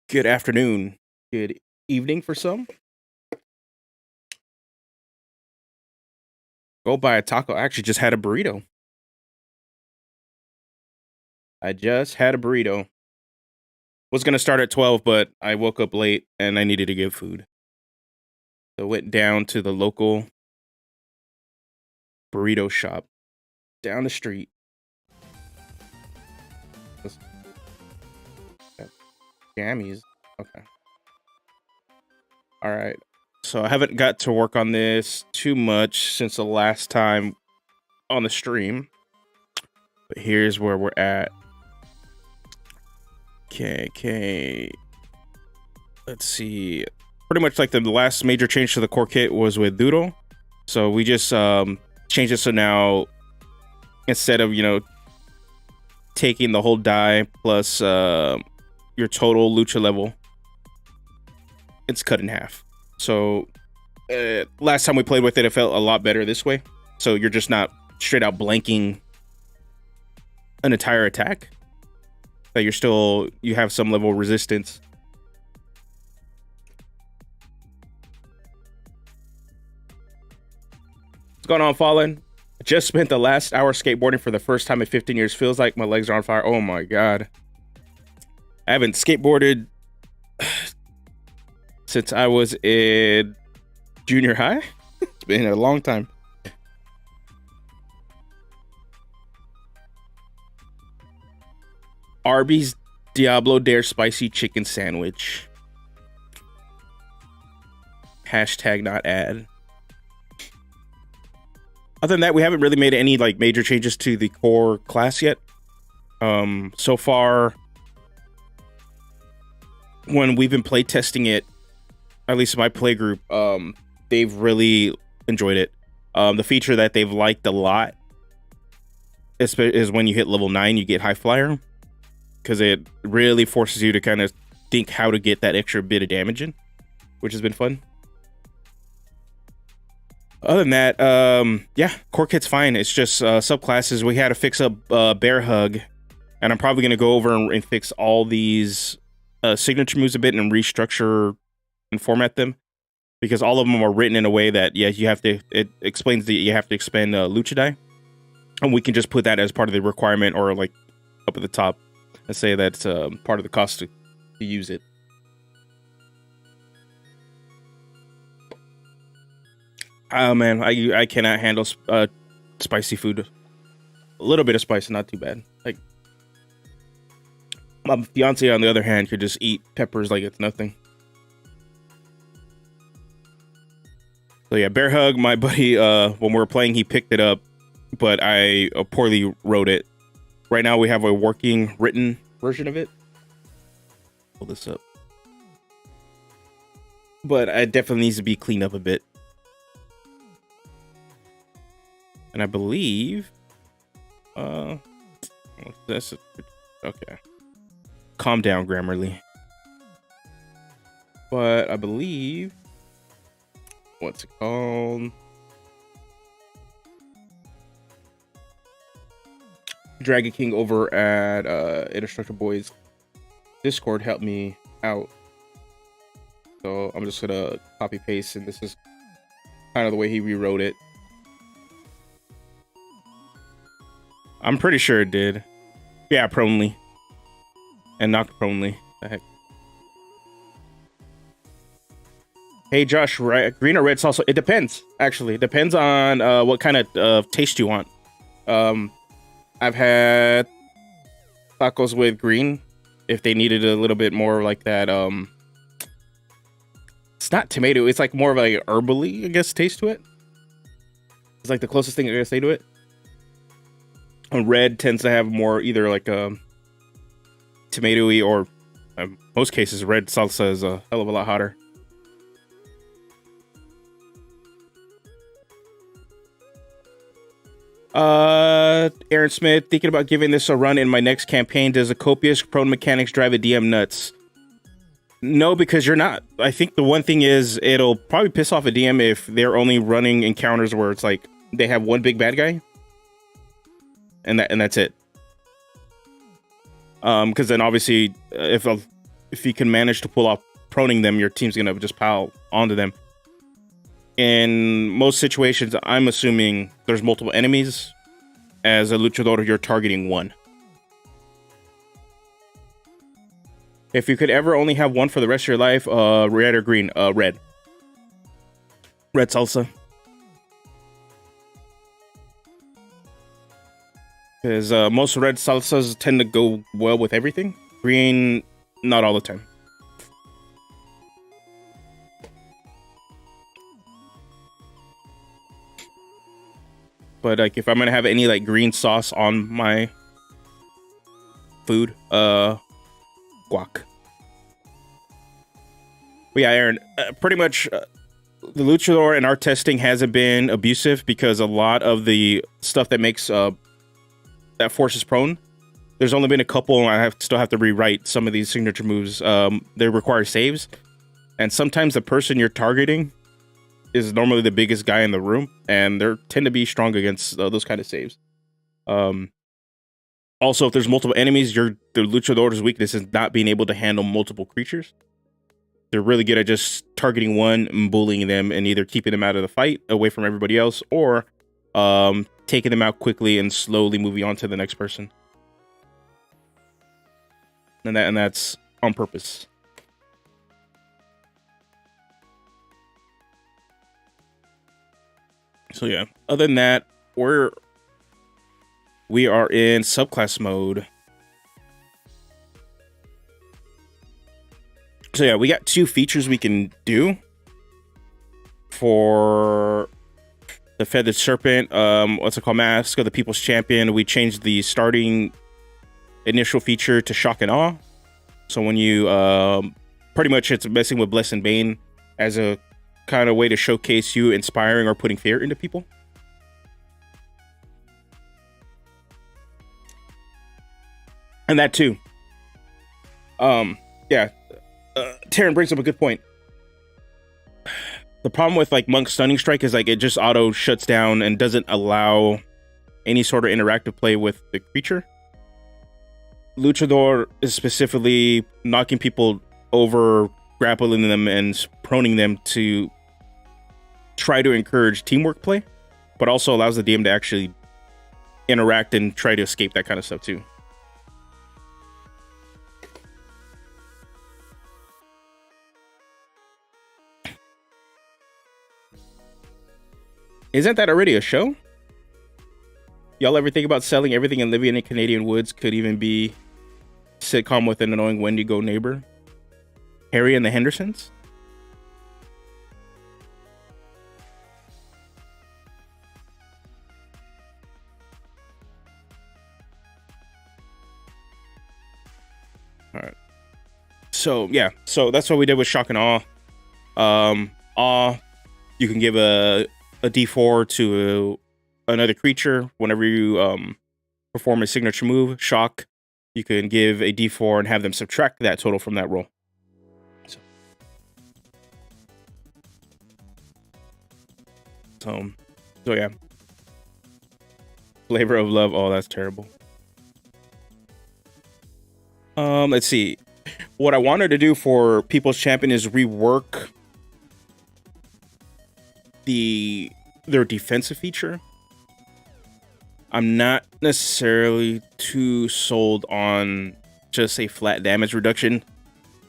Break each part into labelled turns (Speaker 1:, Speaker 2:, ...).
Speaker 1: Good afternoon. Good evening for some. Go buy a taco. I actually just had a burrito. I just had a burrito. Was gonna start at 12, but I woke up late and I needed to get food. So went down to the local burrito shop down the street. Jammies. Okay. All right. So I haven't got to work on this too much since the last time on the stream. But here's where we're at. Okay. Let's see. Pretty much like the last major change to the core kit was with Doodle. So we just changed it so now instead of, taking the whole die plus your total lucha level, it's cut in half. So last time we played with it felt a lot better this way. So you're just not straight out blanking an entire attack. That you have some level of resistance. What's going on, Fallen? I just spent the last hour skateboarding for the first time in 15 years. Feels like my legs are on fire. Oh my god. I haven't skateboarded since I was in junior high. It's been a long time. Arby's Diablo Dare spicy chicken sandwich. Hashtag not ad. Other than that, we haven't really made any like major changes to the core class yet. So far, when we've been play testing it, at least my play group, they've really enjoyed it. The feature that they've liked a lot is when you hit level 9, you get High Flyer, because it really forces you to kind of think how to get that extra bit of damage in, which has been fun. Other than that, yeah, core kit's fine. It's just subclasses. We had to fix up Bear Hug, and I'm probably going to go over and fix all these signature moves a bit and restructure and format them, because all of them are written in a way that, yeah, it explains that you have to expend Lucha die, and we can just put that as part of the requirement or like up at the top and say that's part of the cost to use it. Oh man, I cannot handle spicy food. A little bit of spice, not too bad. Like my fiance, on the other hand, could just eat peppers like it's nothing. So yeah, Bear Hug, my buddy, when we were playing, he picked it up, but I poorly wrote it. Right now we have a working written version of it. Pull this up. But it definitely needs to be cleaned up a bit. And I believe that's okay. Calm down, Grammarly. But I believe, what's it called? Dragon King over at Indestructible Boys Discord helped me out. So I'm just gonna copy paste, and this is kind of the way he rewrote it. I'm pretty sure it did. Yeah, pronely. And not pronely. The heck. Hey Josh, right, green or red salsa? It depends, actually. It depends on what kind of taste you want. I've had tacos with green if they needed a little bit more like that. It's not tomato, it's like more of a herbally, I guess, taste to it. It's like the closest thing I can say to it. And red tends to have more either like a tomatoey, or in most cases red salsa is a hell of a lot hotter. Aaron Smith, thinking about giving this a run in my next campaign. Does a copious prone mechanics drive a DM nuts? No, because you're not. I think the one thing is it'll probably piss off a DM if they're only running encounters where it's like they have one big bad guy. And that's it. Because then obviously, if if you can manage to pull off proning them, your team's gonna just pile onto them. In most situations, I'm assuming there's multiple enemies. As a luchador, you're targeting one. If you could ever only have one for the rest of your life, red or green? Red. Red salsa. Because most red salsas tend to go well with everything. Green, not all the time. But like, if I'm gonna have any like green sauce on my food, guac. But yeah, Aaron, pretty much the luchador in our testing hasn't been abusive because a lot of the stuff that makes that forces prone, there's only been a couple, and I still have to rewrite some of these signature moves. They require saves, and sometimes the person you're targeting is normally the biggest guy in the room, and they tend to be strong against those kind of saves. Also, if there's multiple enemies, the luchador's weakness is not being able to handle multiple creatures. They're really good at just targeting one and bullying them and either keeping them out of the fight, away from everybody else, or taking them out quickly and slowly moving on to the next person. And that's on purpose. So yeah, other than that, we are in subclass mode. So yeah, we got 2 features we can do for the Feathered Serpent. What's it called? Mask of the People's Champion. We changed the starting initial feature to Shock and Awe. So when you pretty much it's messing with Bless and Bane as a kind of way to showcase you inspiring or putting fear into people. And that too. Yeah. Taryn brings up a good point. The problem with like Monk's Stunning Strike is like it just auto shuts down and doesn't allow any sort of interactive play with the creature. Luchador is specifically knocking people over, grappling them, and proning them to try to encourage teamwork play, but also allows the DM to actually interact and try to escape that kind of stuff too. Isn't that already a show? Y'all ever think about selling everything and living in Canadian woods? Could even be sitcom with an annoying Wendigo neighbor. Harry and the Hendersons? All right. So yeah, so that's what we did with Shock and Awe. Awe, you can give a D4 to another creature whenever you perform a signature move. Shock, you can give a D4 and have them subtract that total from that roll. So yeah. Flavor of Love. Oh, that's terrible. Let's see. What I wanted to do for People's Champion is rework their defensive feature. I'm not necessarily too sold on just a flat damage reduction,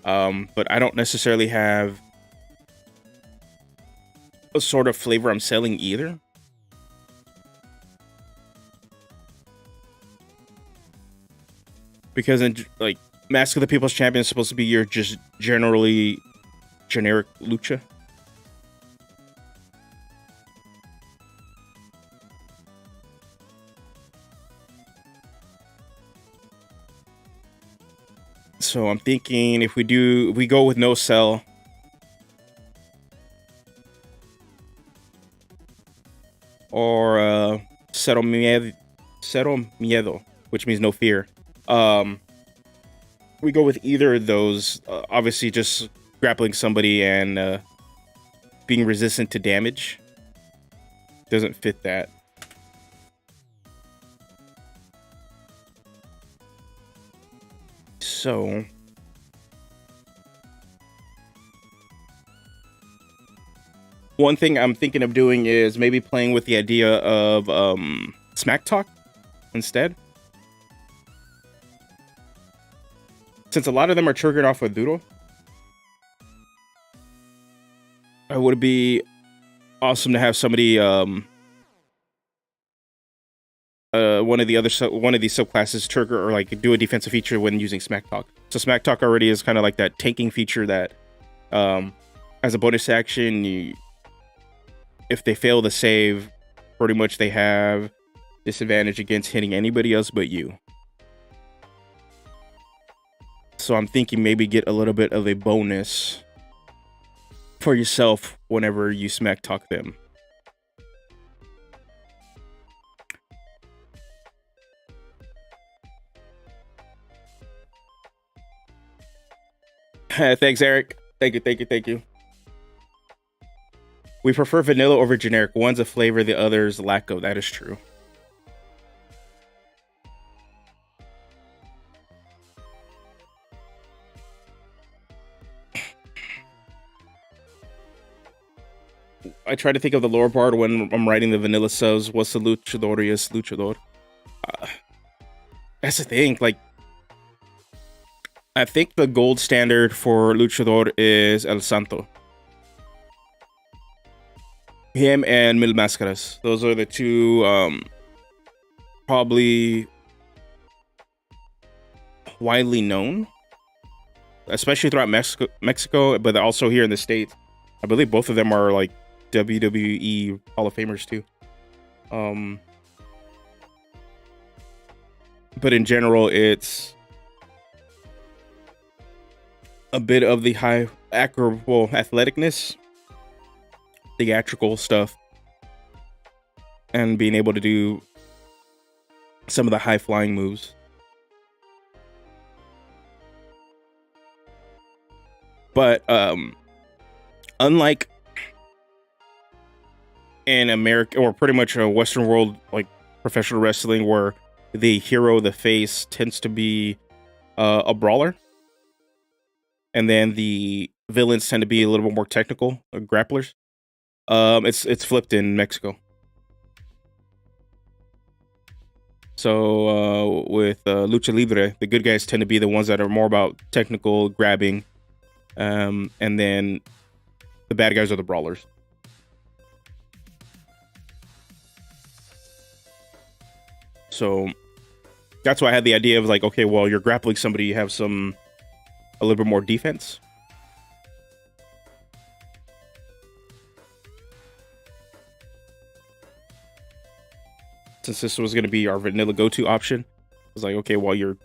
Speaker 1: but I don't necessarily have a sort of flavor I'm selling either. Because in like Mask of the People's Champion is supposed to be your just generally generic lucha. So I'm thinking if we go with no sell, or cero miedo, which means no fear. We go with either of those. Obviously, just grappling somebody and being resistant to damage doesn't fit that. So One thing I'm thinking of doing is maybe playing with the idea of smack talk instead. Since a lot of them are triggered off of Doodle, it would be awesome to have somebody one of these subclasses trigger or like do a defensive feature when using smack talk. So smack talk already is kind of like that tanking feature that as a bonus action, if they fail to save, pretty much they have disadvantage against hitting anybody else but you. So I'm thinking maybe get a little bit of a bonus for yourself whenever you smack talk them. Thanks, Eric. Thank you. We prefer vanilla over generic. One's a flavor, the other's lack of. That is true. I try to think of the lore bar when I'm writing the vanilla subs. What's the luchadorius luchador? That's the thing. Like, I think the gold standard for luchador is El Santo. Him and Mil Máscaras. Those are the two probably widely known, especially throughout Mexico, but also here in the States. I believe both of them are like WWE Hall of Famers too. But in general, it's a bit of the high athleticness, theatrical stuff, and being able to do some of the high flying moves. But unlike in America, or pretty much a Western world like professional wrestling, where the hero, the face, tends to be a brawler, and then the villains tend to be a little bit more technical, grapplers. It's flipped in Mexico. So with Lucha Libre, the good guys tend to be the ones that are more about technical grabbing, and then the bad guys are the brawlers. So that's why I had the idea of like, okay, well, you're grappling somebody, you have a little bit more defense. Since this was going to be our vanilla go-to option, I was like, okay, while you're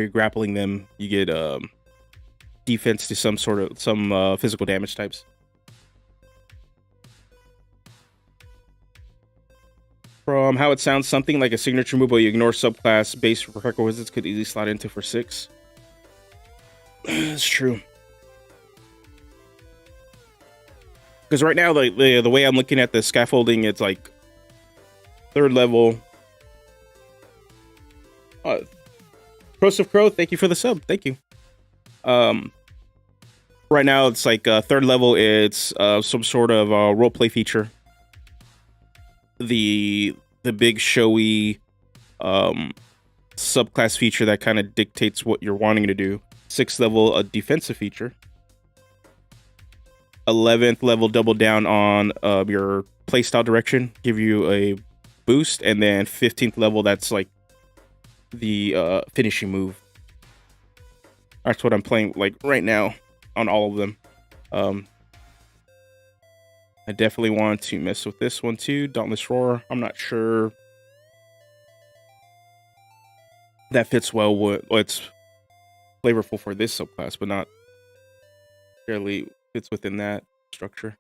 Speaker 1: grappling them, you get defense to some physical damage types. From how it sounds, something like a signature move, but you ignore subclass base prerequisites could easily slot into for 6. It's true. Because right now, the way I'm looking at the scaffolding, it's like 3rd level. Prosive Crow, thank you for the sub. Thank you. Right now, it's like 3rd level. It's some sort of roleplay feature. The big showy subclass feature that kind of dictates what you're wanting to do. 6th level, a defensive feature. 11th level, double down on your playstyle direction, give you a boost, and then 15th level, that's like the finishing move. That's what I'm playing like right now on all of them. I definitely want to mess with this one too. Dauntless Roar. I'm not sure that fits well. It's flavorful for this subclass, but not fairly fits within that structure.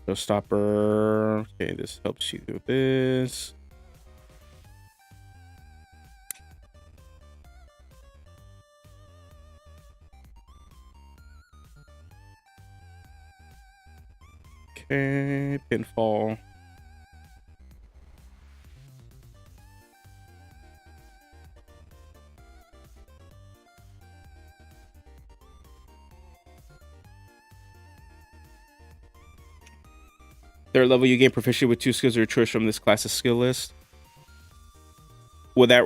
Speaker 1: Showstopper. Okay, this helps you do this. Okay, pinfall. Third level, you gain proficiency with 2 skills of your choice from this class's skill list. Would that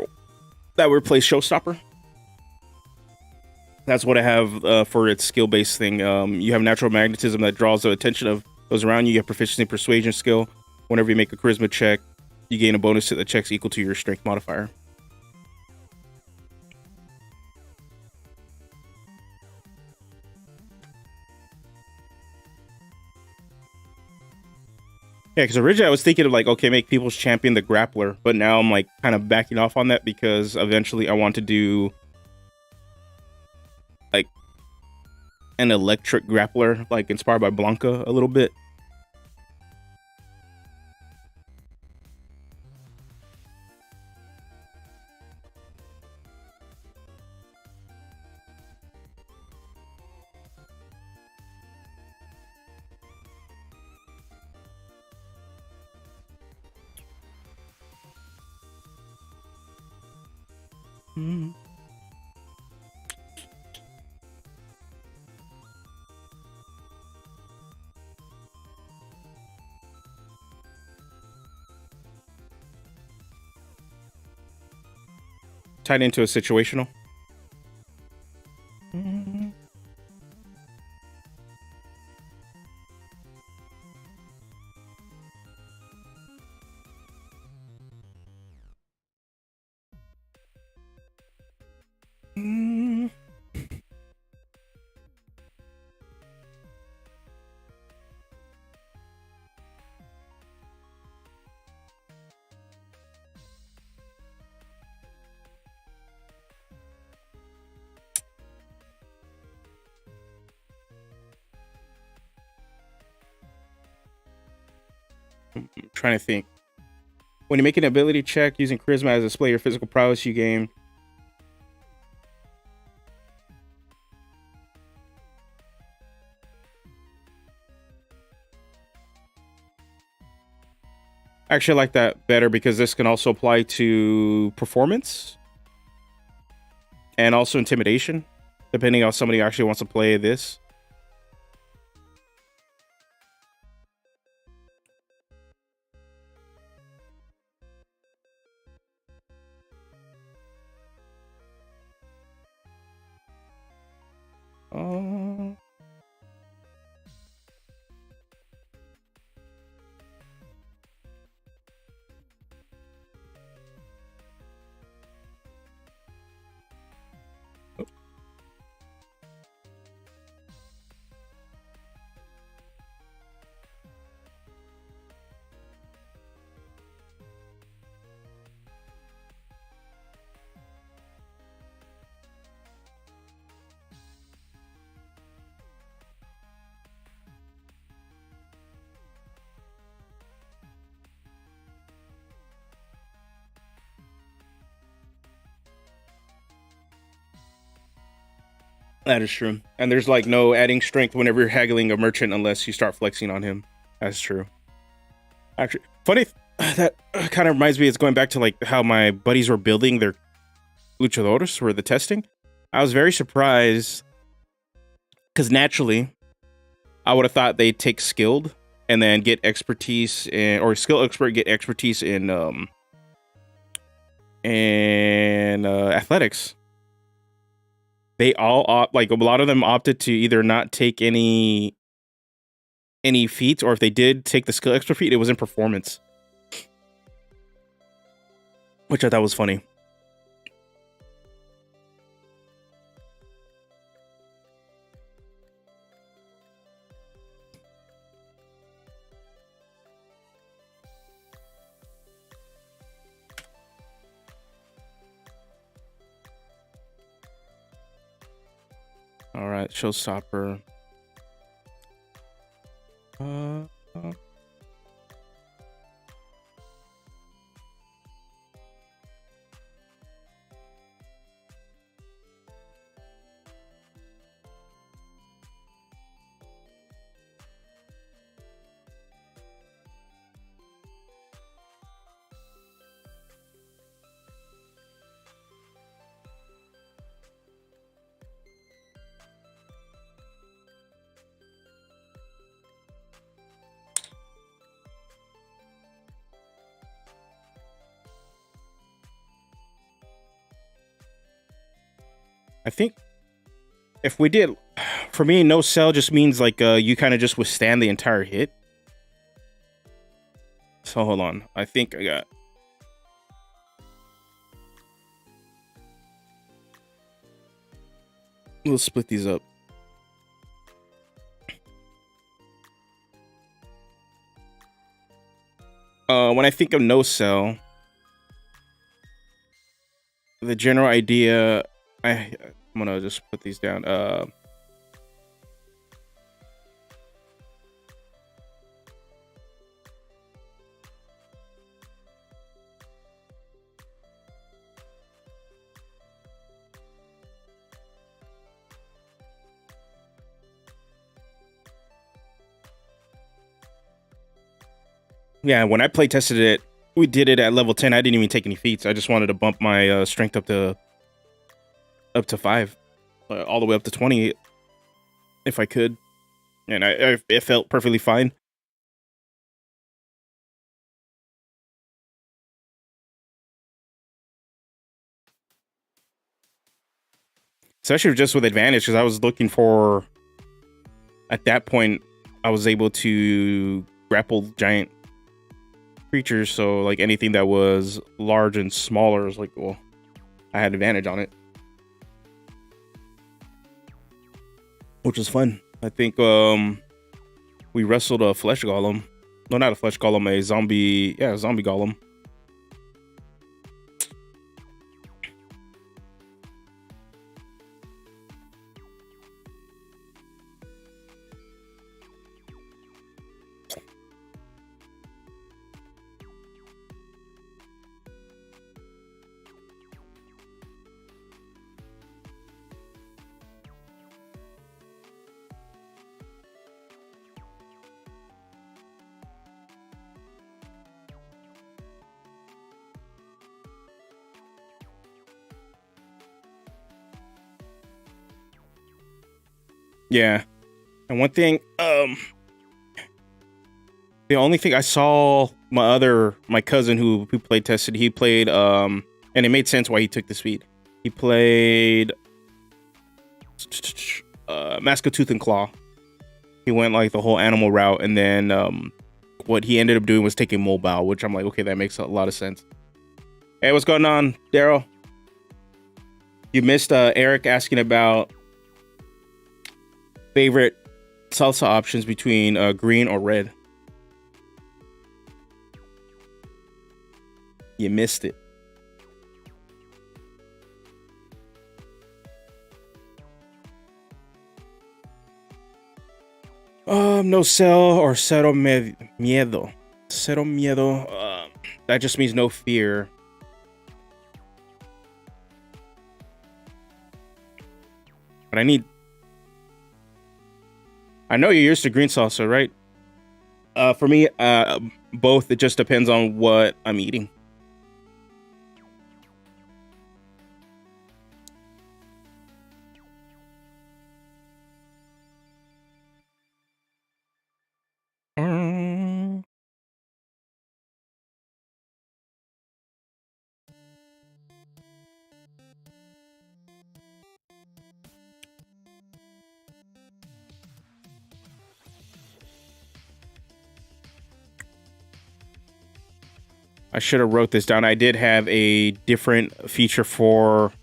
Speaker 1: replace Showstopper? That's what I have for its skill-based thing. You have natural magnetism that draws the attention of those around you. You have proficiency in persuasion skill. Whenever you make a charisma check, you gain a bonus to the checks equal to your strength modifier. Yeah, because originally I was thinking of like, okay, make People's Champion the grappler, but now I'm like kind of backing off on that because eventually I want to do like an electric grappler, like inspired by Blanca a little bit. Mm. Tied into a situational. Mm. Mm. I'm trying to think. When you make an ability check using charisma as a display your physical prowess, you gain. Actually, I like that better because this can also apply to performance and also intimidation, depending on somebody actually wants to play this. Uh, that is true. And there's like no adding strength whenever you're haggling a merchant unless you start flexing on him. That's true. Actually, funny, that kind of reminds me, it's going back to like how my buddies were building their luchadores for the testing. I was very surprised because naturally I would have thought they'd take skilled and then get expertise in, or skill expert get expertise in athletics. They all like a lot of them opted to either not take any feats, or if they did take the skill expert feat, it was in performance, which I thought was funny. All right, showstopper. I think if we did, for me, no sell just means like you kind of just withstand the entire hit. So hold on, I think I got. We'll split these up. When I think of no sell, the general idea, I'm gonna just put these down. Yeah, when I play tested it, we did it at level 10. I didn't even take any feats. I just wanted to bump my strength up to 5, all the way up to 20 if I could, and it felt perfectly fine. Especially just with advantage, because I was looking for, at that point, I was able to grapple giant creatures, so like anything that was large and smaller was like, well, I had advantage on it, which was fun. I think we wrestled a flesh golem. No, not a flesh golem, a zombie. Yeah, a zombie golem. Yeah, and one thing, the only thing I saw my cousin who played tested, he played and it made sense why he took this feat. He played Mask of Tooth and Claw. He went like the whole animal route, and then what he ended up doing was taking mobile, which I'm like, okay, that makes a lot of sense. Hey, what's going on, Daryl? You missed Eric asking about favorite salsa options between green or red. You missed it. No sell or cero miedo. Cero miedo. That just means no fear. But I know you're used to green salsa, right? For me, both. It just depends on what I'm eating. I should have wrote this down. I did have a different feature for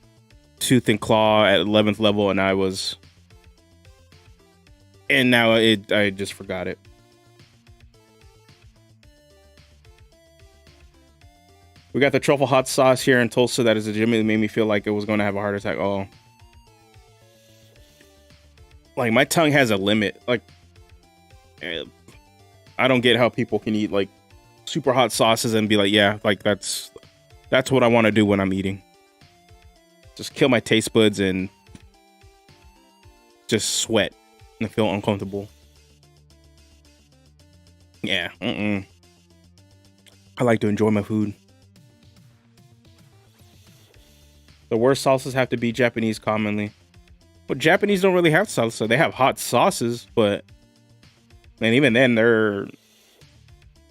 Speaker 1: Tooth and Claw at 11th level, and now I just forgot it. We got the truffle hot sauce here in Tulsa that has legitimately made me feel like it was going to have a heart attack. Oh, like my tongue has a limit. Like, I don't get how people can eat like super hot sauces and be like, yeah, like that's what I want to do when I'm eating. Just kill my taste buds and just sweat and feel uncomfortable. Yeah, I like to enjoy my food. The worst salsas have to be Japanese commonly. But Japanese don't really have salsa. They have hot sauces, but and even then, their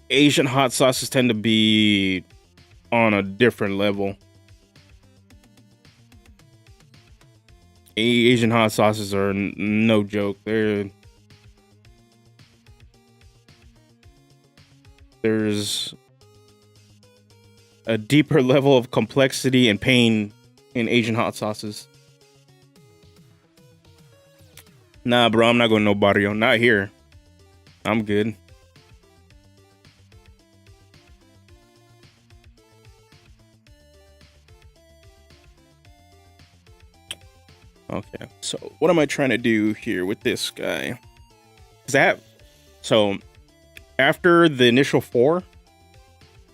Speaker 1: Asian hot sauces tend to be on a different level. Asian hot sauces are no joke. There's a deeper level of complexity and pain in Asian hot sauces. Nah, bro, I'm not going no barrio. Not here. I'm good. Okay, so what am I trying to do here with this guy? So after the initial 4,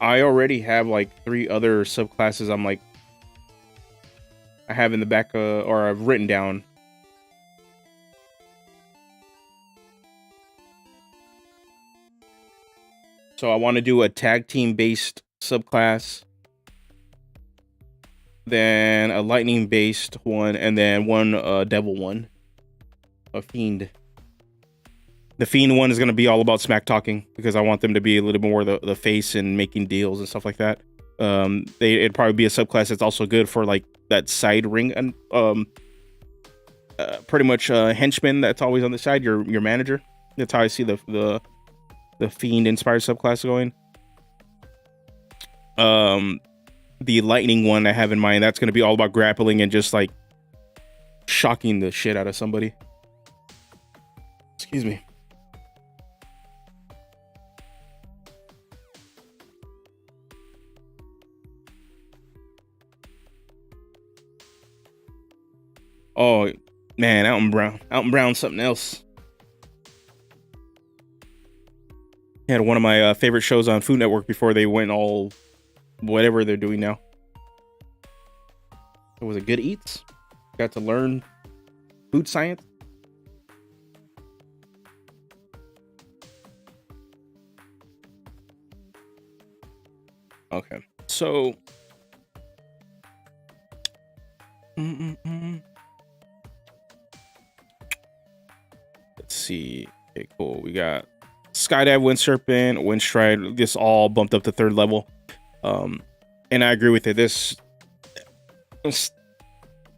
Speaker 1: I already have like 3 other subclasses I have in the back or I've written down. So I want to do a tag team based subclass, then a lightning based one, and then one devil one, a fiend. The fiend one is going to be all about smack talking because I want them to be a little more the face and making deals and stuff like that. It'd probably be a subclass that's also good for like that side ring and pretty much henchman that's always on the side, your manager. That's how I see the fiend inspired subclass going. The lightning one I have in mind, that's going to be all about grappling and just like shocking the shit out of somebody. Excuse me. Oh man, Alton Brown, something else. He had one of my favorite shows on Food Network before they went all whatever they're doing now. It was a Good Eats. Got to learn food science. Okay, so let's see. Okay, cool. We got Skydive, Wind Serpent, Wind Stride. This all bumped up to 3rd level. And I agree with it.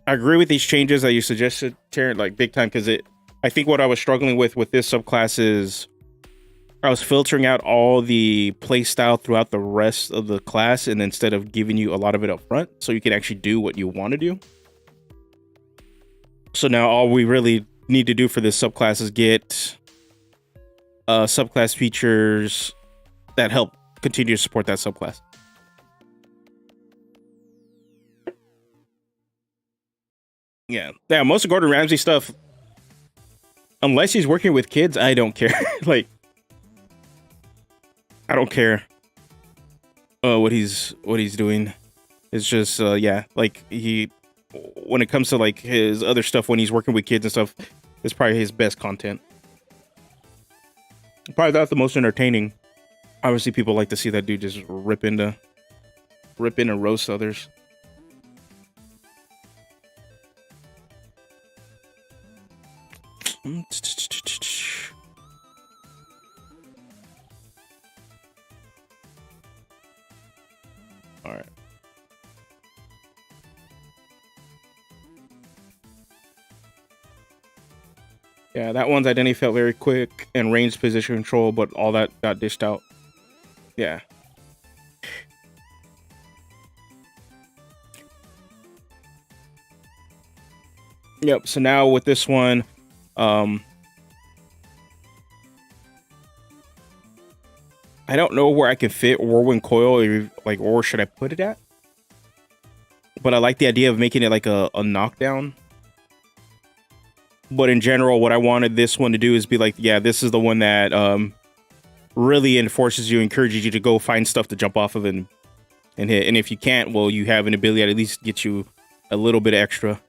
Speaker 1: I agree with these changes that you suggested, Terrence, like big time, because I think what I was struggling with this subclass is I was filtering out all the play style throughout the rest of the class, and instead of giving you a lot of it up front, so you can actually do what you want to do. So now all we really need to do for this subclass is get subclass features that help continue to support that subclass. Yeah, most of Gordon Ramsay stuff, unless he's working with kids, I don't care. Like, I don't care what he's doing. It's just yeah, like when it comes to like his other stuff, when he's working with kids and stuff, it's probably his best content. Probably not the most entertaining. Obviously, people like to see that dude just rip into roast others. All right. Yeah, that one's identity felt very quick and range position control, but all that got dished out. Yeah. Yep. So now with this one, I don't know where I can fit Whirlwind Coil, or like, or should I put it at? But I like the idea of making it like a knockdown. But in general, what I wanted this one to do is be like, yeah, this is the one that really enforces you, encourages you to go find stuff to jump off of and hit. And if you can't, well, you have an ability that at least get you a little bit extra.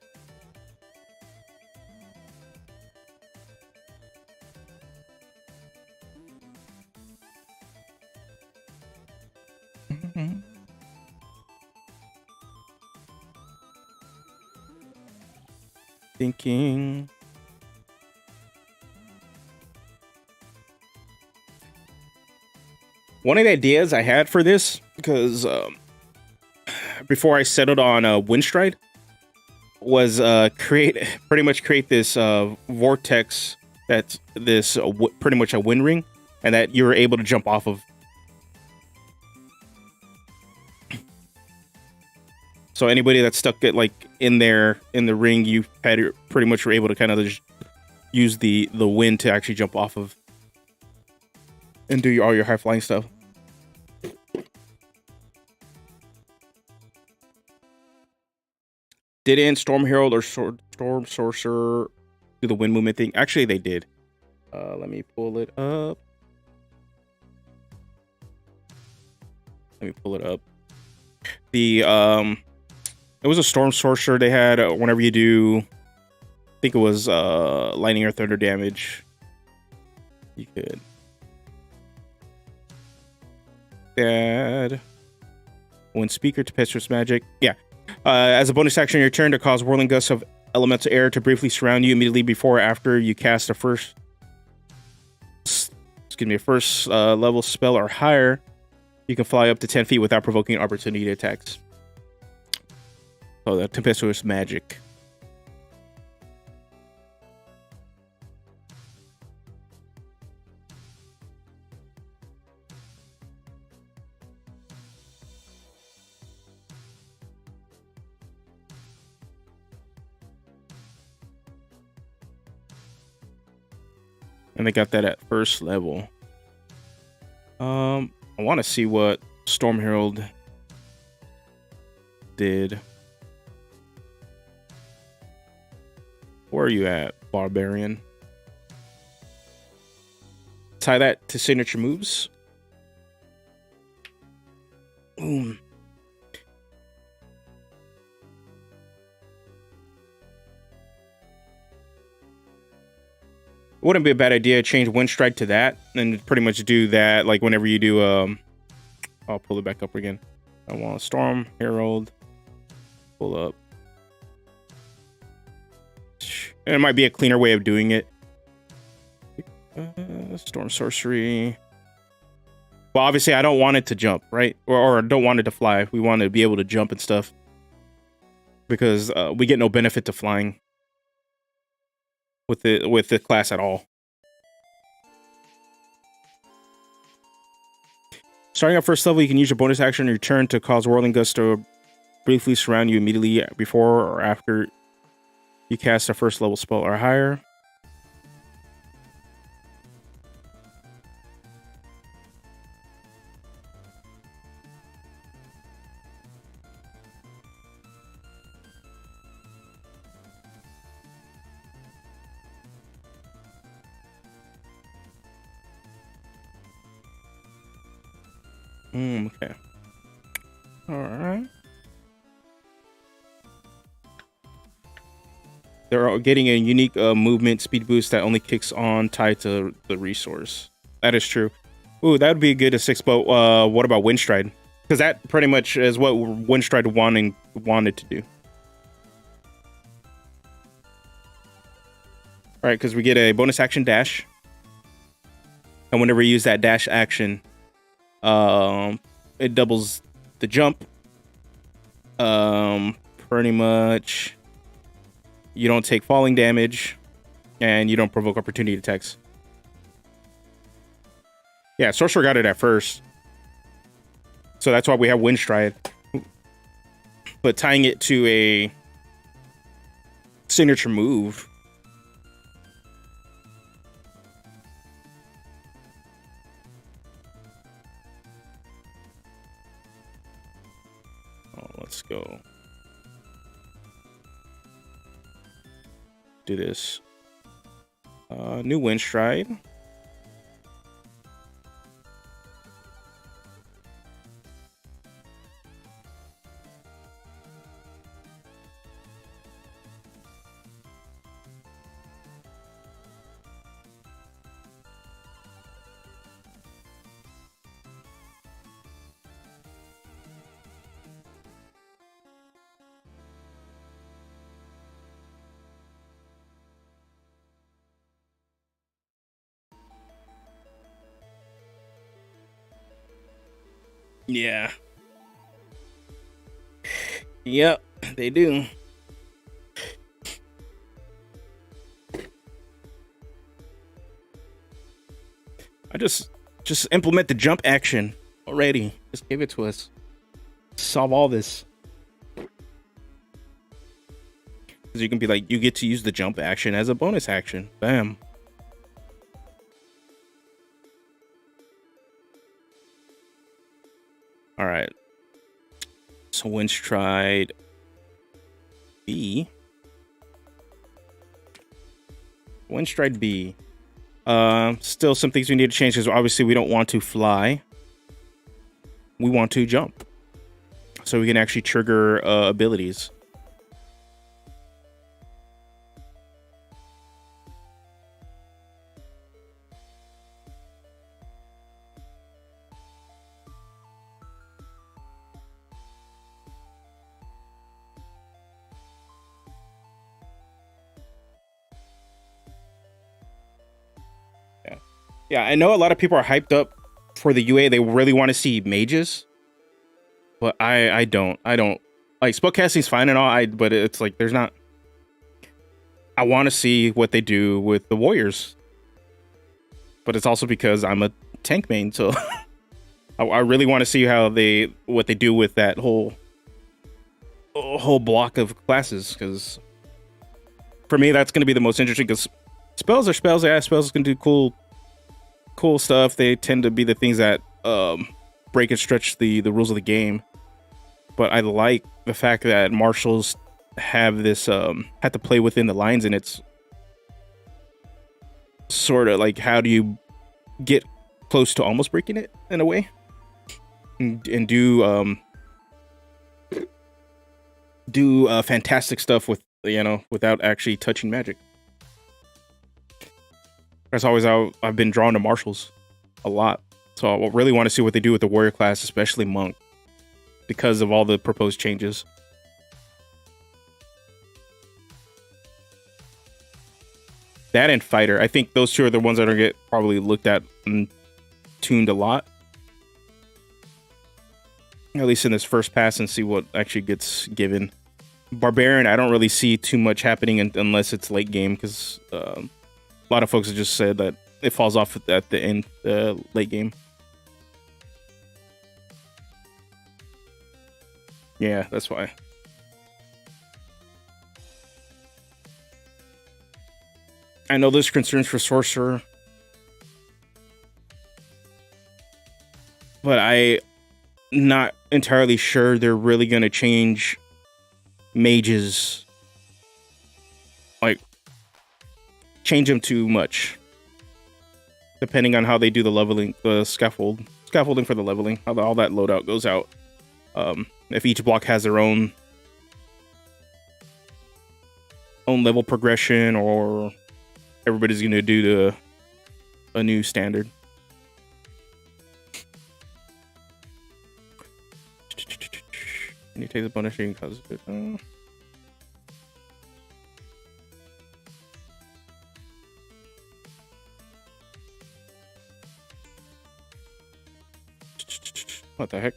Speaker 1: Thinking. One of the ideas I had for this, because before I settled on Windstride, was pretty much create this vortex that's this pretty much a wind ring, and that you were able to jump off of. So anybody that's stuck it like in there in the ring, you had pretty much were able to kind of just use the wind to actually jump off of and do all your high flying stuff. Didn't Storm Herald or Storm Sorcerer do the wind movement thing? Actually, they did. Let me pull it up. The it was a Storm Sorcerer they had whenever you do, I think it was lightning or thunder damage. You could add when speaker tempestuous magic. Yeah. As a bonus action on your turn to cause whirling gusts of elemental air to briefly surround you immediately before or after you cast a first level spell or higher, you can fly up to 10 feet without provoking opportunity attacks. Oh, that tempestuous magic. And they got that at first level. I want to see what Storm Herald did. Where are you at, Barbarian? Tie that to signature moves. Boom. It wouldn't be a bad idea to change Wind Strike to that and pretty much do that like whenever you do I'll pull it back up again. I want Storm Herald. Pull up. And it might be a cleaner way of doing it. Storm Sorcery. Well, obviously I don't want it to jump, right? Or I don't want it to fly. We want it to be able to jump and stuff. Because we get no benefit to flying with the class at all. Starting at first level, you can use your bonus action on your turn to cause whirling gusts to briefly surround you immediately before or after you cast a first level spell or higher. Okay. All right. They're getting a unique movement speed boost that only kicks on tied to the resource. That is true. Ooh, that would be good at 6, but what about Windstride? Because that pretty much is what Windstride wanted to do. All right, because we get a bonus action dash. And whenever you use that dash action, it doubles the jump. Pretty much you don't take falling damage and you don't provoke opportunity attacks. Yeah, Sorcerer got it at first. So that's why we have Wind Stride. But tying it to a signature move. Let's go. Do this. New Wind Stride. Yeah. Yep, they do. Just implement the jump action already. Just give it to us. Solve all this. Because you can be like, you get to use the jump action as a bonus action. Bam. All right. So Winch tried B. Winch tried B. Still some things we need to change because obviously we don't want to fly. We want to jump. So we can actually trigger abilities. Yeah, I know a lot of people are hyped up for the UA. They really want to see mages, but I don't. Like, spellcasting's fine and all, but it's like there's not. I want to see what they do with the warriors, but it's also because I'm a tank main, so I really want to see what they do with that whole block of classes. Because for me, that's going to be the most interesting. Because spells are spells. Yeah, spells can do cool stuff. They tend to be the things that break and stretch the rules of the game. But I like the fact that marshals have this have to play within the lines, and it's sort of like, how do you get close to almost breaking it in a way, and do fantastic stuff with, without actually touching magic. That's always how I've been drawn to marshals a lot. So I really want to see what they do with the warrior class, especially monk, because of all the proposed changes. That and fighter. I think those two are the ones that are get probably looked at and tuned a lot. At least in this first pass, and see what actually gets given. Barbarian, I don't really see too much happening unless it's late game, because a lot of folks have just said that it falls off at the end, late game. Yeah, that's why. I know there's concerns for sorcerer, but I'm not entirely sure they're really going to change mages, like change them too much, depending on how they do the leveling, the scaffolding for the leveling, how all that loadout goes out. If each block has their own level progression, or everybody's going to do a new standard. Can you take the bonus you can cause it? What the heck?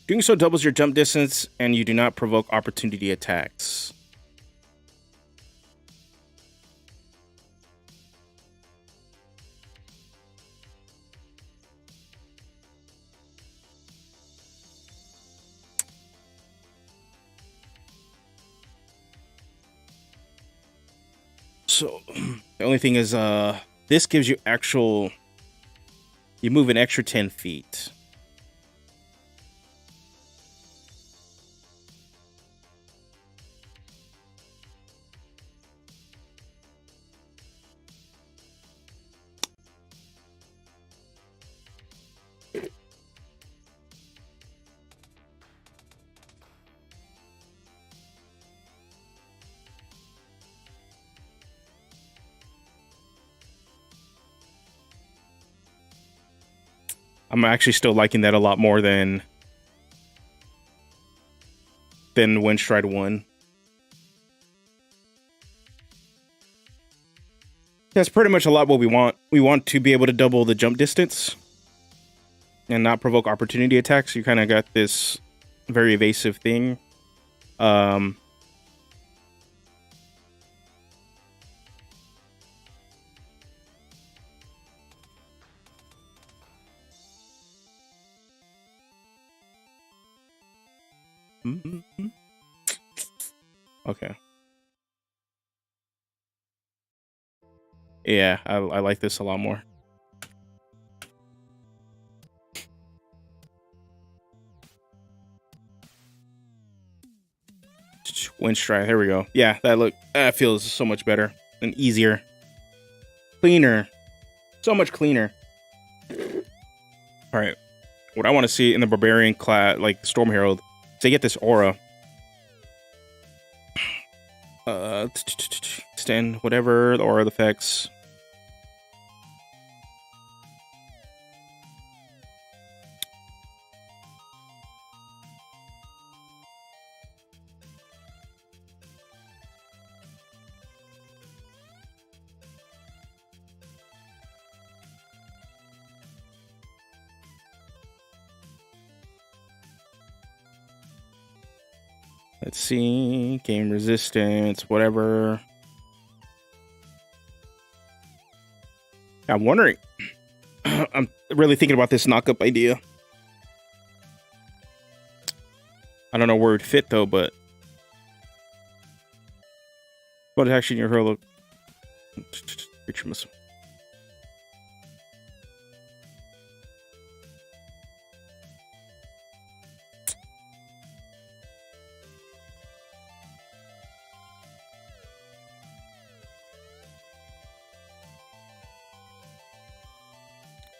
Speaker 1: Doing so doubles your jump distance, and you do not provoke opportunity attacks. So the only thing is, this gives you you move an extra 10 feet. I'm actually still liking that a lot more than Windstride 1. That's pretty much a lot what we want. We want to be able to double the jump distance and not provoke opportunity attacks. You kind of got this very evasive thing. Okay. Yeah, I like this a lot more. Windstride, here we go. Yeah, that feels so much better and easier. Cleaner. So much cleaner. Alright. What I want to see in the Barbarian class, like Storm Herald, is they get this aura. Extend whatever the aura effects. Let's see, game resistance, whatever. I'm wondering. I'm really thinking about this knock-up idea. I don't know where it'd fit though, but what action your hero? Creature missile.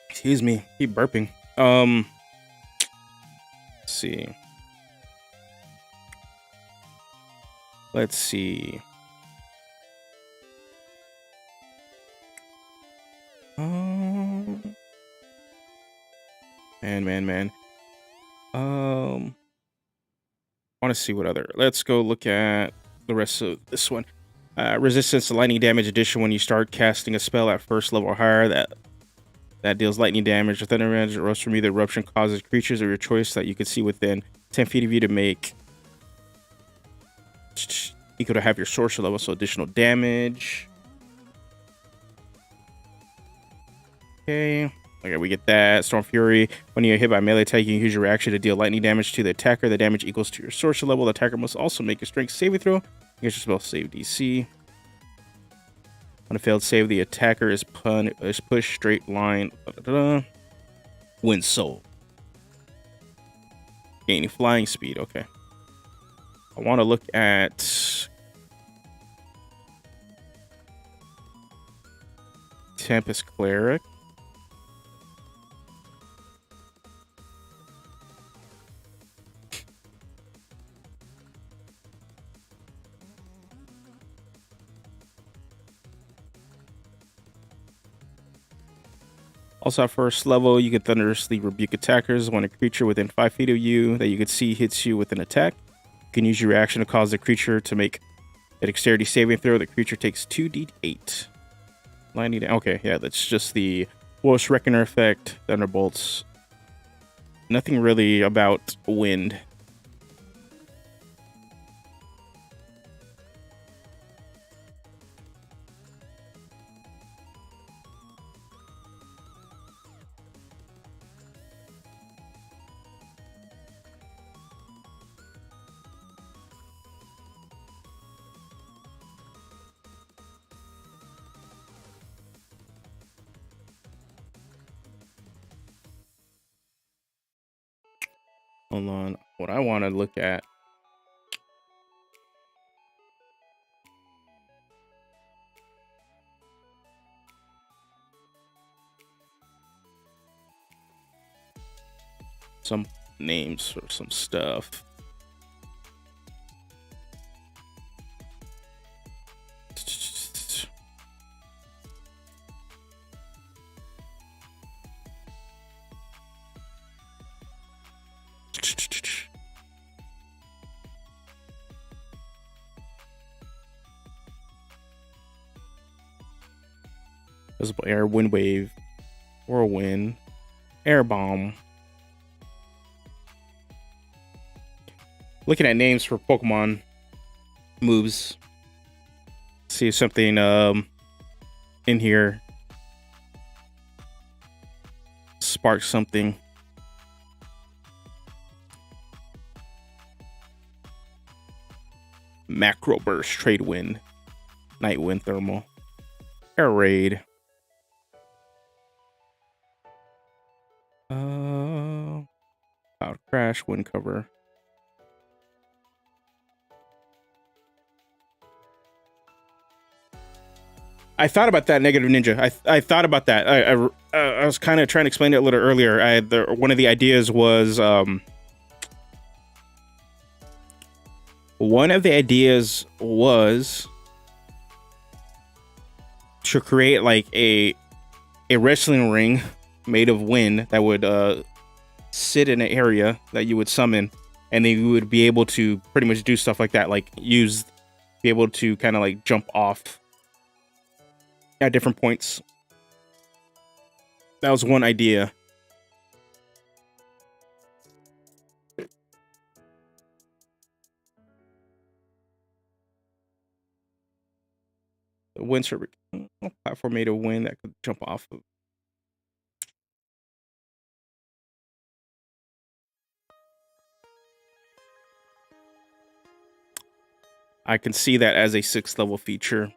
Speaker 1: Excuse me, keep burping. Let's see. Let's see. Man. I want to see what other. Let's go look at the rest of this one. Resistance to lightning damage addition when you start casting a spell at first level or higher. That deals lightning damage. The thunder damage erupts from you. The eruption causes creatures of your choice that you can see within 10 feet of you to make equal to half your sorcerer level, so additional damage. Okay, we get that. Storm Fury. When you get hit by a melee attack, you can use your reaction to deal lightning damage to the attacker. The damage equals to your sorcerer level. The attacker must also make a strength saving throw against your spell save DC. On a failed save, the attacker is pushed straight line. Wind Soul. Gaining flying speed. Okay. I want to look at Tempest Cleric. Also, at first level, you can thunderously rebuke attackers when a creature within 5 feet of you that you can see hits you with an attack. You can use your reaction to cause the creature to make a dexterity saving throw. The creature takes 2d8. Lightning. Okay, yeah, that's just the Force Reckoner effect. Thunderbolts. Nothing really about wind. Hold on. What I want to look at. Some names or some stuff. Visible air, wind wave, whirlwind, air bomb. Looking at names for Pokemon moves. See if something in here sparks something. Macro burst, trade wind, night wind, thermal, air raid. Cloud crash, wind cover. I thought about that, negative ninja. I thought about that. I was kind of trying to explain it a little earlier. One of the ideas was to create like a wrestling ring made of wind that would sit in an area that you would summon, and then you would be able to pretty much do stuff like that, like be able to kind of like jump off at different points. That was one idea. The wind server platform made of wind that could jump off of. I can see that as a 6th level feature.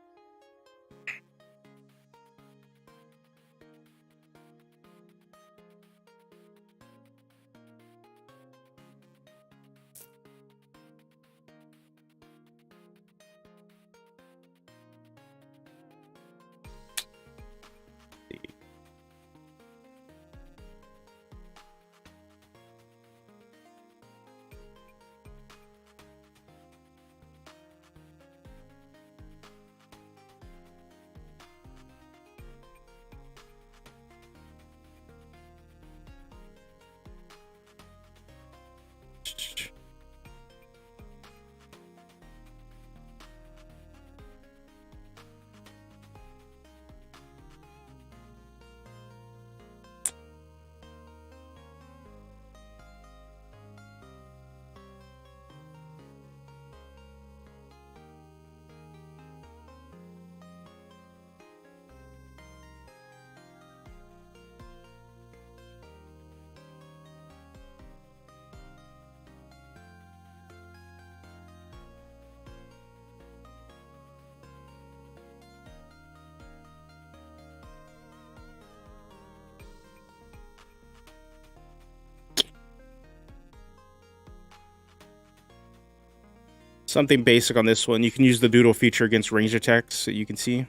Speaker 1: Something basic on this one. You can use the doodle feature against ranged attacks, so you can see.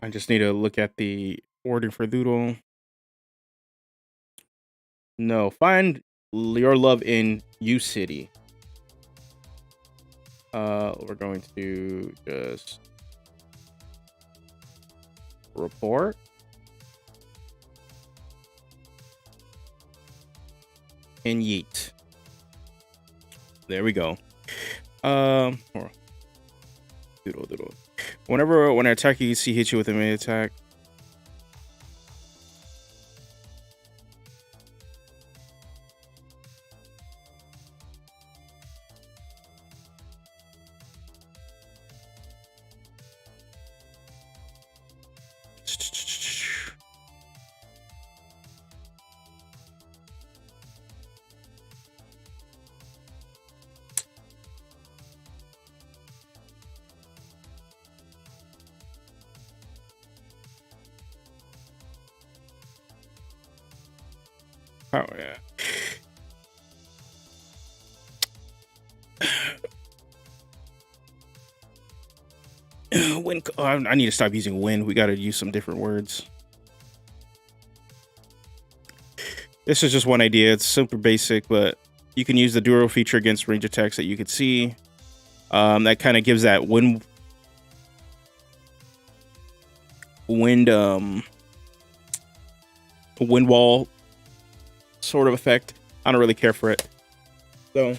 Speaker 1: I just need to look at the wording for doodle. No, find your love in U City. We're going to just report. And yeet. There we go. Doodle. When I attack you see hit you with a melee attack. Oh yeah. Wind. Oh, I need to stop using wind. We got to use some different words. This is just one idea. It's super basic, but You can use the duo feature against range attacks that you could see. That kind of gives that wind wall sort of effect. I don't really care for it. So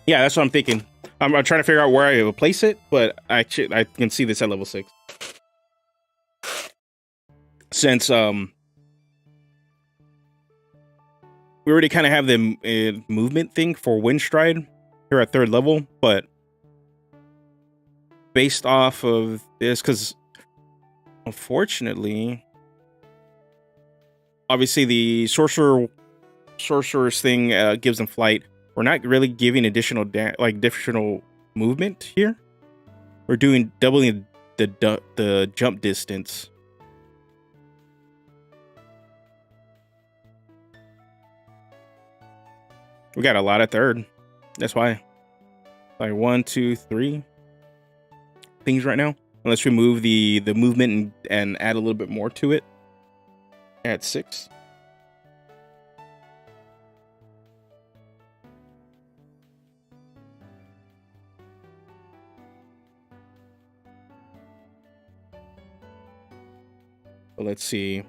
Speaker 1: yeah, that's what I'm thinking. I'm trying to figure out where I would place it, but I can see this at level 6. Since we already kind of have the movement thing for Wind Stride here at 3rd level, but based off of this, because unfortunately, obviously the sorcerer's thing gives them flight. We're not really giving additional movement here. We're doubling the jump distance. We got a lot at 3rd. That's why. Like 1, 2, 3 things right now. Let's remove the movement and add a little bit more to it at 6. So let's see.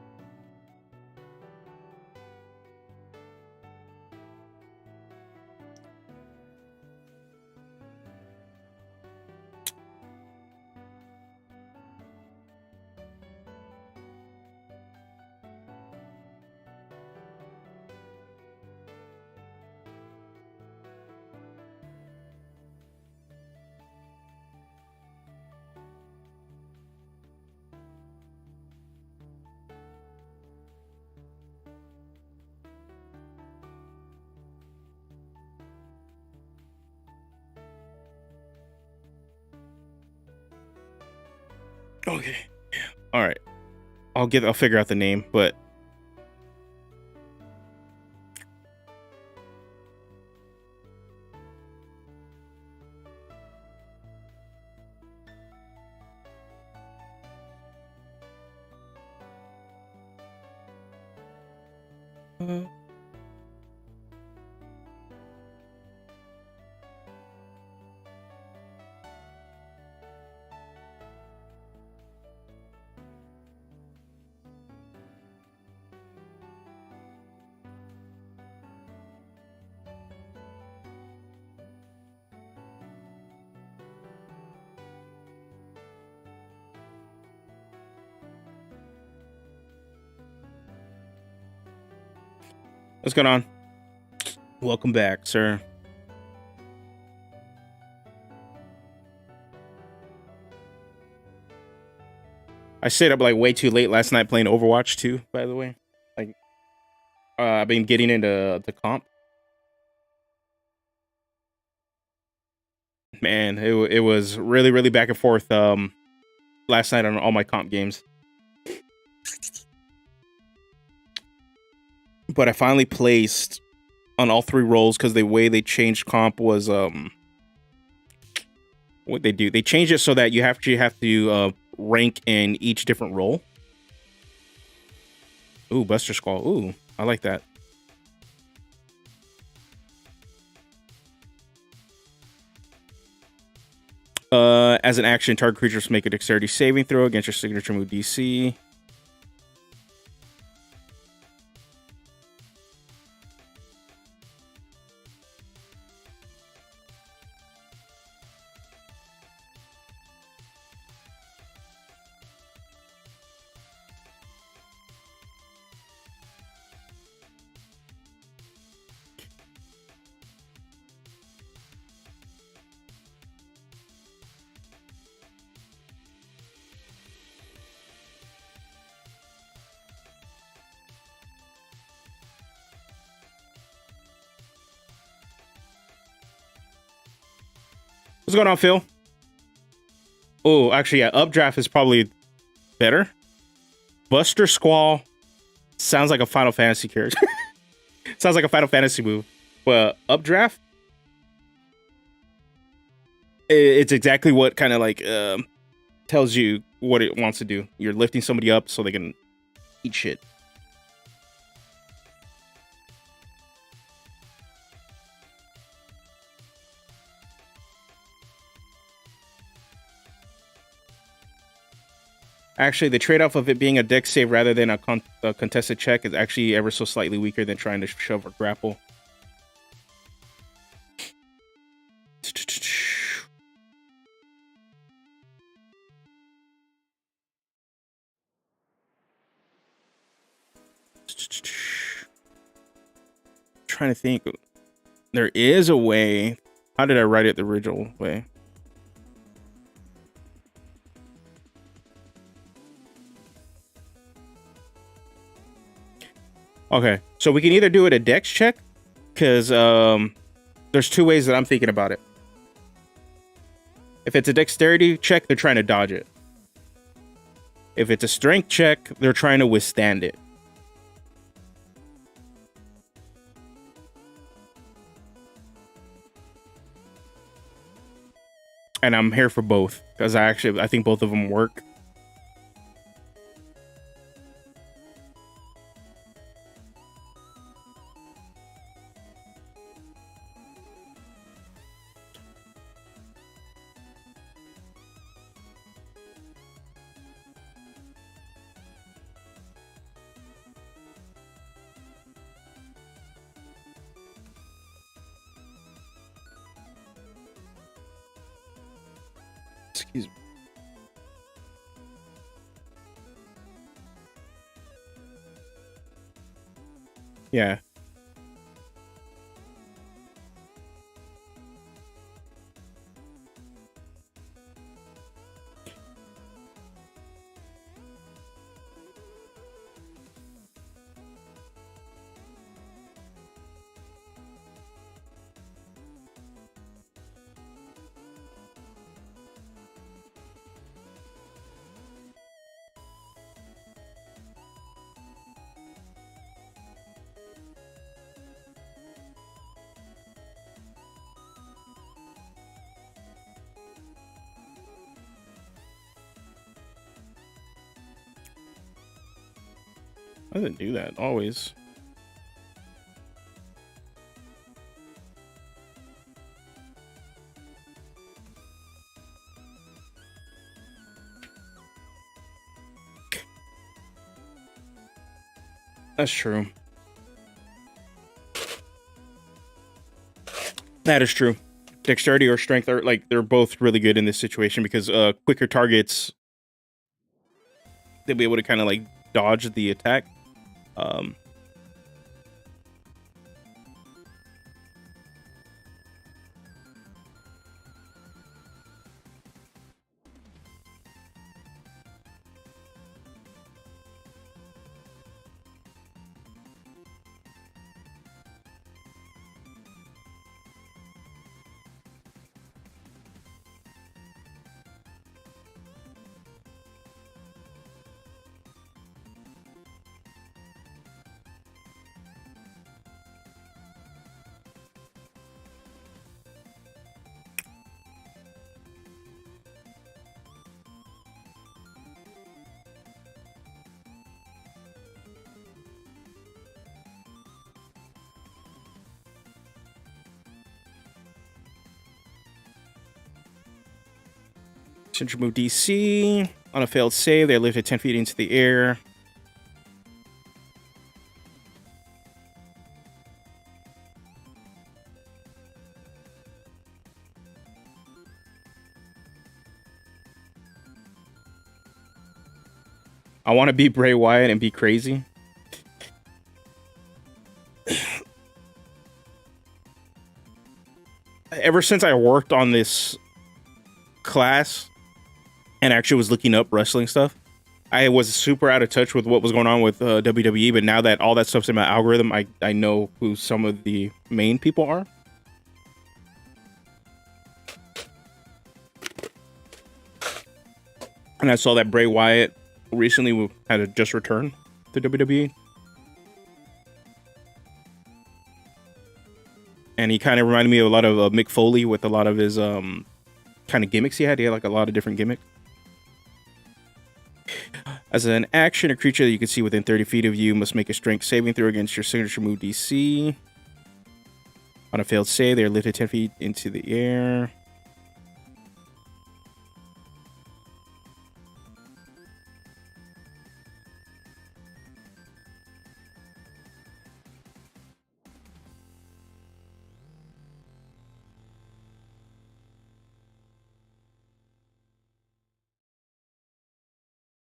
Speaker 1: Okay. All right. I'll figure out the name, but what's going on? Welcome back, sir. I stayed up like way too late last night playing Overwatch 2, by the way. Like, I've been getting into the comp. Man, it was really, really back and forth last night on all my comp games. But I finally placed on all 3 roles because the way they changed comp was what they do. They changed it so that you have to rank in each different role. Ooh, Buster Squall. Ooh, I like that. As an action, target creatures make a dexterity saving throw against your signature move DC. What's going on, Phil? Oh, actually, yeah, updraft is probably better. Buster Squall sounds like a Final Fantasy character. Sounds like a Final Fantasy move. But updraft, it's exactly what kind of like tells you what it wants to do. You're lifting somebody up so they can eat shit. Actually, the trade-off of it being a deck save rather than a contested check is actually ever so slightly weaker than trying to shove or grapple. Trying to think. There is a way. How did I write it the original way? Okay, so we can either do it a dex check, because there's two ways that I'm thinking about it. If it's a dexterity check, they're trying to dodge it. If it's a strength check, they're trying to withstand it. And I'm here for both, because I think both of them work. Excuse me. Yeah. I didn't do that always. That's true. That is true. Dexterity or strength are like, they're both really good in this situation because quicker targets, they'll be able to kind of like dodge the attack. Since remove DC on a failed save, they lifted 10 feet into the air. I want to be Bray Wyatt and be crazy. Ever since I worked on this class and actually was looking up wrestling stuff, I was super out of touch with what was going on with WWE, but now that all that stuff's in my algorithm, I know who some of the main people are. And I saw that Bray Wyatt recently had a just return to WWE. And he kind of reminded me of a lot of Mick Foley with a lot of his kind of gimmicks he had. He had like a lot of different gimmicks. As an action, a creature that you can see within 30 feet of you must make a strength saving throw against your signature move DC. On a failed save, they are lifted 10 feet into the air.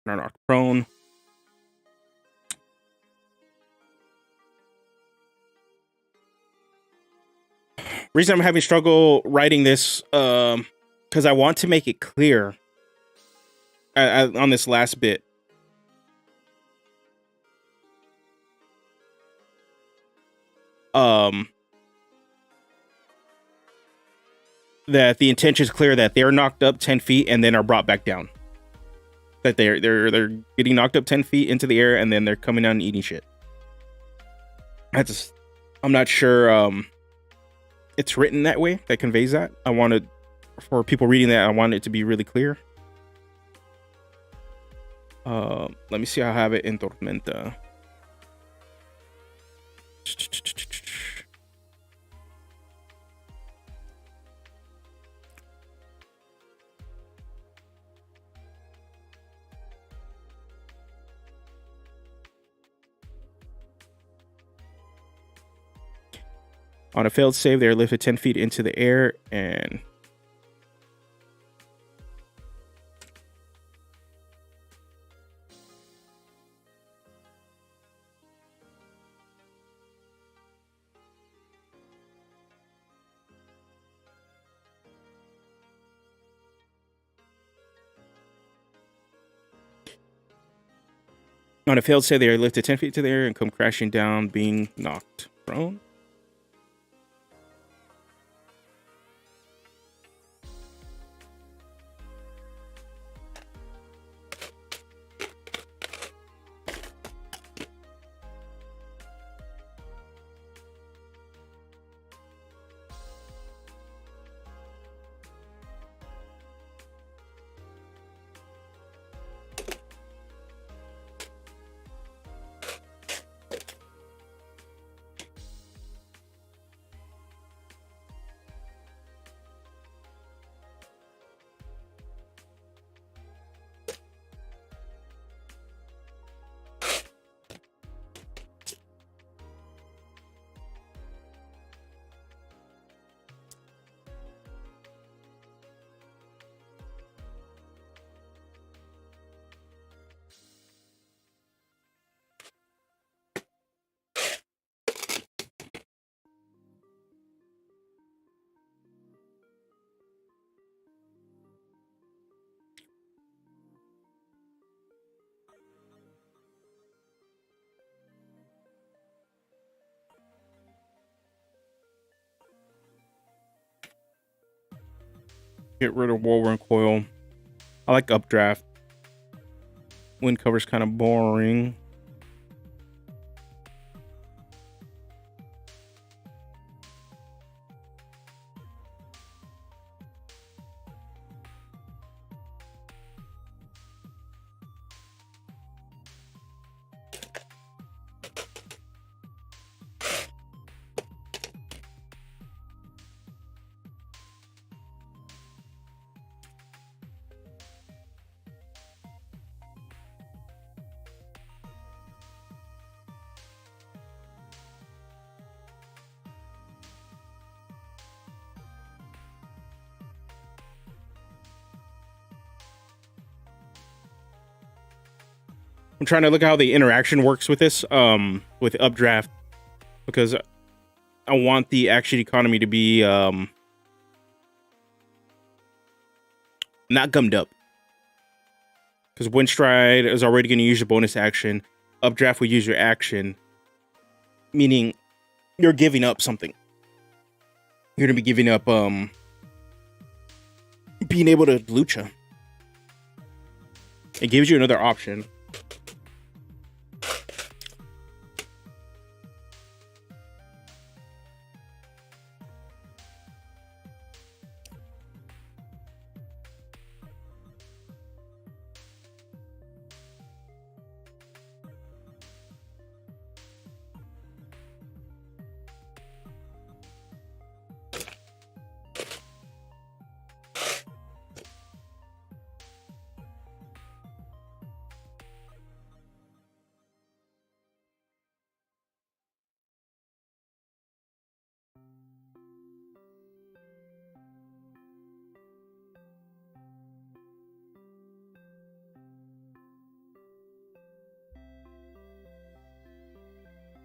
Speaker 1: Are knocked prone. Reason I'm having struggle writing this, because I want to make it clear on this last bit. That the intention is clear that they're knocked up 10 feet and then are brought back down. That they're getting knocked up 10 feet into the air and then they're coming down and eating shit. I'm not sure it's written that way, that conveys that. I wanted, for people reading that, I want it to be really clear. Let me see how I have it in Tormenta. On a failed save, they are lifted 10 feet into the air and on a failed save, they are lifted 10 feet to the air and come crashing down, being knocked prone. Get rid of Whirlwind Coil. I like Updraft. Wind Cover's kind of boring. I'm trying to look at how the interaction works with this, with Updraft, because I want the action economy to be not gummed up. Because Windstride is already going to use your bonus action. Updraft will use your action, meaning you're giving up something. You're going to be giving up being able to lucha. It gives you another option.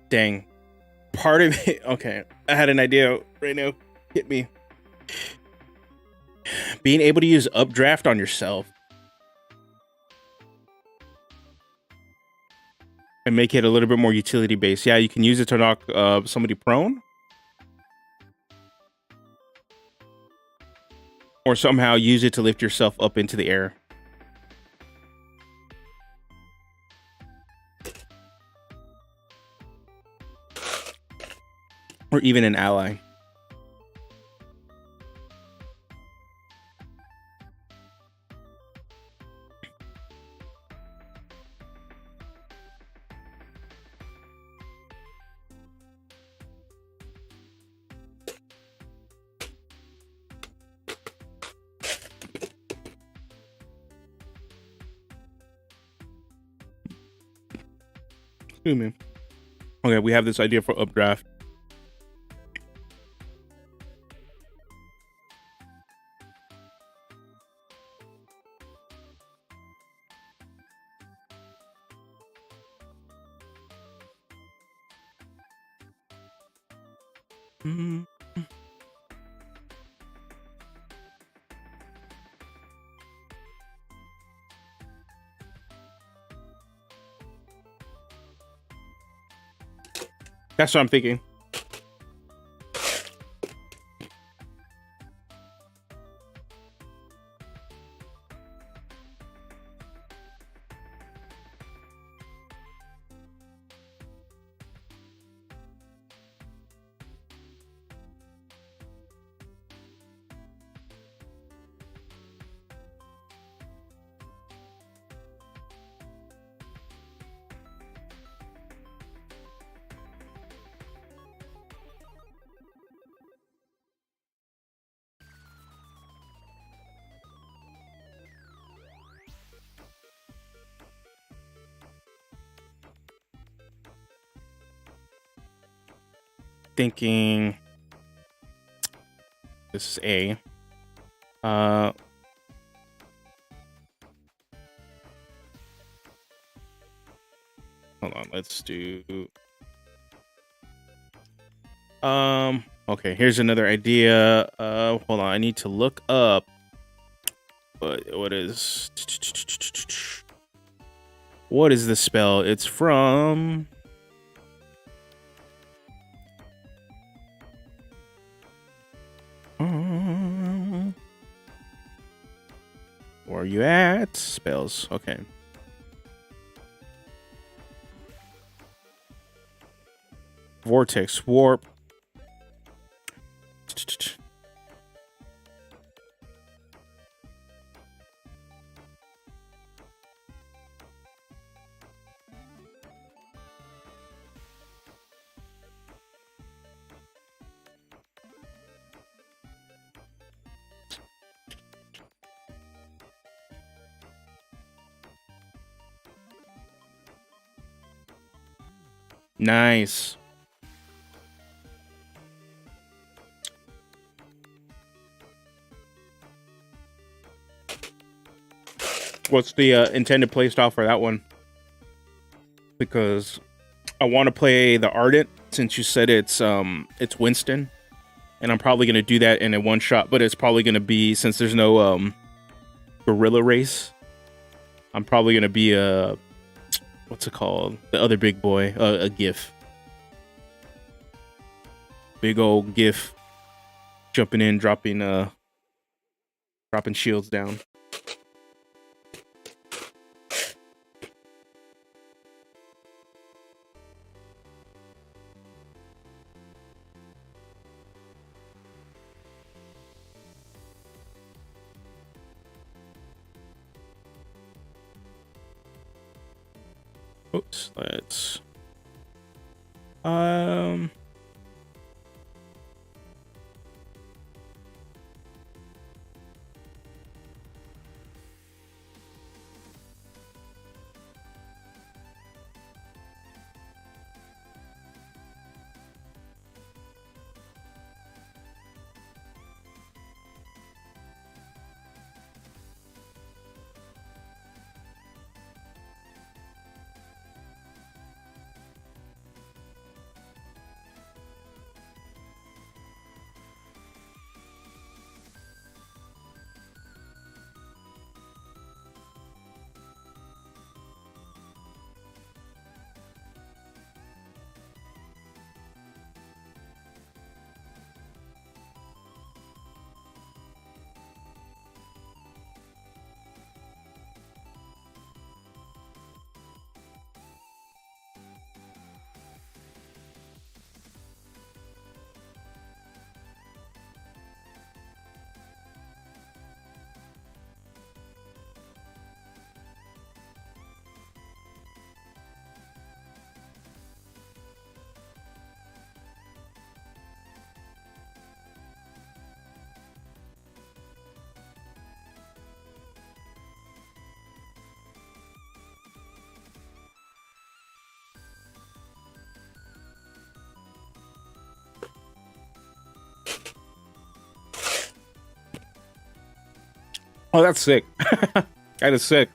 Speaker 1: Dang. Part of it. Okay. I had an idea right now. Hit me. Being able to use updraft on yourself and make it a little bit more utility based. Yeah, you can use it to knock somebody prone. Or somehow use it to lift yourself up into the air. Or even an ally. Excuse me. Okay, we have this idea for updraft. That's what I'm thinking. Thinking this is A. Hold on, let's do okay, here's another idea. Hold on, I need to look up what is the spell? It's from where are you at? Spells. Okay. Vortex warp. Nice. What's the intended playstyle for that one? Because I want to play the Ardent since you said it's Winston, and I'm probably gonna do that in a one shot. But it's probably gonna be, since there's no gorilla race, I'm probably gonna be a what's it called? The other big boy, a GIF. Big old GIF jumping in, dropping shields down. Let's Oh, that's sick. That is sick.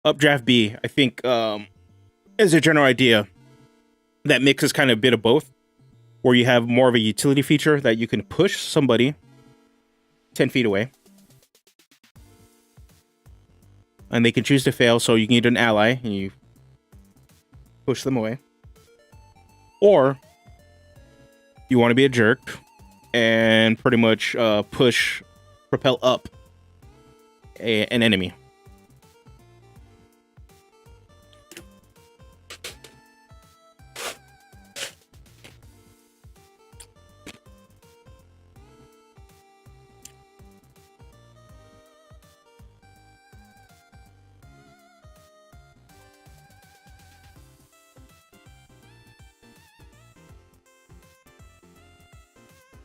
Speaker 1: Updraft B, I think, is a general idea that mixes kind of a bit of both, where you have more of a utility feature that you can push somebody 10 feet away, and they can choose to fail, so you can get an ally and you push them away. Or you want to be a jerk and pretty much propel up an enemy.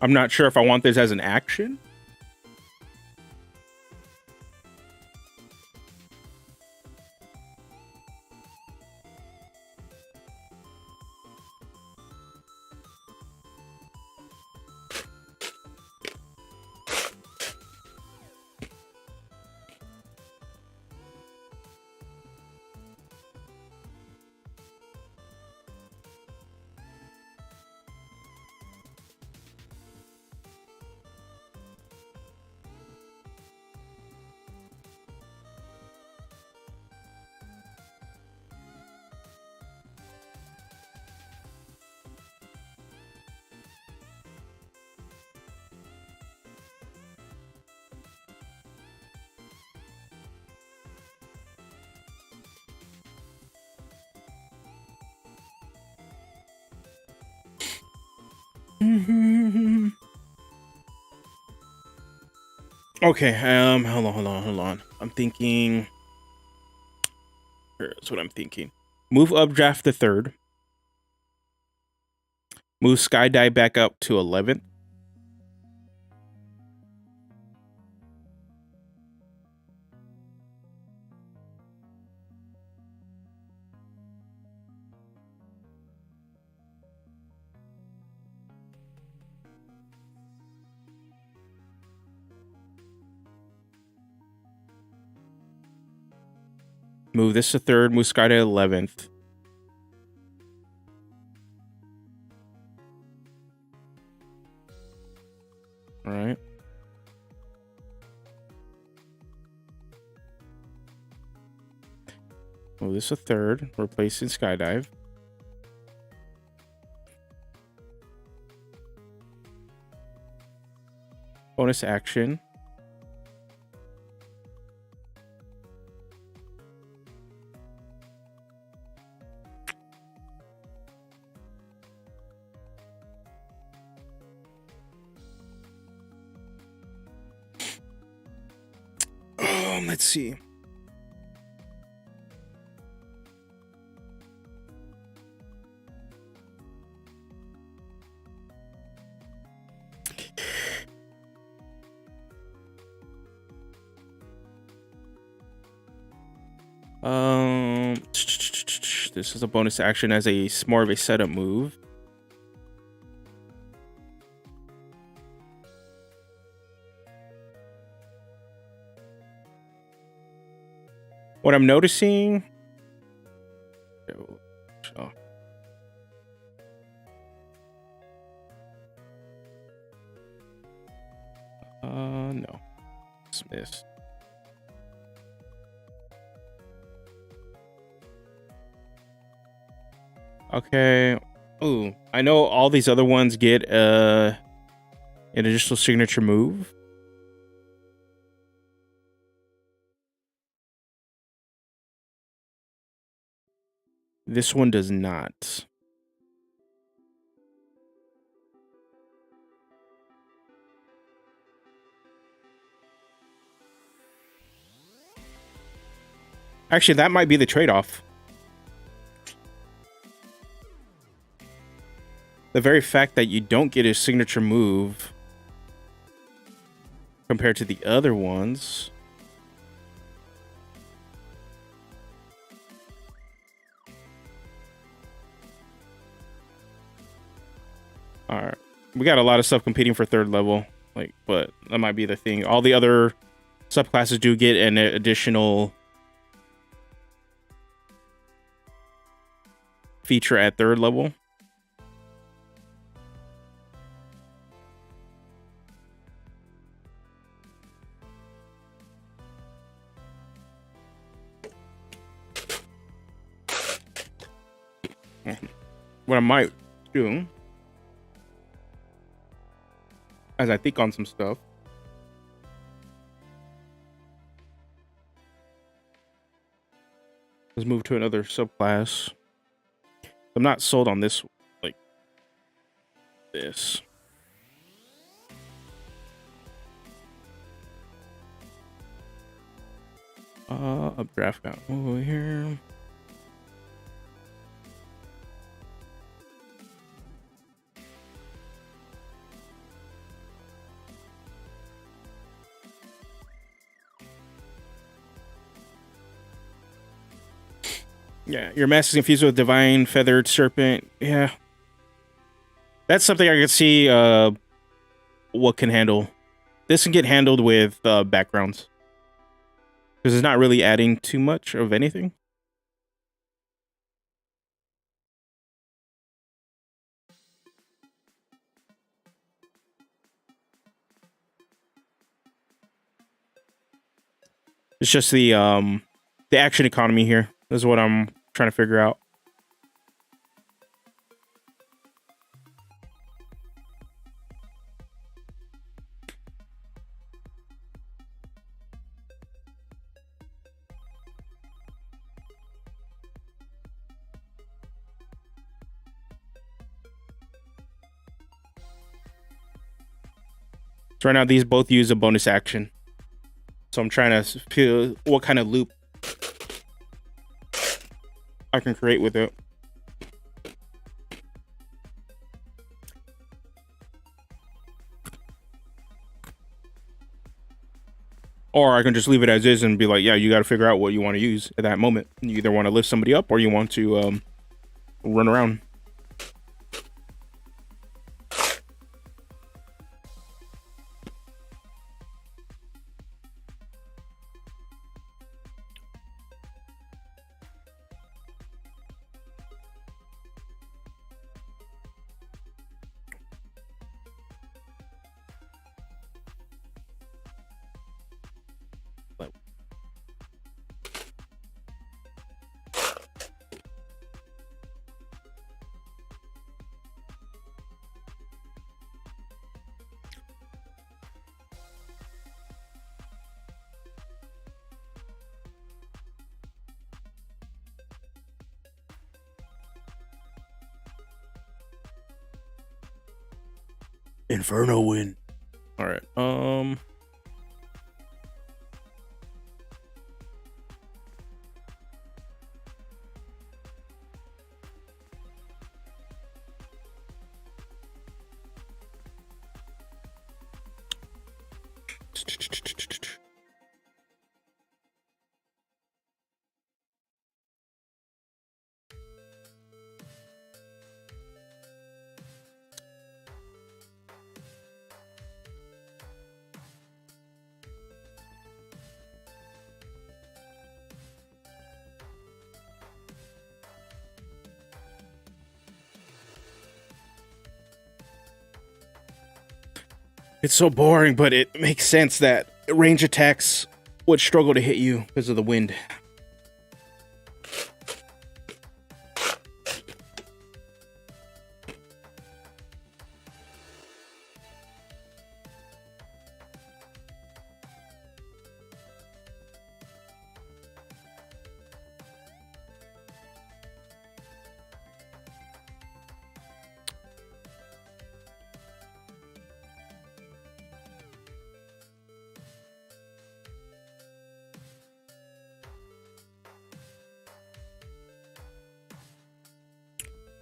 Speaker 1: I'm not sure if I want this as an action. Okay, hold on. I'm thinking. Here's what I'm thinking. Move updraft to 3rd. Move skydive back up to 11th. Move this to 3rd. Move sky to 11th. All right. Move this to 3rd. Replacing skydive. Bonus action. Let's see. This is a bonus action as a more of a setup move. What I'm noticing. No. Dismiss. Okay. Ooh, I know all these other ones get an additional signature move. This one does not. Actually, that might be the trade-off. The very fact that you don't get a signature move compared to the other ones. All right. We got a lot of stuff competing for third level, but that might be the thing. All the other subclasses do get an additional feature at third level. What I might do, as I think on some stuff, let's move to another subclass. I'm not sold on this, like this. A draft count over here. Yeah, your mask is infused with divine feathered serpent. Yeah, that's something I could see. What can handle? This can get handled with backgrounds because it's not really adding too much of anything. It's just the action economy here is what I'm trying to figure out. So right now these both use a bonus action. So I'm trying to feel what kind of loop I can create with it. Or I can just leave it as is and be like, yeah, you got to figure out what you want to use at that moment. You either want to lift somebody up or you want to run around. Inferno win. All right. It's so boring, but it makes sense that range attacks would struggle to hit you because of the wind.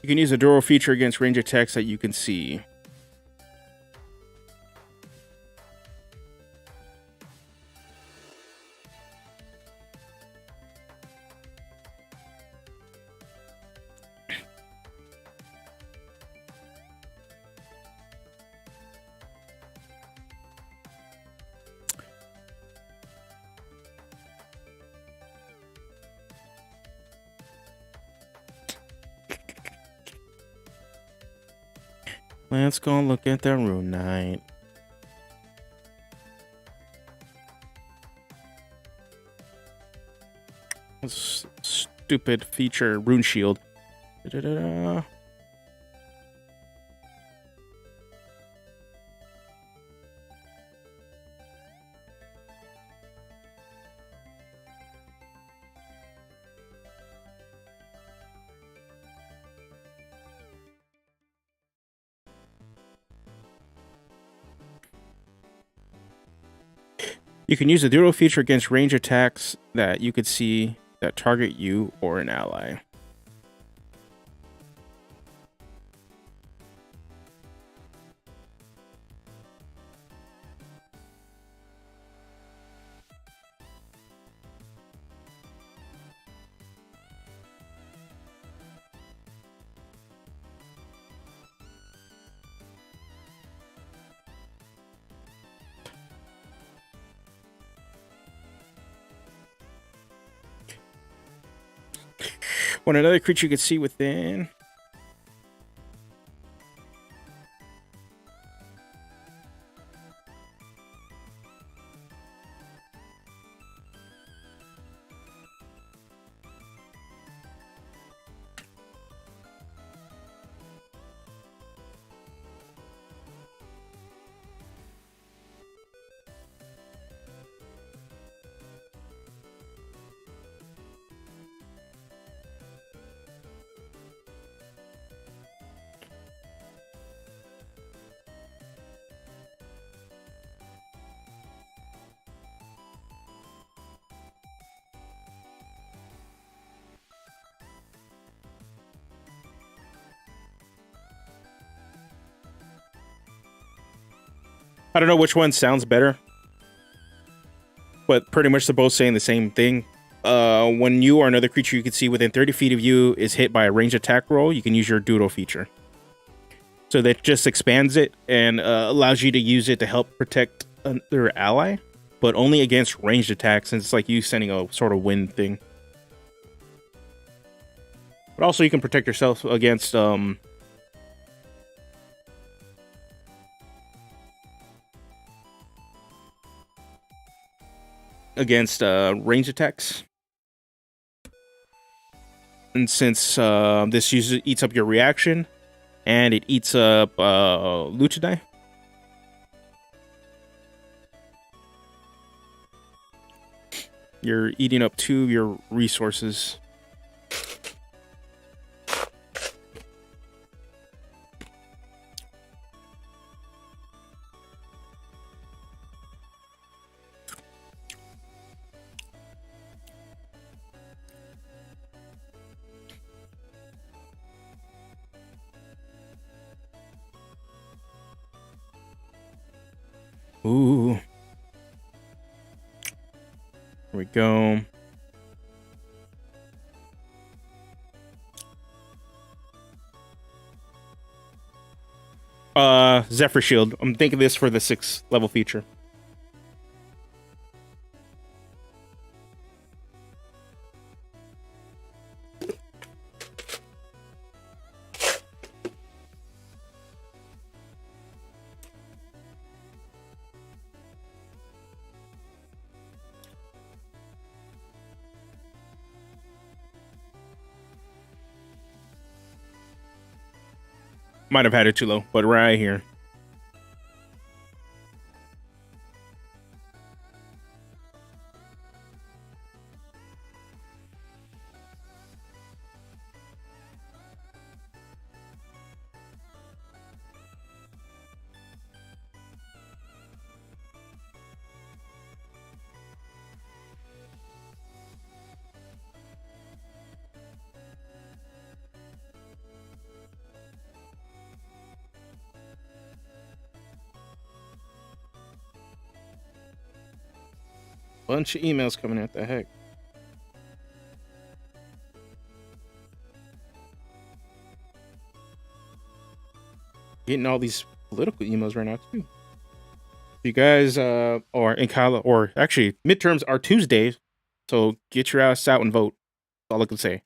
Speaker 1: You can use a Duro feature against range attacks that you can see. Let's go look at the Rune Knight. This stupid feature, Rune Shield. Da-da-da-da. You can use the Duro feature against range attacks that you could see that target you or an ally. When another creature you can see within. I don't know which one sounds better, but pretty much they're both saying the same thing. When you or another creature you can see within 30 feet of you is hit by a ranged attack roll, you can use your Doodle feature. So that just expands it and allows you to use it to help protect another ally, but only against ranged attacks, since it's like you sending a sort of wind thing. But also you can protect yourself against range attacks. And since this eats up your reaction, and it eats up Luchador, you're eating up 2 of your resources. Ooh. Here we go. Zephyr Shield. I'm thinking this for the 6th level feature. Might have had it too low, but right here. Bunch of emails coming out. The heck. Getting all these political emails right now too. You guys are in college, or actually midterms are Tuesdays, so get your ass out and vote. That's all I can say.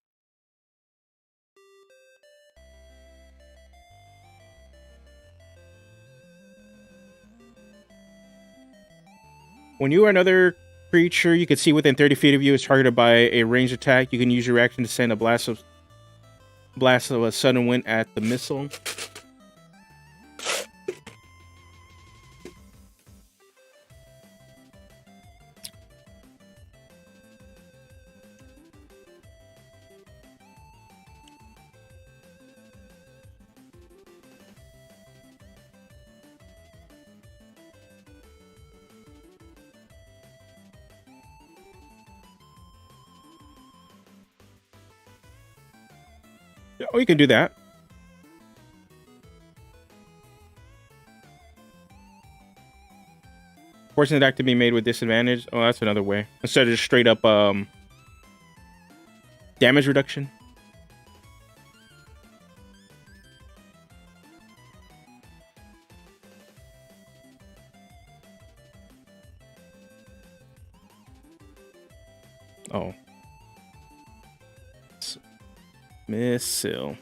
Speaker 1: When you or another creature you can see within 30 feet of you is targeted by a ranged attack, you can use your reaction to send a blast of a sudden wind at the missile. Oh, you can do that. Forcing attack to be made with disadvantage. Oh, that's another way. Instead of just straight up damage reduction. Oh. Missile.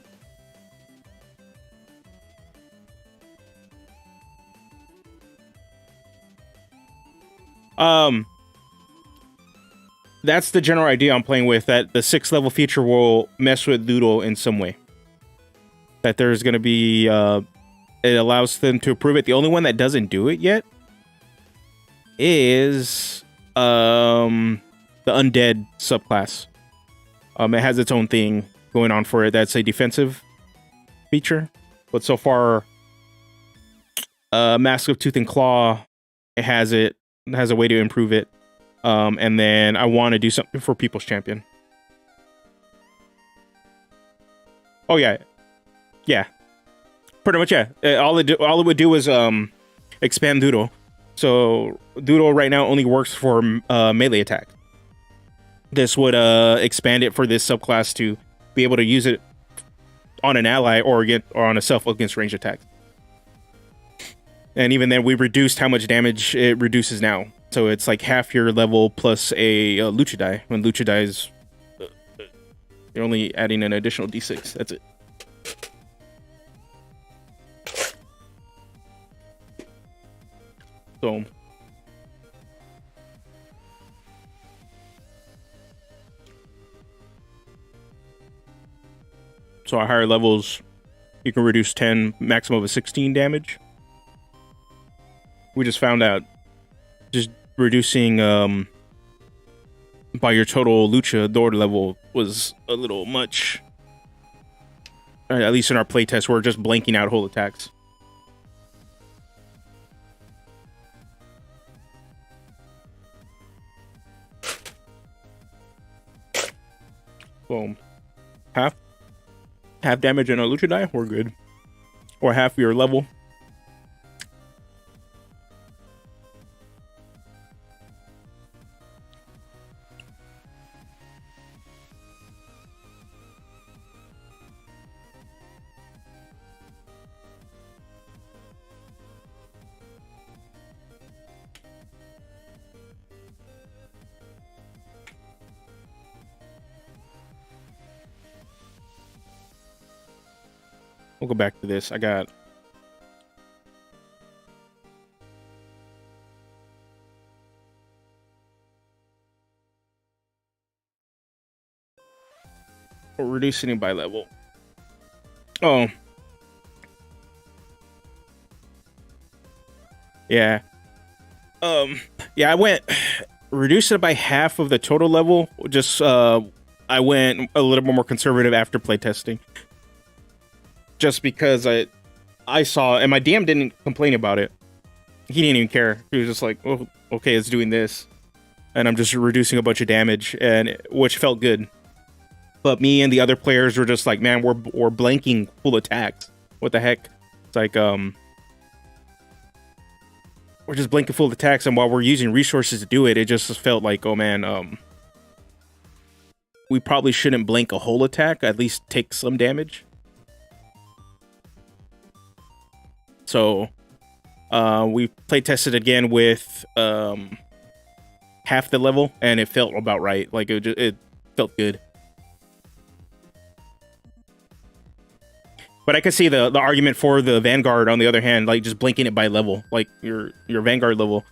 Speaker 1: That's the general idea I'm playing with, that the 6th level feature will mess with Doodle in some way. That there's going to be, it allows them to approve it. The only one that doesn't do it yet is, the Undead subclass. It has its own thing going on for it. That's a defensive feature. But so far, Mask of Tooth and Claw, it has a way to improve it. And then I want to do something for People's Champion. Oh yeah, yeah, pretty much yeah. All it would do is expand Doodle. So Doodle right now only works for melee attack. This would expand it for this subclass to be able to use it on an ally or on a self against range attack. And even then, we reduced how much damage it reduces now. So it's like half your level plus a Lucha die. When Lucha dies, you're only adding an additional d6. That's it. So at higher levels, you can reduce 10, maximum of 16 damage. We just found out just reducing by your total Luchador level was a little much. At least in our playtest, we're just blanking out whole attacks. Boom. Half damage in a Lucha die, we're good. Or half your level. We'll go back to this. I got we're reducing it by level. Oh, Yeah. Yeah, I went reduced it by half of the total level. Just I went a little more conservative after playtesting. Just because I saw, and my DM didn't complain about it. He didn't even care. He was just like, "Oh, okay, it's doing this," and I'm just reducing a bunch of damage, and which felt good. But me and the other players were just like, "Man, we're blanking full attacks. What the heck?" It's like we're just blanking full attacks, and while we're using resources to do it, it just felt like, oh man, we probably shouldn't blank a whole attack. At least take some damage. So we play tested again with half the level, and it felt about right. Like it felt good. But I could see the argument for the Vanguard, on the other hand, like just blinking it by level, like your Vanguard level.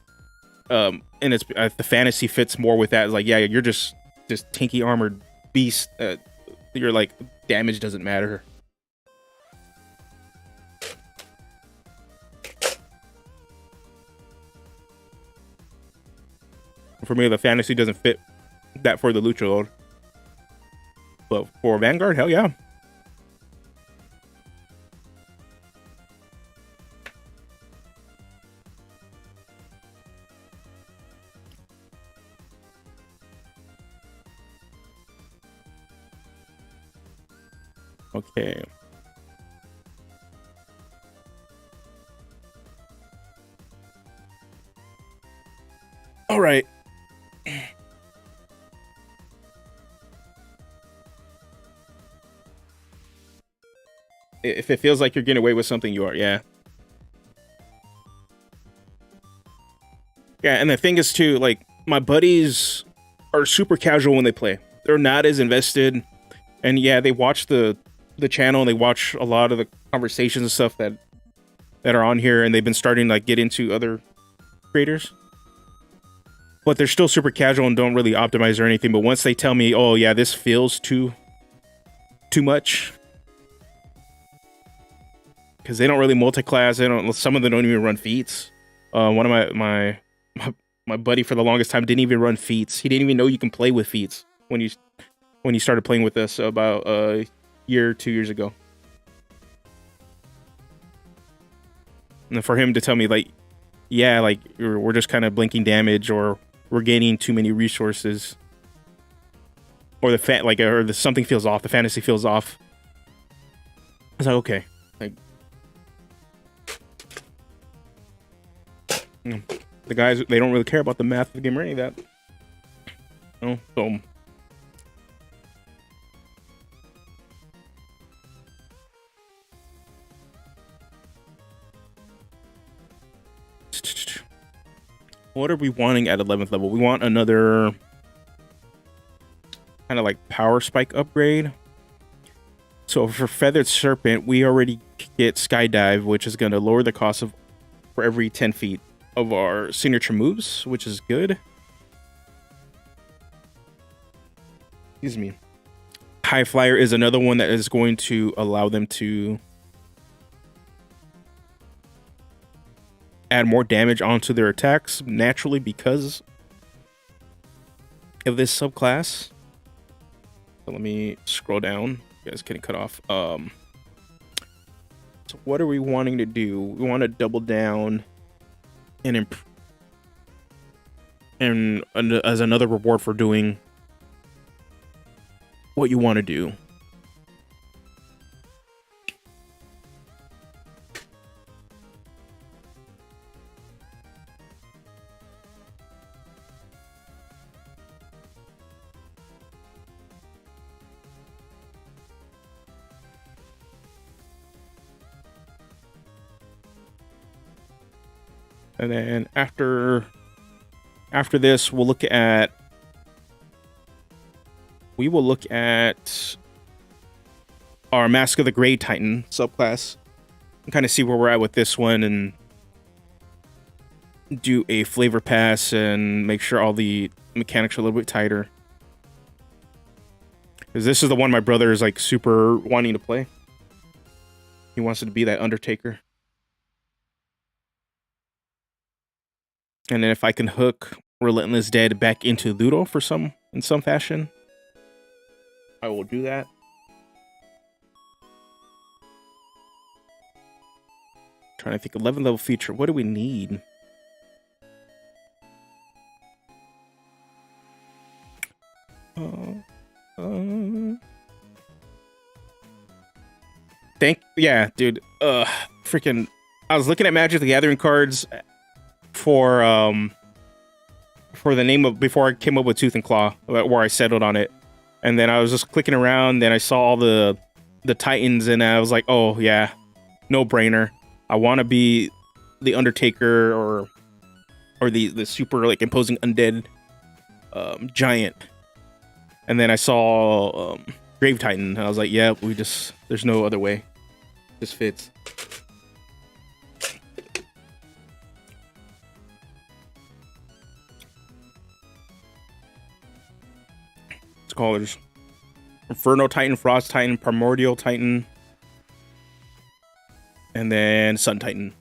Speaker 1: And it's the fantasy fits more with that. It's like, yeah, you're just this tanky armored beast. You're like, damage doesn't matter. For me, the fantasy doesn't fit that for the Luchador. But for Vanguard, hell yeah. Okay. All right. If it feels like you're getting away with something, you are, yeah. Yeah, and the thing is too, like, my buddies are super casual when they play. They're not as invested, and yeah, they watch the channel, and they watch a lot of the conversations and stuff that are on here, and they've been starting to like get into other creators. But they're still super casual and don't really optimize or anything. But once they tell me, oh yeah, this feels too much, because they don't really multi-class. They don't. Some of them don't even run feats. One of my buddy for the longest time didn't even run feats. He didn't even know you can play with feats when you started playing with us about a year, 2 years ago. And for him to tell me like, yeah, like we're just kind of blinking damage, or we're gaining too many resources, or or something feels off, the fantasy feels off. I was like, okay, like, the guys, they don't really care about the math of the game or any of that. No, so what are we wanting at 11th level? We want another kind of like power spike upgrade. So for Feathered Serpent, we already get Skydive, which is going to lower the cost of for every 10 feet of our signature moves, which is good. Excuse me. High Flyer is another one that is going to allow them to add more damage onto their attacks naturally because of this subclass. So let me scroll down. You guys getting cut off. So what are we wanting to do? We want to double down and as another reward for doing what you want to do. And then after this, we will look at our Mask of the Grey Titan subclass and kind of see where we're at with this one, and do a flavor pass and make sure all the mechanics are a little bit tighter. Because this is the one my brother is like super wanting to play. He wants to be that Undertaker. And then if I can hook Relentless Dead back into Ludo in some fashion, I will do that. Trying to think, 11 level feature. What do we need? Yeah, dude. Freaking. I was looking at Magic the Gathering cards for the name of before I came up with Tooth and Claw, where I settled on it, and then I was just clicking around. Then I saw all the Titans, and I was like, oh yeah, no brainer. I want to be the Undertaker or the super like imposing undead giant. And then I saw Grave Titan, and I was like, yeah, there's no other way. This fits. It's called there's Inferno Titan, Frost Titan, Primordial Titan, and then Sun Titan.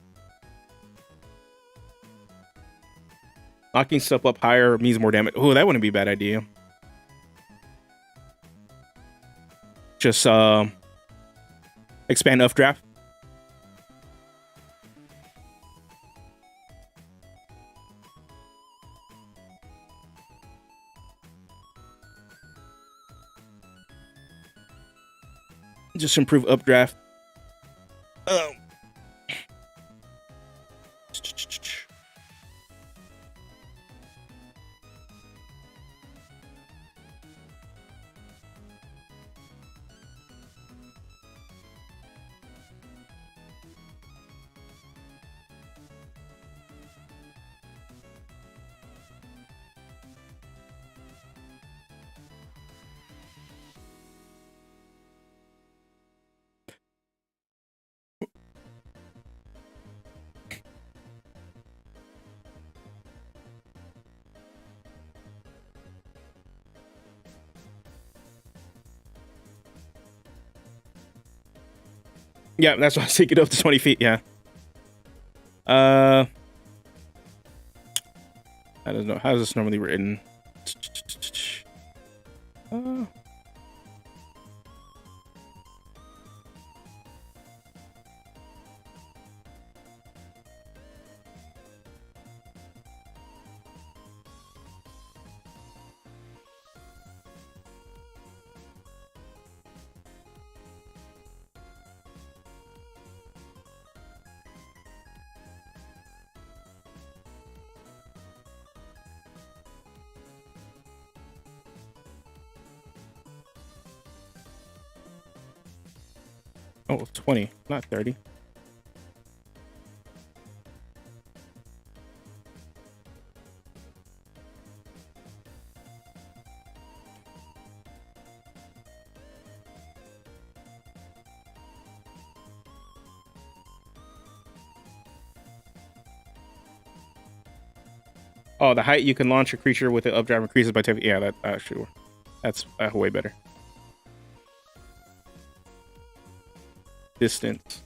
Speaker 1: Knocking stuff up higher means more damage. Oh, that wouldn't be a bad idea. Just expand Updraft. Just improve Updraft. Yeah, that's why I was thinking up to 20 feet. Yeah. I don't know. How is this normally written? Oh, 20, not 30. Oh, the height you can launch a creature with an updraft increases by 10. Yeah, that actually works. That's way better. Distance.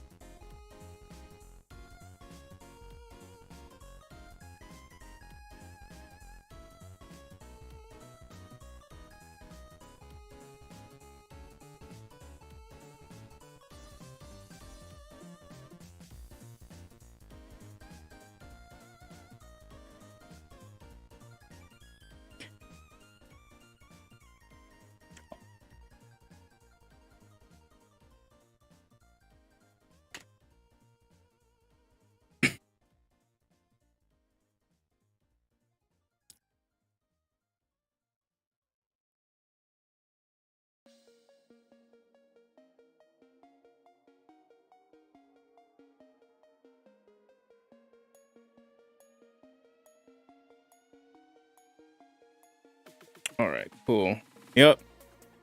Speaker 1: All right, cool. Yep.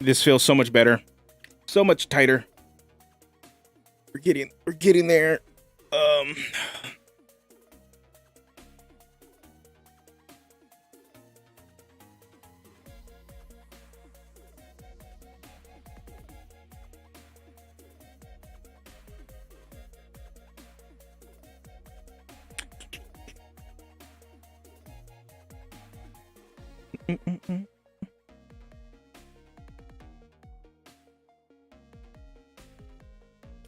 Speaker 1: This feels so much better. So much tighter. We're getting there.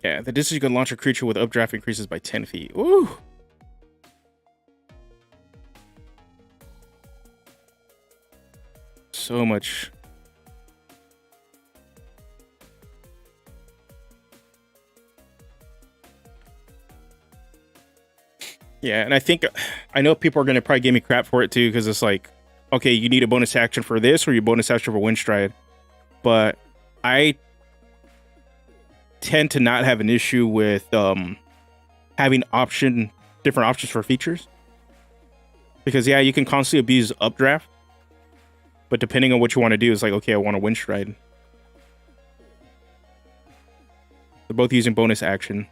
Speaker 1: Yeah, the distance you can launch a creature with updraft increases by 10 feet. Ooh. So much. Yeah, and I know people are going to probably give me crap for it too, because it's like, okay, you need a bonus action for this or you bonus action for Windstride. But I tend to not have an issue with having different options for features. Because yeah, you can constantly abuse updraft. But depending on what you want to do, it's like, okay, I want a Windstride. They're both using bonus action.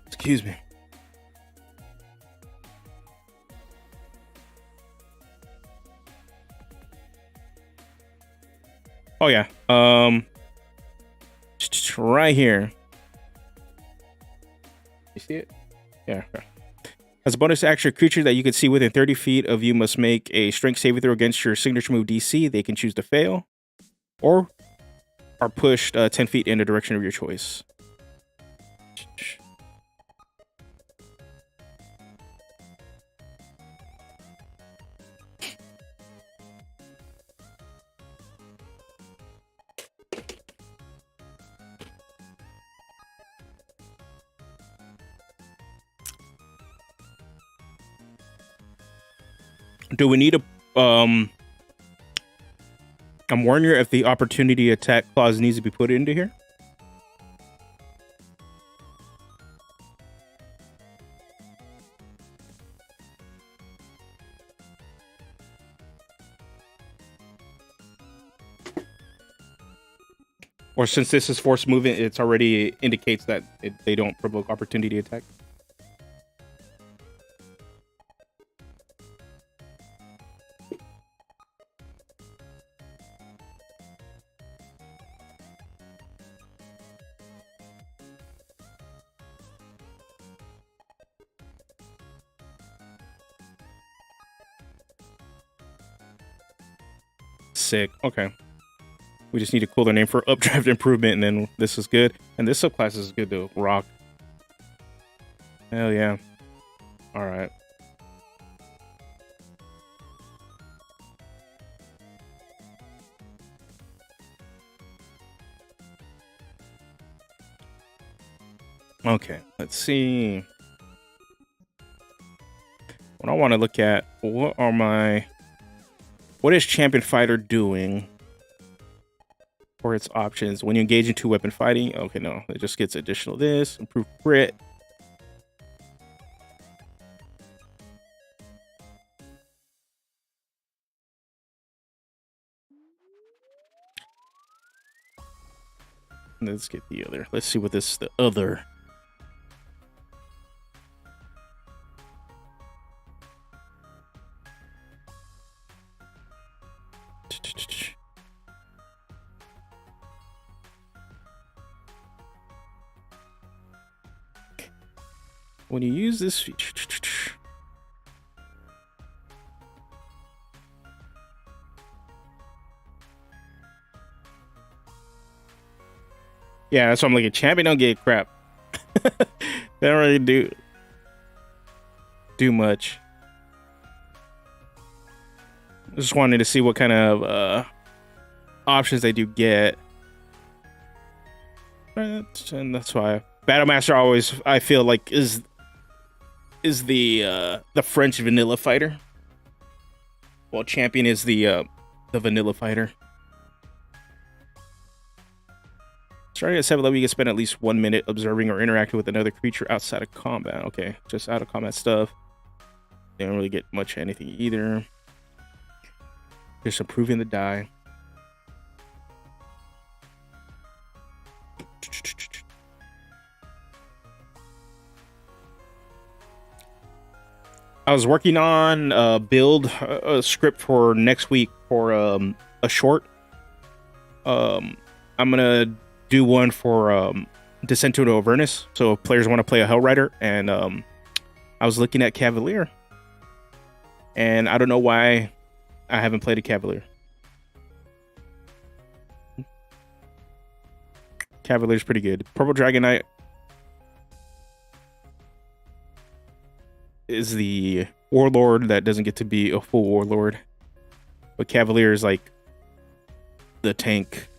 Speaker 1: Excuse me. Oh yeah. Right here. You see it? Yeah. As a bonus action, creature that you can see within 30 feet of you must make a strength saving throw against your signature move DC. They can choose to fail or are pushed 10 feet in the direction of your choice. Do we need a I'm wondering if the opportunity attack clause needs to be put into here. Or since this is forced movement, it's already indicates that they don't provoke opportunity attack. Sick. Okay. We just need to cool their name for updraft improvement, and then this is good. And this subclass is good to rock. Hell yeah. All right. Okay, let's see. What I want to look at, what is Champion Fighter doing for its options? When you engage in 2-weapon fighting, okay, no, it just gets additional this, improved crit. Let's get the other. Let's see what the other. When you use this feature, yeah, that's why I'm like, a champion don't get crap. They don't really do much. Just wanted to see what kind of options they do get, and that's why Battlemaster always, I feel like, is the French vanilla fighter, while Champion is the vanilla fighter. Starting at 7 level, you can spend at least 1 minute observing or interacting with another creature outside of combat. Okay, just out of combat stuff. They don't really get much of anything either. Just improving the die. I was working on build a script for next week for a short. I'm gonna do one for Descent into Avernus. So if players want to play a Hell Rider, and I was looking at Cavalier, and I don't know why I haven't played a Cavalier. Cavalier's pretty good. Purple Dragon Knight is the warlord that doesn't get to be a full warlord, but Cavalier is like the tank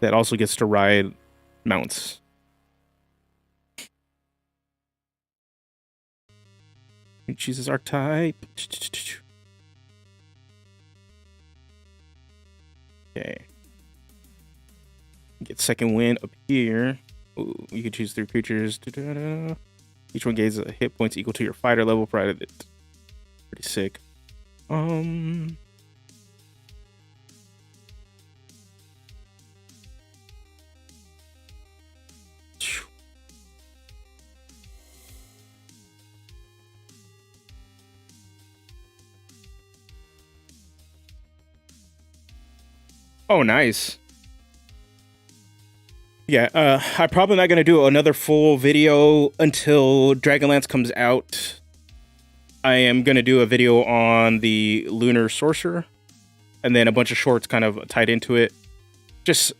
Speaker 1: that also gets to ride mounts. He chooses our type. Okay. Get second wind up here. Ooh, you can choose 3 creatures. Each one gains a hit points equal to your fighter level, provided it's pretty sick. Oh, nice. Yeah, I'm probably not gonna do another full video until Dragonlance comes out. I am gonna do a video on the Lunar Sorcerer, and then a bunch of shorts kind of tied into it. Just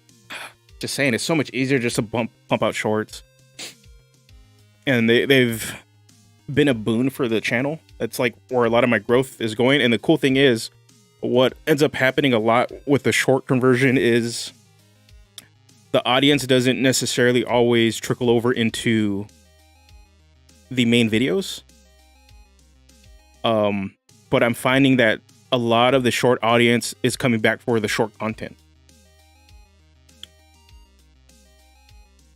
Speaker 1: saying, it's so much easier just to pump out shorts, and they've been a boon for the channel. That's like where a lot of my growth is going. And the cool thing is, what ends up happening a lot with the short conversion is the audience doesn't necessarily always trickle over into the main videos. But I'm finding that a lot of the short audience is coming back for the short content,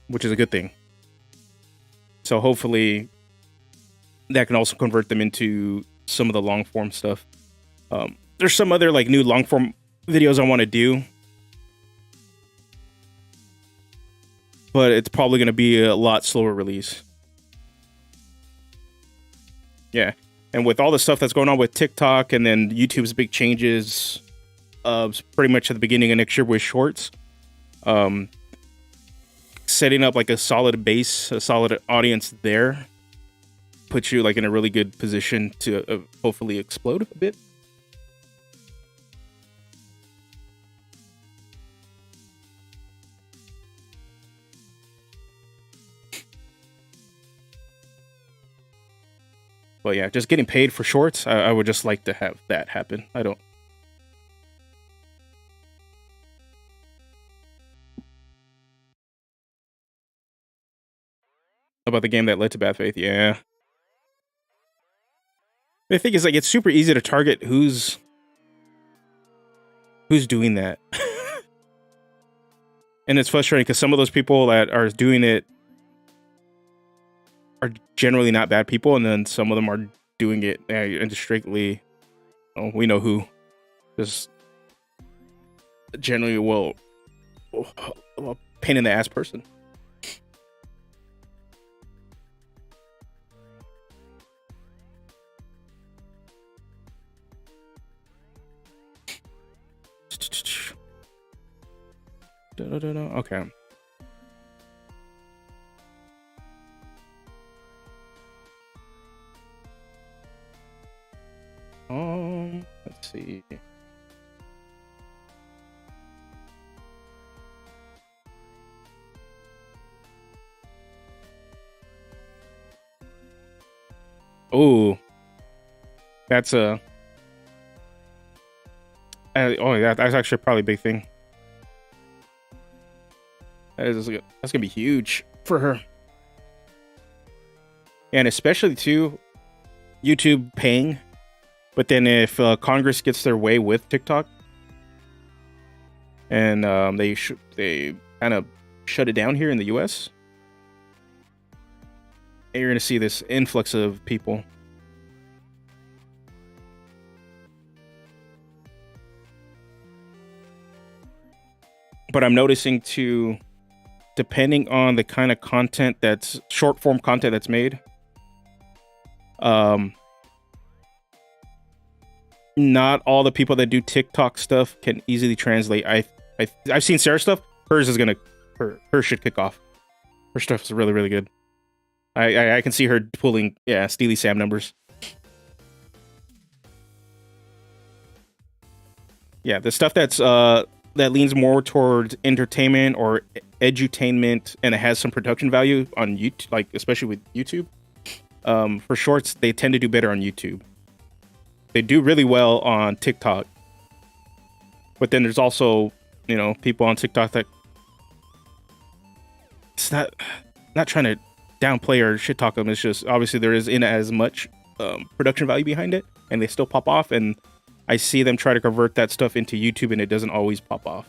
Speaker 1: which is a good thing. So hopefully that can also convert them into some of the long form stuff. There's some other like new long form videos I want to do, but it's probably going to be a lot slower release. Yeah. And with all the stuff that's going on with TikTok and then YouTube's big changes, pretty much at the beginning of next year with shorts, setting up like a solid base, a solid audience there, puts you like in a really good position to hopefully explode a bit. But yeah, just getting paid for shorts, I would just like to have that happen. I don't. About the game that led to Bad Faith, yeah. The thing is, like, it's super easy to target who's doing that. And it's frustrating because some of those people that are doing it are generally not bad people, and then some of them are doing it and just strictly, oh, we know who, just generally a pain in the ass person. Okay. Let's see. Oh, that's a. That's actually probably a big thing. That's gonna be huge for her, and especially too, YouTube paying. But then if Congress gets their way with TikTok, and they kind of shut it down here in the U.S., and you're gonna see this influx of people. But I'm noticing too, depending on the kind of content that's short form content that's made, not all the people that do TikTok stuff can easily translate. I've seen Sarah stuff. hers is gonna her should kick off. Her stuff is really, really good. I can see her pulling, yeah, Steely Sam numbers. Yeah, the stuff that's that leans more towards entertainment or edutainment, and it has some production value on YouTube, like especially with YouTube. For shorts, they tend to do better on YouTube. They do really well on TikTok, but then there's also, you know, people on TikTok that it's not trying to downplay or shit talk them. It's just obviously there isn't as much production value behind it, and they still pop off. And I see them try to convert that stuff into YouTube, and it doesn't always pop off.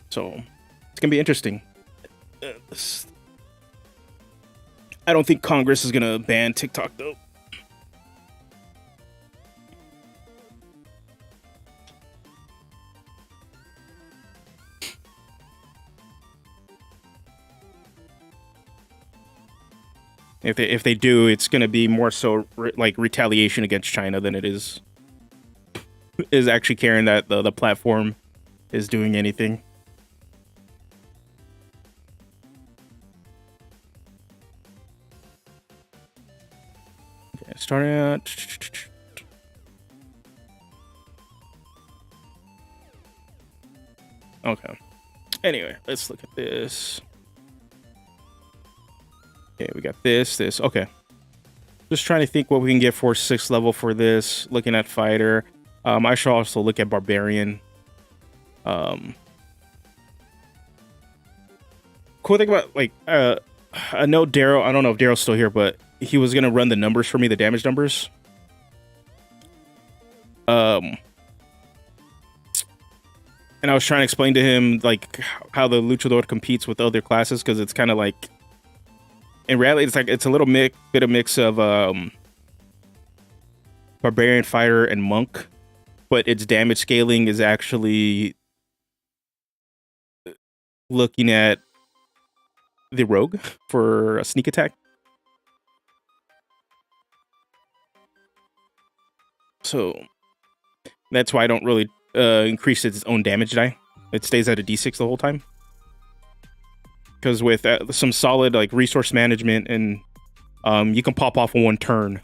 Speaker 1: So it's gonna be interesting. I don't think Congress is gonna ban TikTok though. If they do, it's gonna be more so like retaliation against China than it is actually caring that the platform is doing anything. Okay, starting out. Okay. Anyway, let's look at this. Okay, we got this. Okay. Just trying to think what we can get for 6th level for this. Looking at fighter. I should also look at barbarian. Cool thing about, like, I know Daryl, I don't know if Daryl's still here, but he was gonna run the numbers for me, the damage numbers. And I was trying to explain to him like how the Luchador competes with other classes, because it's kind of like, in reality, it's like it's a little bit of mix of barbarian, fighter, and monk, but its damage scaling is actually looking at the rogue for a sneak attack. So that's why I don't really increase its own damage die. It stays at a d6 the whole time. Because with some solid like resource management, and you can pop off in one turn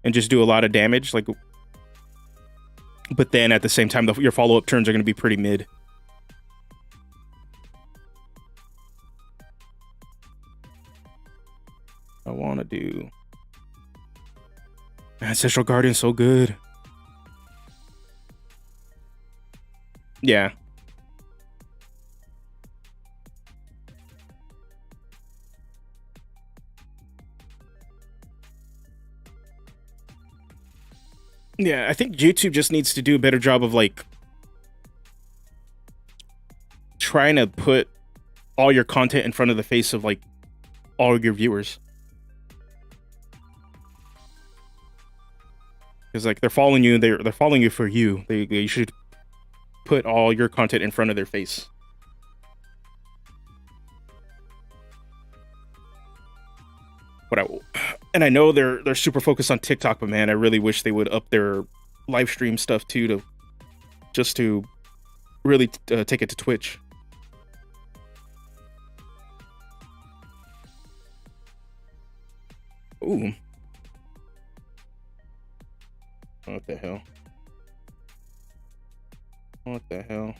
Speaker 1: and just do a lot of damage, like, but then at the same time your follow-up turns are going to be pretty mid. I want to do Ancestral Guardian, so good. Yeah. Yeah, I think YouTube just needs to do a better job of like trying to put all your content in front of the face of like all your viewers. Because like they're following you, they're following you for you. They should put all your content in front of their face. And I know they're super focused on TikTok, but man, I really wish they would up their live stream stuff too, to really take it to Twitch. Ooh. What the hell? What the hell?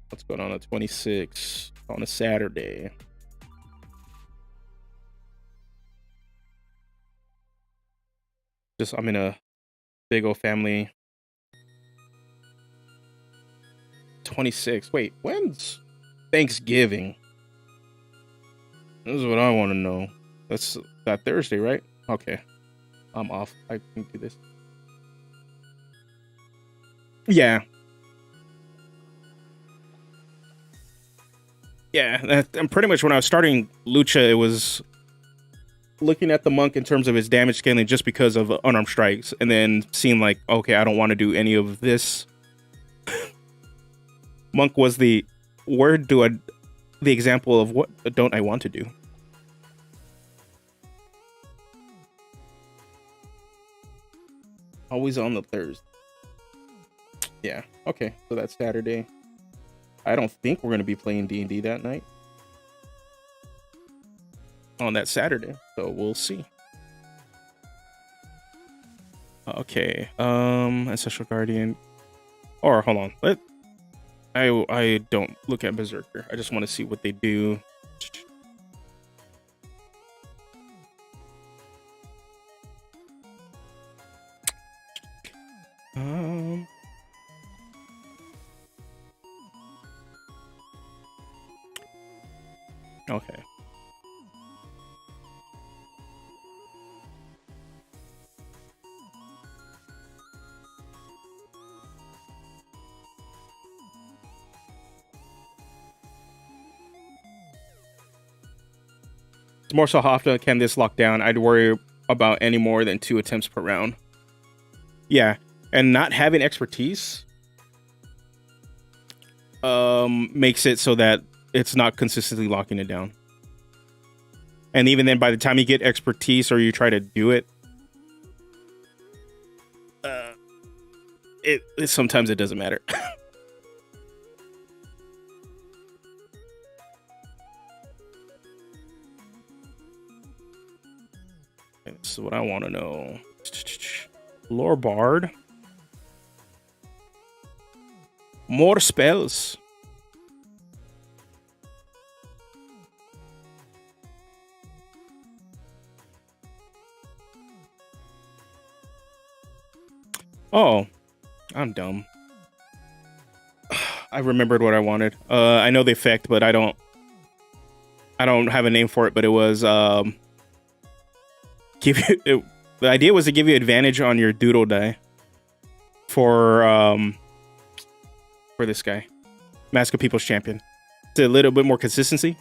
Speaker 1: What's going on at 26 on a Saturday? I'm in a big old family. 26. Wait, when's Thanksgiving? This is what I want to know. That's that Thursday, right? Okay. I'm off. I can do this. Yeah. Yeah, and pretty much when I was starting Lucha, it was looking at the monk in terms of his damage scaling just because of unarmed strikes, and then seeing like, okay, I don't want to do any of this Monk was the word do the example of what don't I want to do. Always on the Thursday. Yeah. Okay. So that's Saturday. I don't think we're gonna be playing D&D that night. On that Saturday. So we'll see. Okay. Ancestral Guardian. Or hold on. I don't look at Berserker. I just want to see what they do. Okay. It's more so how often can this lock down. I'd worry about any more than 2 attempts per round. Yeah, and not having expertise makes it so that it's not consistently locking it down. And even then, by the time you get expertise or you try to do it, sometimes it doesn't matter. This is what I want to know. Lore Bard. More spells. Oh, I'm dumb. I remembered what I wanted. I know the effect, but I don't have a name for it, but it was the idea was to give you advantage on your doodle die for this guy. Mask of People's Champion. It's a little bit more consistency.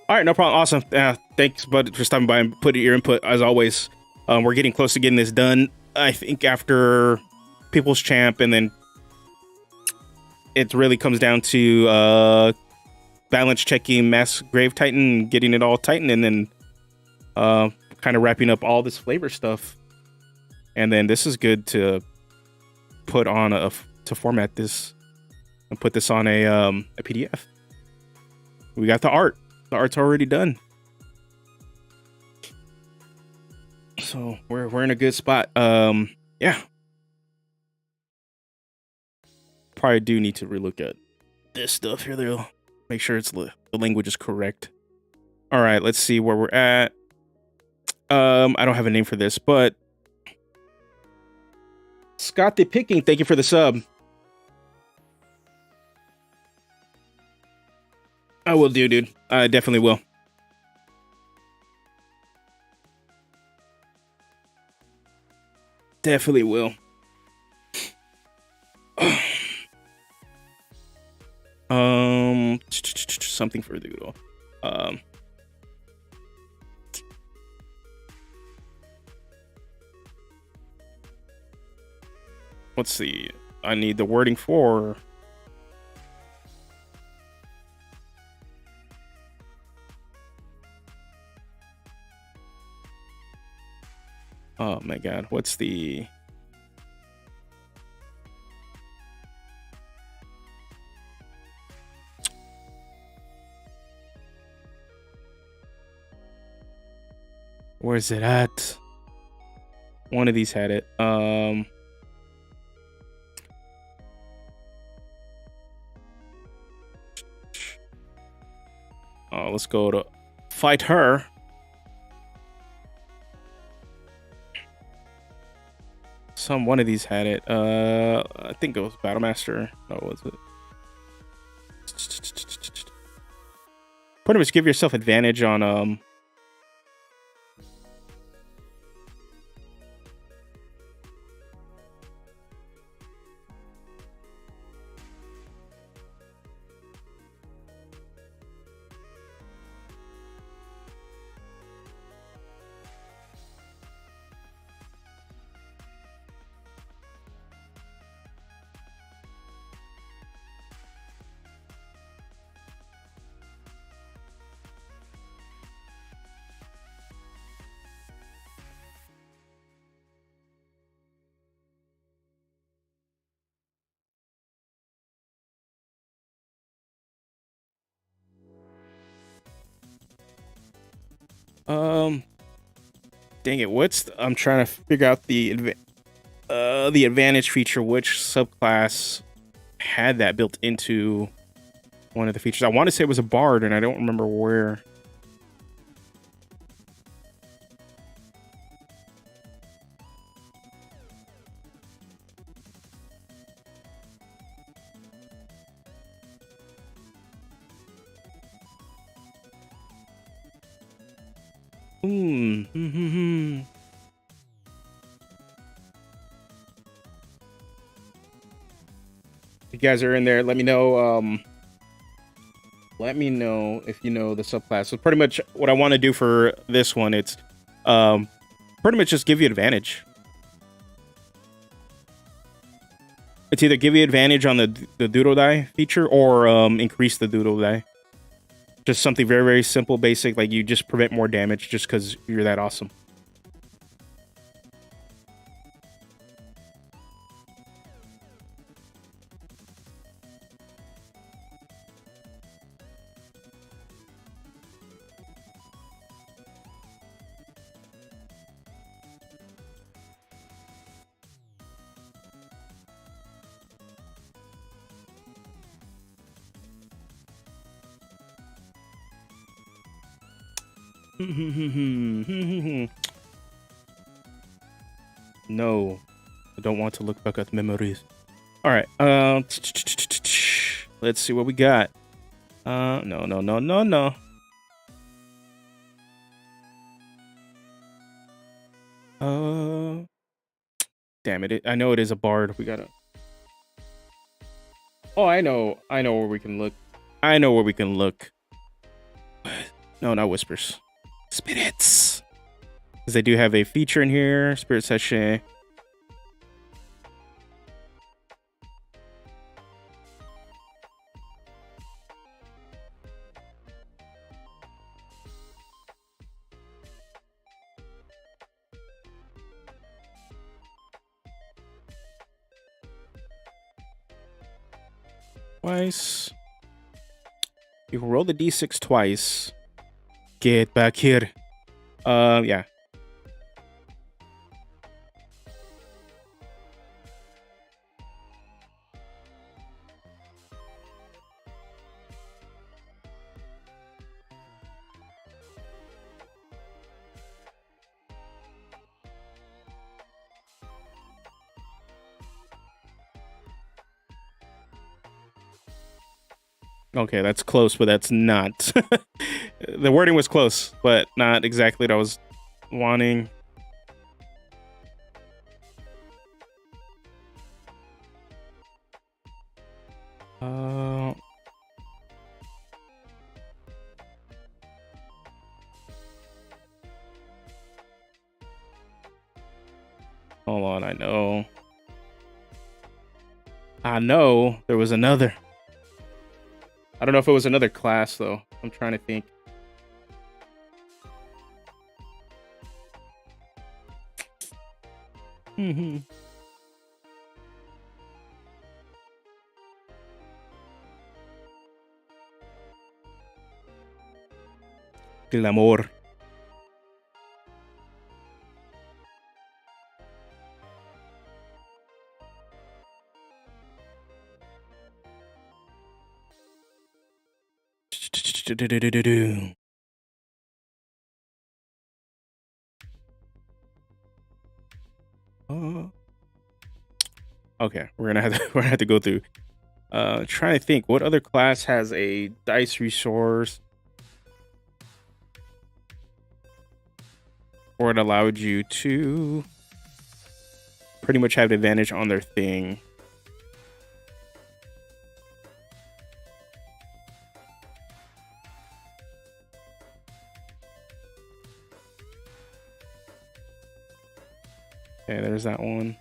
Speaker 1: All right, no problem. Awesome. Thanks, bud, for stopping by and putting your input as always. We're getting close to getting this done. I think after People's Champ, and then it really comes down to balance checking Mass Grave Titan, getting it all tightened, and then kind of wrapping up all this flavor stuff. And then this is good to put on to format this and put this on a PDF. We got the art. The art's already done. So we're in a good spot. Yeah. Probably do need to relook at this stuff here though. Make sure the language is correct. All right, let's see where we're at. I don't have a name for this, but Scott the Picking, thank you for the sub. I will do, dude. I definitely will. Definitely will. Something for the doodle. Let's see. I need the wording for. Oh my god, what's the. Where's it at? One of these had it. Let's go to fight her. One of these had it. I think it was Battlemaster. No, was it? Pretty much give yourself advantage on Um, dang it, I'm trying to figure out the advantage feature, which subclass had that built into one of the features. I want to say it was a bard, and I don't remember where. If you guys are in there, let me know. Let me know if you know the subclass. So pretty much what I want to do for this one, it's pretty much just give you advantage. It's either give you advantage on the doodle die feature or increase the doodle die. Just something very, very simple, basic, like you just prevent more damage just because you're that awesome. No, I don't want to look back at memories. All right, let's see what we got. No. Damn it! I know it is a bard. We gotta. Oh, I know where we can look. I know where we can look. No, not whispers. Spirits. Because they do have a feature in here. Spirit session. Twice. You can roll the d6 twice. Get back here. Yeah. Okay, that's close, but that's not. The wording was close, but not exactly what I was wanting. Hold on, I know there was another. I don't know if it was another class, though. I'm trying to think. Glamour. Okay, we're gonna have to go through. Trying to think what other class has a dice resource, or it allowed you to pretty much have advantage on their thing. Okay, there's that one.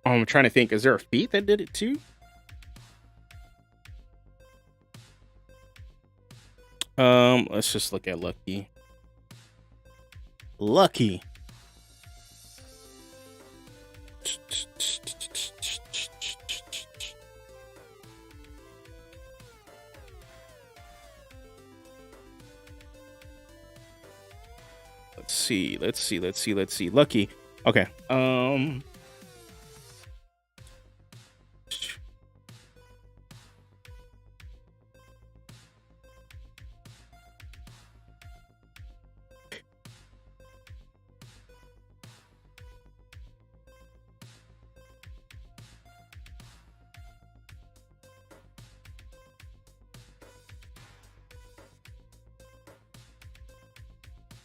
Speaker 1: I'm trying to think, is there a feat that did it too? Let's just look at Lucky. Lucky. Let's see. Lucky. Okay.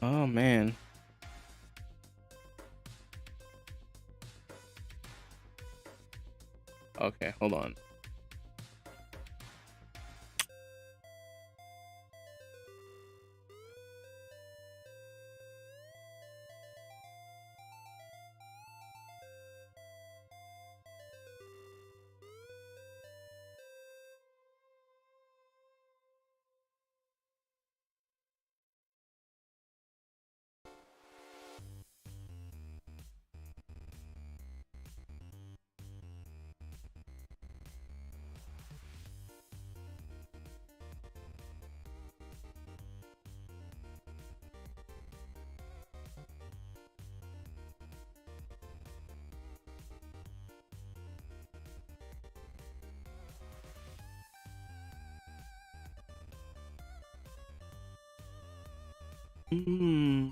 Speaker 1: Oh man. Okay, hold on. Hmm.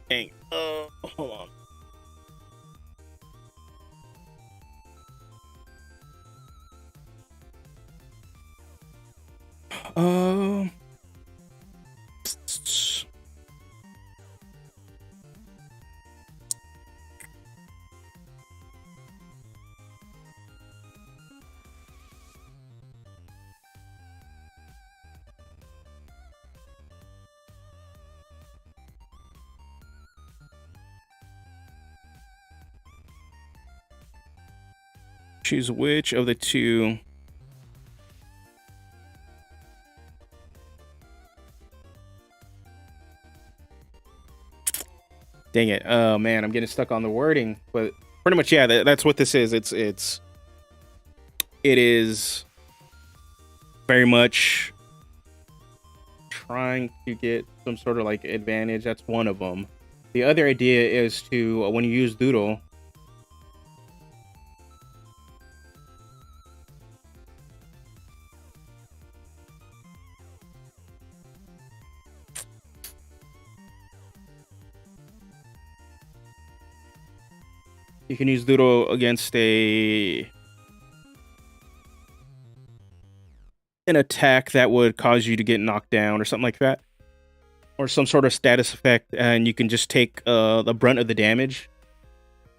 Speaker 1: Dang. Hold on. Um. Choose which of the two. Dang it. Oh man, I'm getting stuck on the wording, but pretty much yeah, that's what this is. It is very much trying to get some sort of like advantage. That's one of them. The other idea is to when you use doodle, you can use doodle against an attack that would cause you to get knocked down or something like that, or some sort of status effect, and you can just take the brunt of the damage,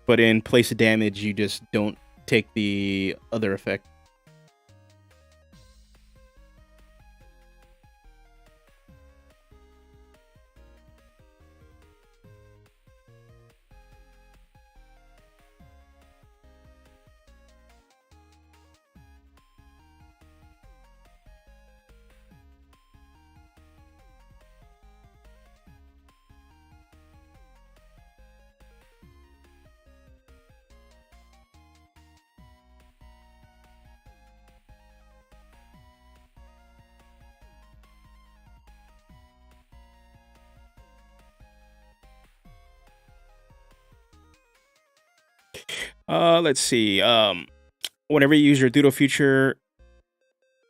Speaker 1: but in place of damage you just don't take the other effect. Let's see. Whenever you use your doodle feature,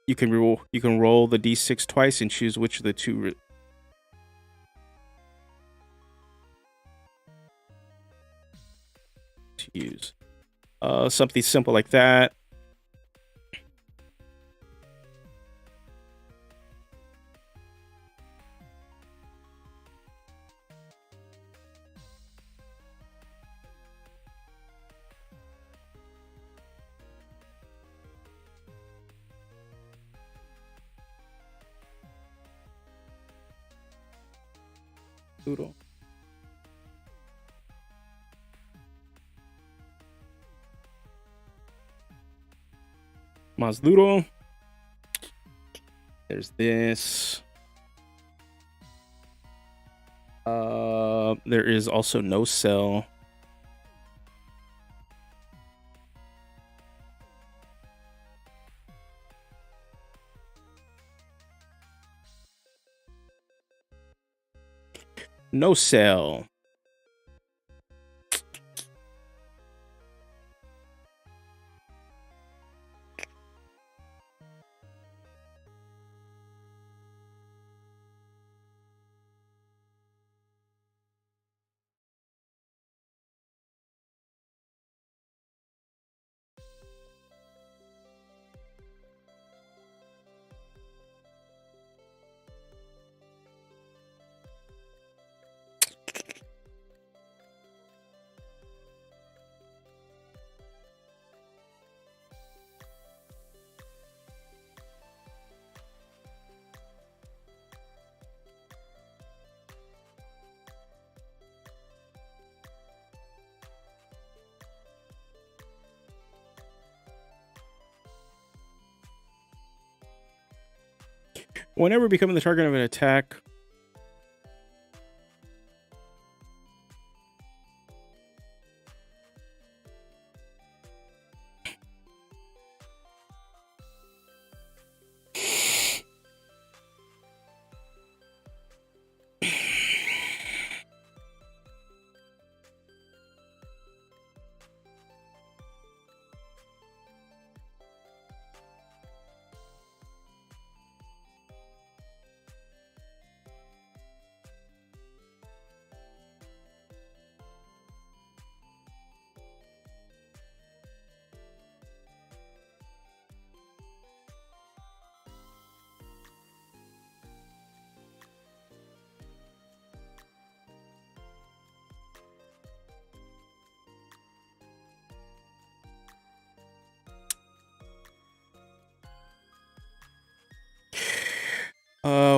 Speaker 1: you can roll the d6 twice and choose which of the two to use. Something simple like that. Doodle. Más duro. There's this. There is also no cell. No cell. Whenever becoming the target of an attack,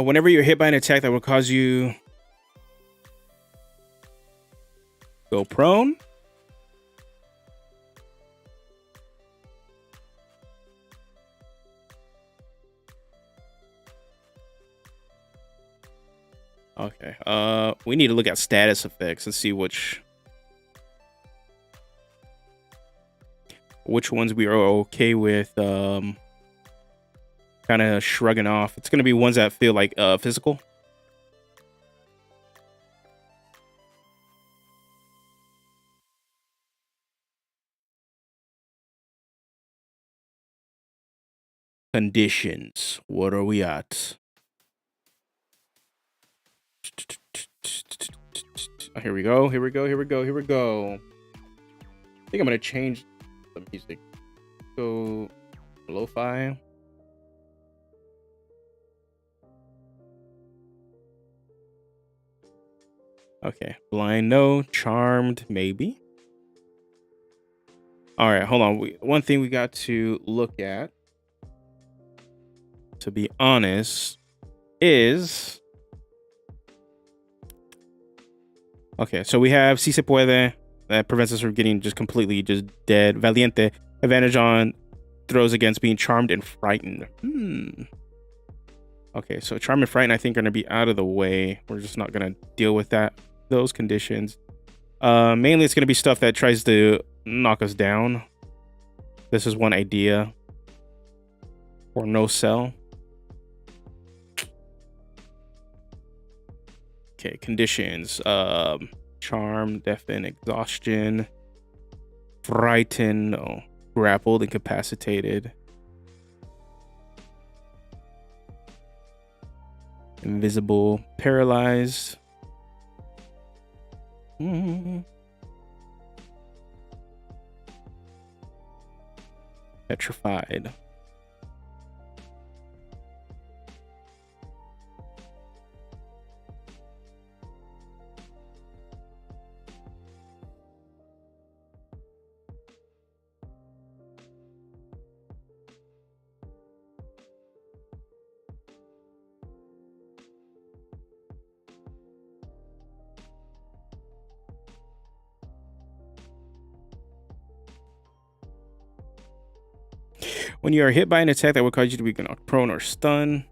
Speaker 1: whenever you're hit by an attack that will cause you go prone. Okay. We need to look at status effects and see which ones we are okay with kind of shrugging off. It's going to be ones that feel like physical. Conditions. What are we at? Oh, here we go. Here we go. Here we go. Here we go. I think I'm going to change the music. Go lo-fi. Okay. Blind, no. Charmed, maybe. All right. Hold on. One thing we got to look at, to be honest, is... Okay, so we have Si Se Puede. That prevents us from getting just completely just dead. Valiente. Advantage on throws against being charmed and frightened. Okay, so charm and frighten I think are going to be out of the way. We're just not going to deal with those conditions. Mainly it's going to be stuff that tries to knock us down. This is one idea. Or no cell. Okay, conditions. Charm, deafen, exhaustion, frighten, no. Grappled, incapacitated, invisible, paralyzed, petrified. When you are hit by an attack that would cause you to be knocked prone or stunned.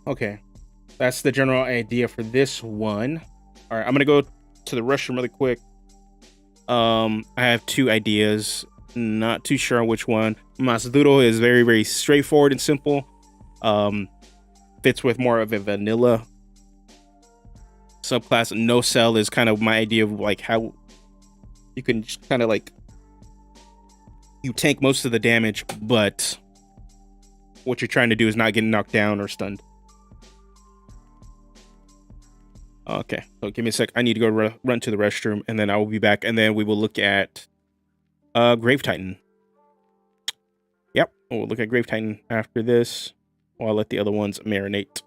Speaker 1: Okay, that's the general idea for this one. All right, I'm gonna go to the restroom really quick. I have two ideas. Not too sure on which one. Masduro is very, very straightforward and simple. Fits with more of a vanilla subclass. No cell is kind of my idea of like how you can just kind of like you tank most of the damage, but what you're trying to do is not get knocked down or stunned. Okay, so give me a sec. I need to go run to the restroom, and then I will be back, and then we will look at Grave Titan. Yep, we'll look at Grave Titan after this. I'll let the other ones marinate.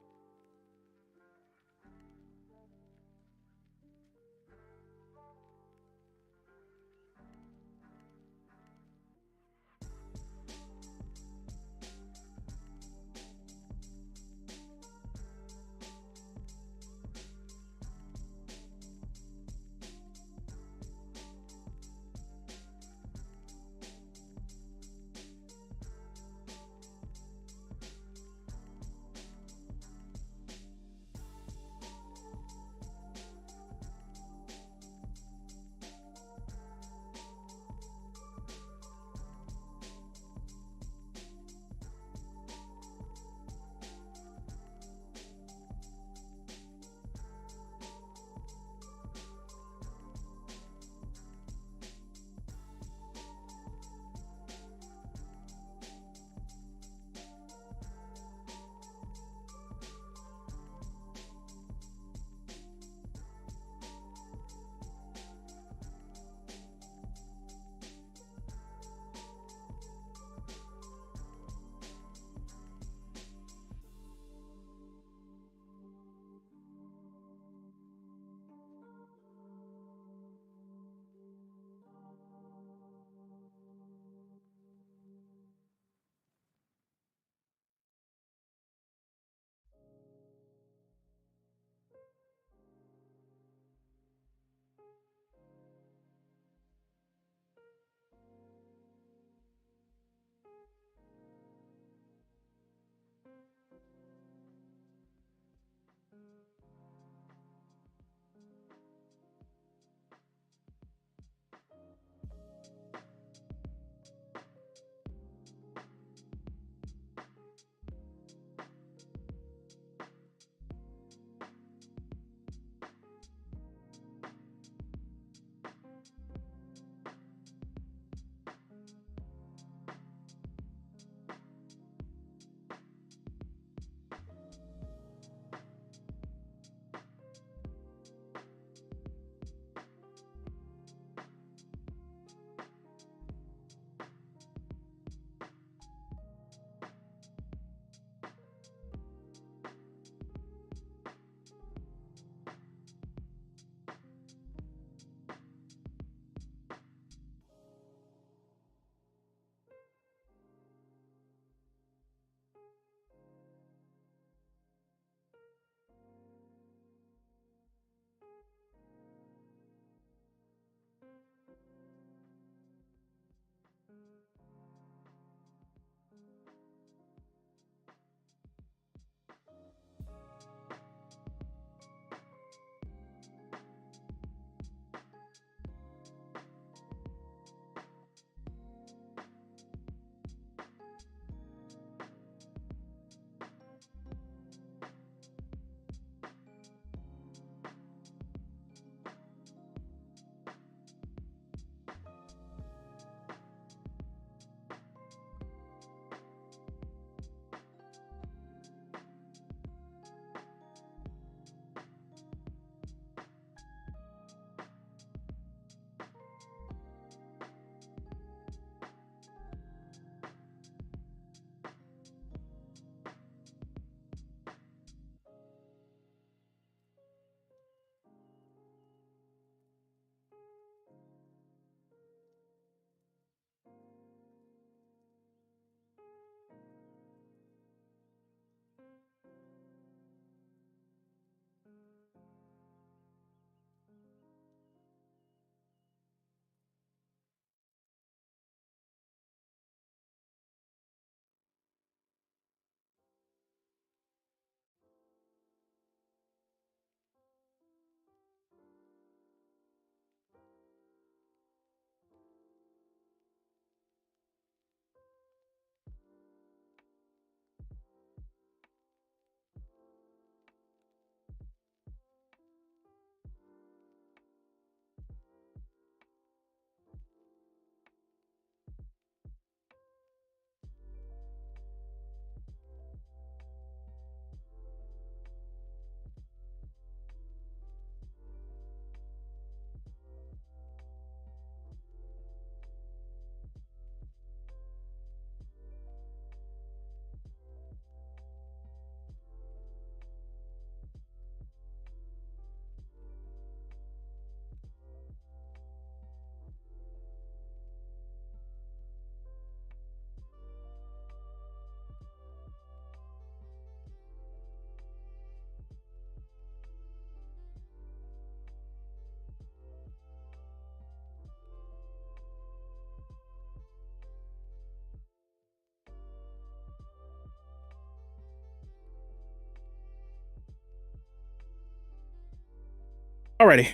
Speaker 1: Alrighty,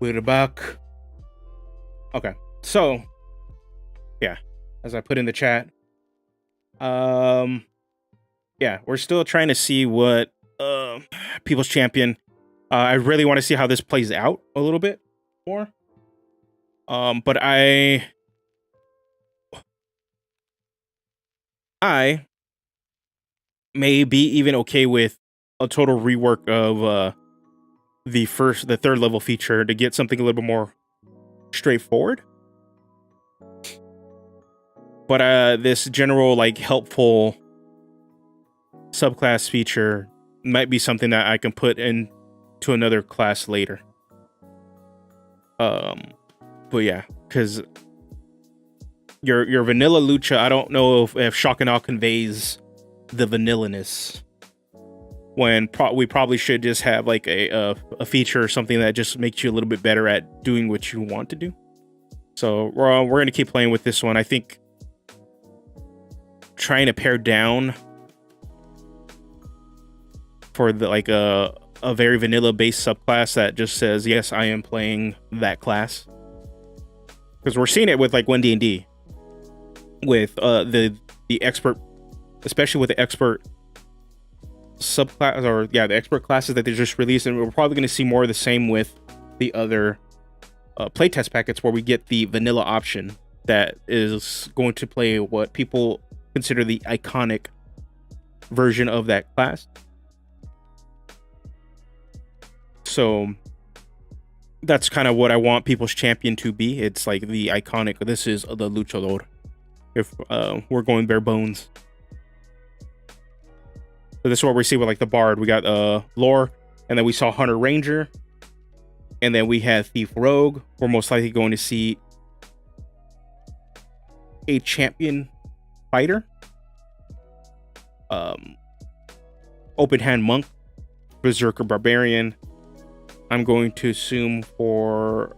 Speaker 1: we're back. Okay, so yeah, as I put in the chat, yeah, we're still trying to see what People's Champion. I really want to see how this plays out a little bit more. But I may be even okay with a total rework of the third level feature to get something a little bit more straightforward. But this general like helpful subclass feature might be something that I can put into another class later. But yeah, because your vanilla Lucha, I don't know if Shock and Awe conveys the vanillaness. When we probably should just have like a feature or something that just makes you a little bit better at doing what you want to do. So we're gonna keep playing with this one. I think trying to pare down for the like a very vanilla based subclass that just says yes, I am playing that class, because we're seeing it with like 1D&D with the expert, especially with the expert subclass, or yeah, the expert classes that they just released, and we're probably going to see more of the same with the other playtest packets where we get the vanilla option that is going to play what people consider the iconic version of that class. So that's kind of what I want People's Champion to be. It's like the iconic, this is the Luchador, if we're going bare bones. So this is what we see with like the Bard. We got Lore, and then we saw Hunter Ranger, and then we had Thief Rogue. We're most likely going to see a champion fighter, open hand monk, berserker barbarian. I'm going to assume for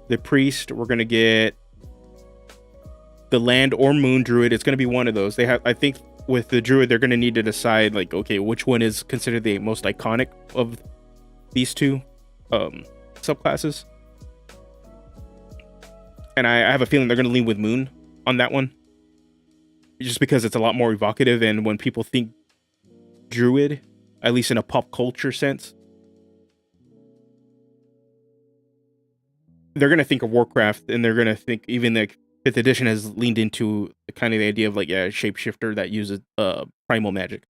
Speaker 1: the priest, we're going to get the land or moon druid. It's going to be one of those. They have, I think with the druid, they're going to need to decide like, okay, which one is considered the most iconic of these two subclasses. And I have a feeling they're going to lean with moon on that one, just because it's a lot more evocative. And when people think druid, at least in a pop culture sense, they're going to think of Warcraft, and they're going to think even like 5th edition has leaned into kind of the idea of like a shapeshifter that uses primal magic,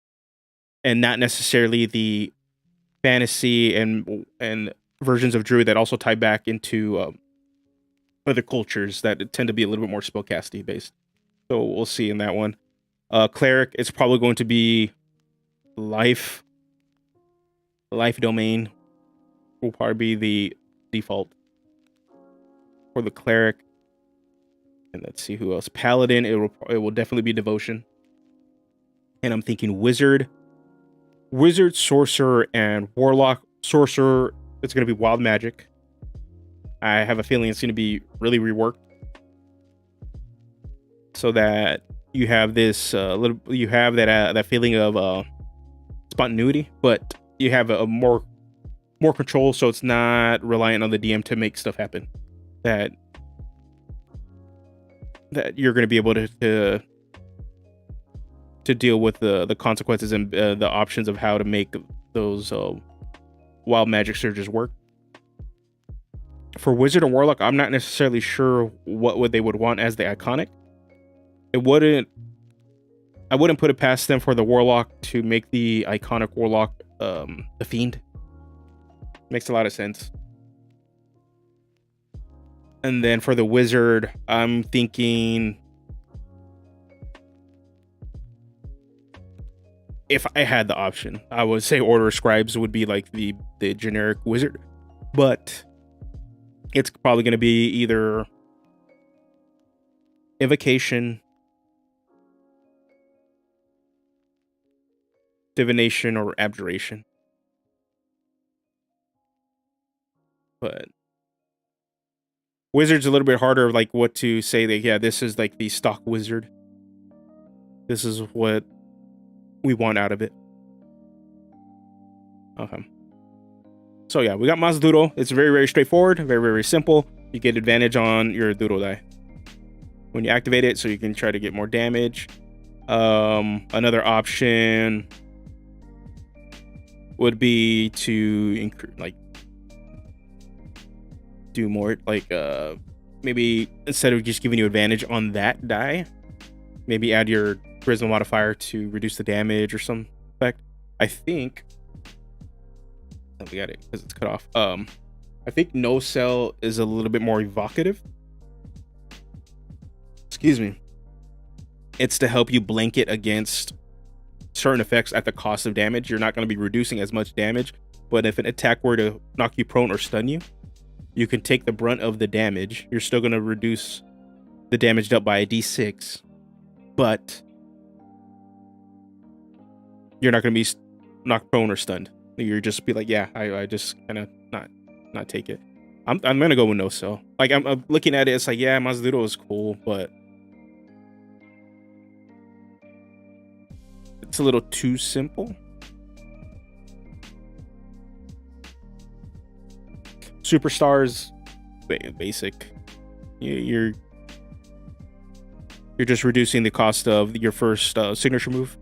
Speaker 1: and not necessarily the fantasy and versions of druid that also tie back into other cultures that tend to be a little bit more spellcasty based. So we'll see in that one. Cleric, it's probably going to be life domain will probably be the default for the cleric. And let's see who else. Paladin, it will definitely be devotion. And I'm thinking wizard, sorcerer, and warlock. Sorcerer, it's going to be wild magic. I have a feeling it's going to be really reworked, so that you have this you have that feeling of spontaneity, but you have a more control, so it's not reliant on the DM to make stuff happen. That you're going to be able to deal with the consequences and the options of how to make those wild magic surges work. For wizard and warlock, I'm not necessarily sure what they would want as the iconic. I wouldn't put it past them for the warlock to make the iconic warlock the fiend. Makes a lot of sense. And then for the wizard, I'm thinking, if I had the option, I would say Order of Scribes would be like the generic wizard, but it's probably going to be either Invocation, Divination, or Abjuration. But wizard's a little bit harder, like what to say that, yeah, this is like the stock wizard. This is what we want out of it. Okay. So yeah, we got Mazaduro. It's very, very straightforward, very, very simple. You get advantage on your Duro die when you activate it, so you can try to get more damage. Another option would be to do more, like maybe instead of just giving you advantage on that die, maybe add your charisma modifier to reduce the damage or some effect. I think we got it because it's cut off. I think no cell is a little bit more evocative. Excuse me. It's to help you blanket against certain effects at the cost of damage. You're not going to be reducing as much damage, but if an attack were to knock you prone or stun you, you can take the brunt of the damage. You're still going to reduce the damage up by a d6, but you're not going to be knocked prone or stunned. You're just be like, yeah, I just kind of not take it. I'm gonna go with no cell. Like I'm looking at it, it's like, yeah, Mazaduro is cool, but it's a little too simple. Superstars, basic. You're just reducing the cost of your first signature move.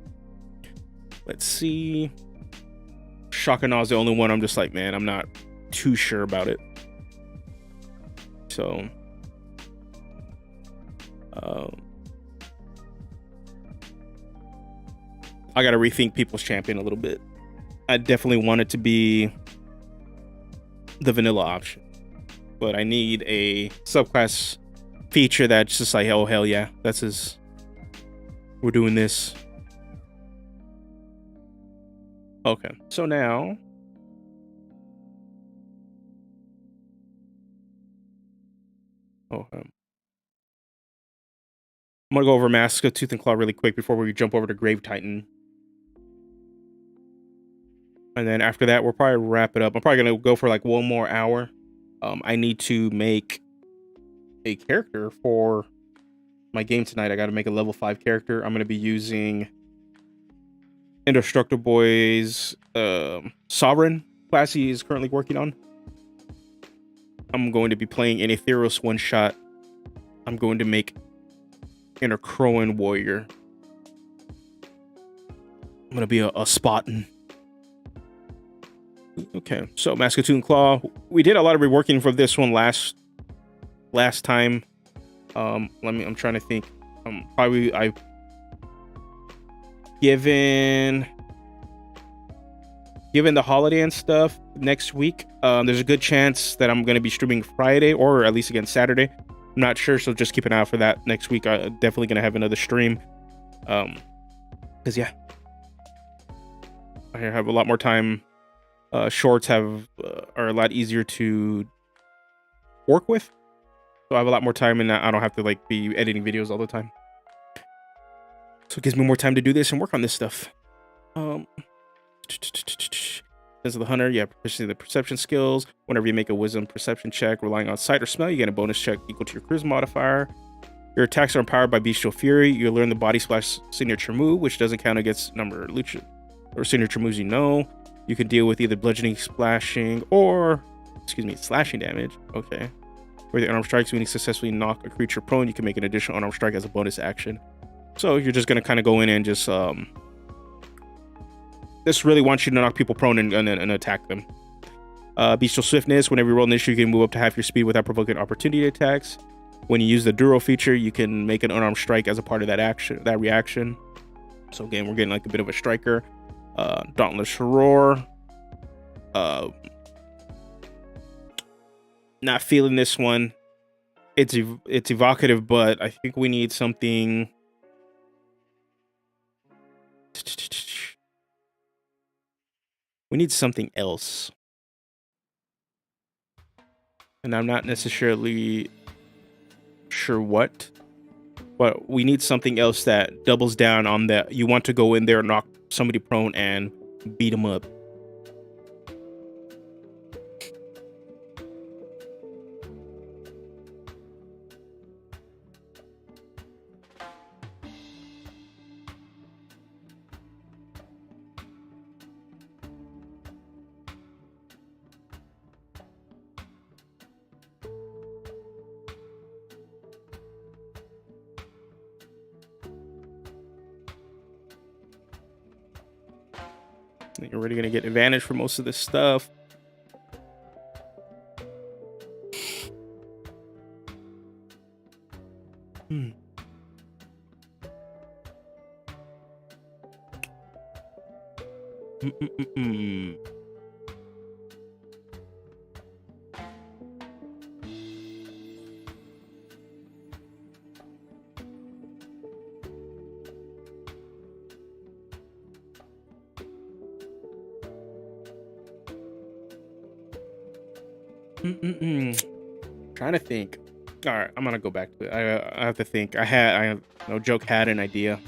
Speaker 1: Let's see. Shakana is the only one I'm just like, man, I'm not too sure about it. So I gotta rethink People's Champion a little bit. I definitely want it to be the vanilla option, but I need a subclass feature that's just like, oh hell yeah, we're doing this. Okay, so now I'm gonna go over Mask of Tooth and Claw really quick before we jump over to Grave Titan. And then after that, we'll probably wrap it up. I'm probably gonna go for like 1 more hour. I need to make a character for my game tonight. I gotta make a level 5 character. I'm gonna be using Indestructible Boy's Sovereign class he is currently working on. I'm going to be playing an Aetheros one-shot. I'm going to make an Crowan warrior. I'm gonna be a Spartan. Okay, so Mask of Tooth and Claw. We did a lot of reworking for this one last time. I'm trying to think. Probably I given the holiday and stuff next week. There's a good chance that I'm going to be streaming Friday or at least again Saturday. I'm not sure, so just keep an eye out for that next week. I'm definitely going to have another stream. Because yeah, I have a lot more time. Shorts are a lot easier to work with, so I have a lot more time, and I don't have to like be editing videos all the time. So it gives me more time to do this and work on this stuff. As the hunter, you have proficiency in the perception skills. Whenever you make a wisdom perception check relying on sight or smell, you get a bonus check equal to your charisma modifier. Your attacks are empowered by bestial fury. You learn the body splash signature move, which doesn't count against number of lucha or signature moves you know. You can deal with either bludgeoning, splashing, or slashing damage. Okay. Where the unarmed strikes, when you successfully knock a creature prone, you can make an additional unarmed strike as a bonus action. So you're just gonna kind of go in and just this really wants you to knock people prone and attack them. Bestial swiftness. Whenever you roll an issue, you can move up to half your speed without provoking opportunity attacks. When you use the Duro feature, you can make an unarmed strike as a part of that reaction. So again, we're getting like a bit of a striker. Dauntless Roar. Not feeling this one. It's evocative, but I think we need something. We need something else, and I'm not necessarily sure what, but we need something else that doubles down on that. You want to go in there and knock somebody prone and beat them up. You're already gonna get advantage for most of this stuff. Trying to think. All right, I'm gonna go back to it. I have to think. No joke, had an idea.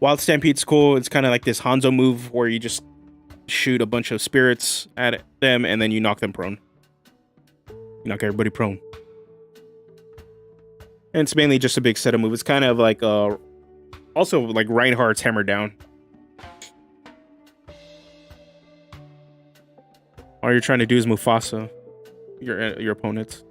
Speaker 1: Wild Stampede's cool. It's kind of like this Hanzo move where you just shoot a bunch of spirits at them and then you knock them prone. You knock everybody prone. And it's mainly just a big set of moves. It's kind of like also like Reinhardt's Hammer Down. All you're trying to do is Mufasa your opponents.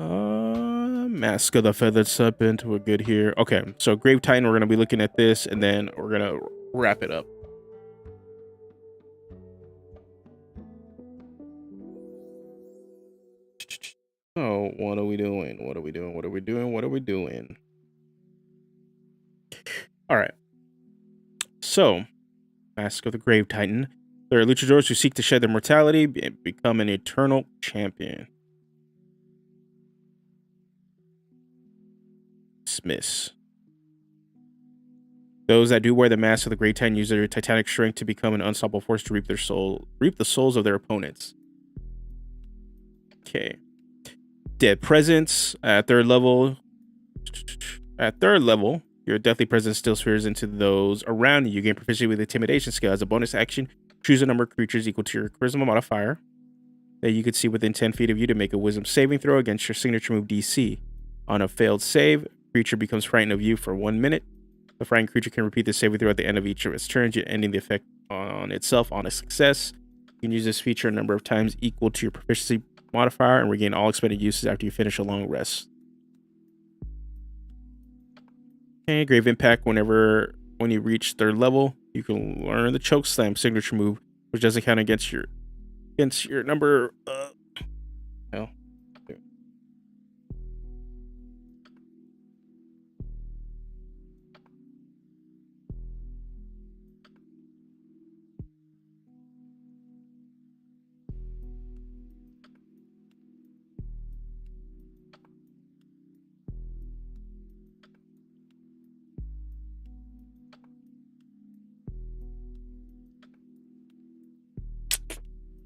Speaker 1: Mask of the Feathered Serpent, we're good here. Okay, so Grave Titan, we're gonna be looking at this and then we're gonna wrap it up. So what are we doing? What are we doing? What are we doing? What are we doing? All right. So, Mask of the Grave Titan. There are luchadors who seek to shed their mortality and become an eternal champion. Dismiss. Those that do wear the Mask of the Grave Titan use their titanic strength to become an unstoppable force to reap the souls of their opponents. Okay. Dead Presence at third level. At third level, your Deathly Presence still spheres into those around you. You gain proficiency with the Intimidation skill. As a bonus action, choose a number of creatures equal to your Charisma modifier that you could see within 10 feet of you to make a Wisdom saving throw against your signature move DC. On a failed save, creature becomes frightened of you for 1 minute. The frightened creature can repeat the saving throw at the end of each of its turns, ending the effect on itself on a success. You can use this feature a number of times equal to your proficiency modifier and regain all expended uses after you finish a long rest. Okay, Grave Impact. When you reach third level, you can learn the Choke Slam signature move, which doesn't count against your number. No.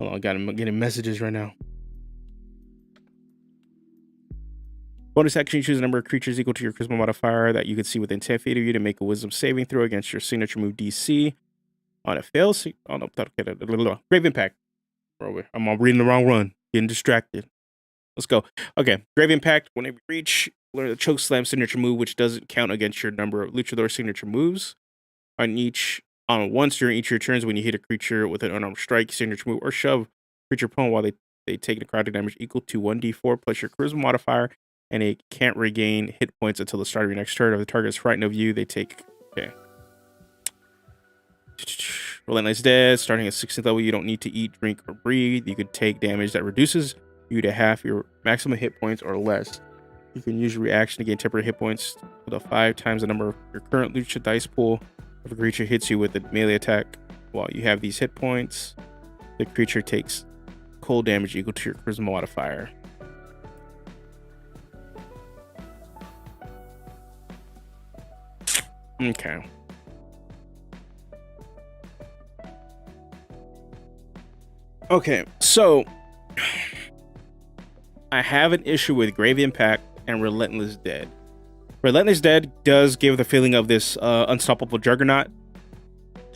Speaker 1: Hold on, I'm getting messages right now. Bonus action, you choose a number of creatures equal to your Charisma modifier that you can see within 10 feet of you to make a Wisdom saving throw against your signature move DC. On a fail, Grave Impact. I'm reading the wrong run. Getting distracted. Let's go. Okay, Grave Impact. Whenever you reach, learn the Choke Slam signature move, which doesn't count against your number of Luchador signature moves. Once during each of your turns, when you hit a creature with an unarmed strike, signature move, or shove creature prone while they take necrotic damage equal to 1d4 plus your Charisma modifier, and it can't regain hit points until the start of your next turn. If the target is frightened of you, they take. Okay. Relentless Dead. Starting at 16th level, you don't need to eat, drink, or breathe. You could take damage that reduces you to half your maximum hit points or less. You can use your reaction to gain temporary hit points with 5 times the number of your current Lucha dice pool. If a creature hits you with a melee attack while you have these hit points, the creature takes cold damage equal to your Charisma modifier. Okay. Okay, so I have an issue with Grave Impact and Relentless Dead. Relentless Dead does give the feeling of this unstoppable juggernaut.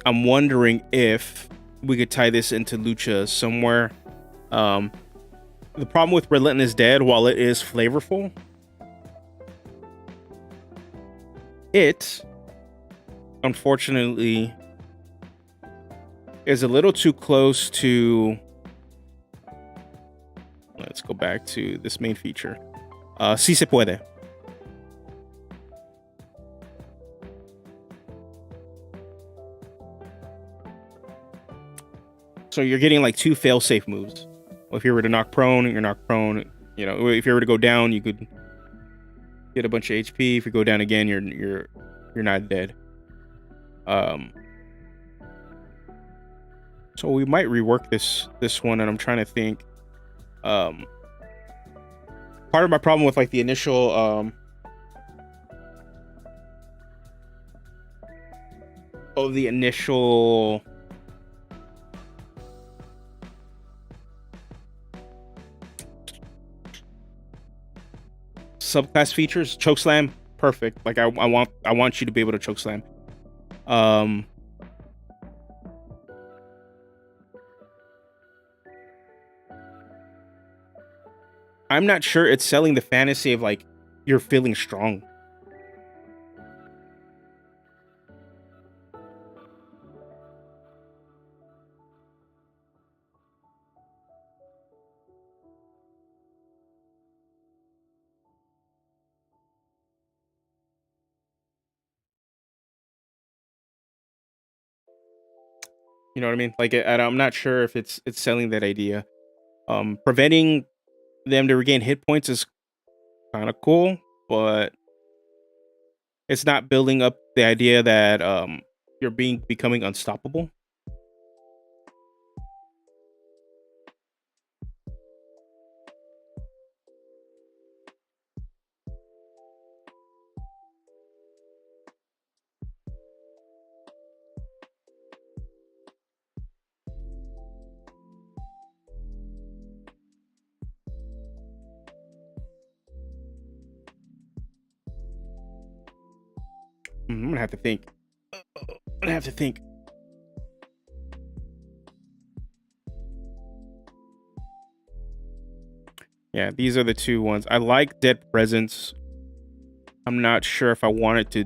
Speaker 1: I'm wondering if we could tie this into Lucha somewhere. The problem with Relentless Dead, while it is flavorful, it unfortunately is a little too close to. Let's go back to this main feature. Si se puede. So you're getting like 2 fail-safe moves. If you were to knock prone, you're knocked prone. You know, if you were to go down, you could get a bunch of HP. If you go down again, you're not dead. So we might rework this one, and I'm trying to think. Part of my problem with like the initial subclass features, chokeslam, perfect. Like I want you to be able to chokeslam. I'm not sure it's selling the fantasy of like you're feeling strong. You know what I mean? Like I'm not sure if it's selling that idea. Preventing them to regain hit points is kind of cool, but it's not building up the idea that you're becoming unstoppable. I'm gonna have to think. Yeah, these are the 2 ones. I like Dead Presence. I'm not sure if I want it to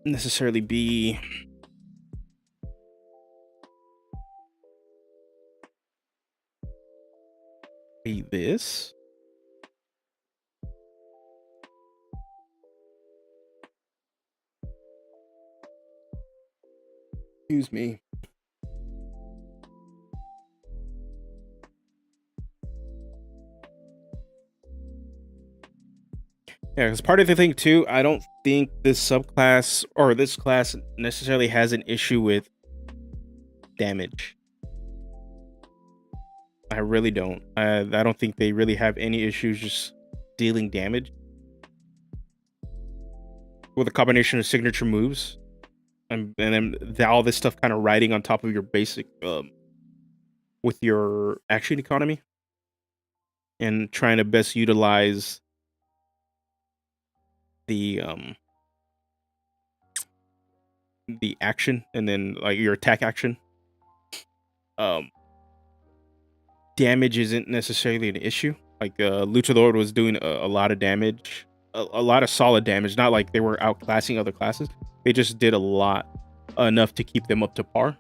Speaker 1: necessarily be this. Excuse me. Yeah, because part of the thing too, I don't think this subclass or this class necessarily has an issue with damage. I really don't. I don't think they really have any issues just dealing damage with a combination of signature moves and then all this stuff kind of riding on top of your basic with your action economy and trying to best utilize the action and then like your attack action. Damage isn't necessarily an issue. Like Luchador was doing a lot of damage, a lot of solid damage. Not like they were outclassing other classes. They just did a lot, enough to keep them up to par.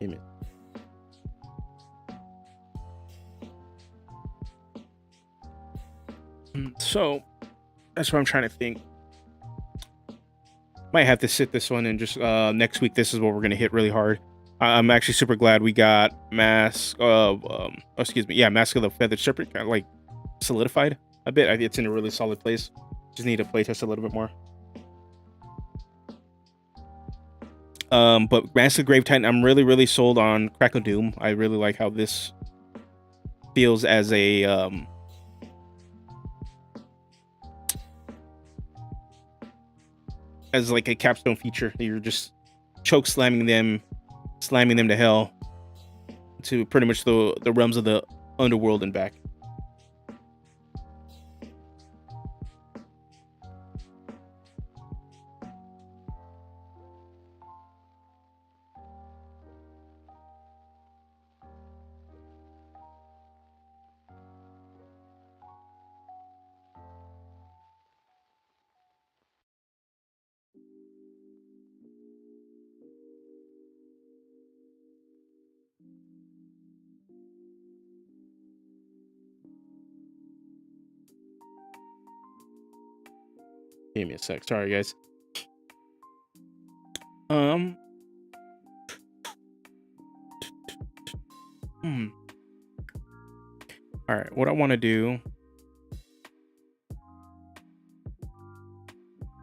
Speaker 1: Amen. So that's what I'm trying to think. Might have to sit this one and just next week. This is what we're gonna hit really hard. I'm actually super glad we got Mask of Mask of the Feathered Serpent kind of like solidified a bit. It's in a really solid place. Just need to playtest a little bit more. But Mask of the Grave Titan, I'm really sold on Crack of Doom. I really like how this feels as a as like a capstone feature. You're just choke slamming them to hell, to pretty much the realms of the underworld and back. Give me a sec. Sorry, guys. All right, what I want to do,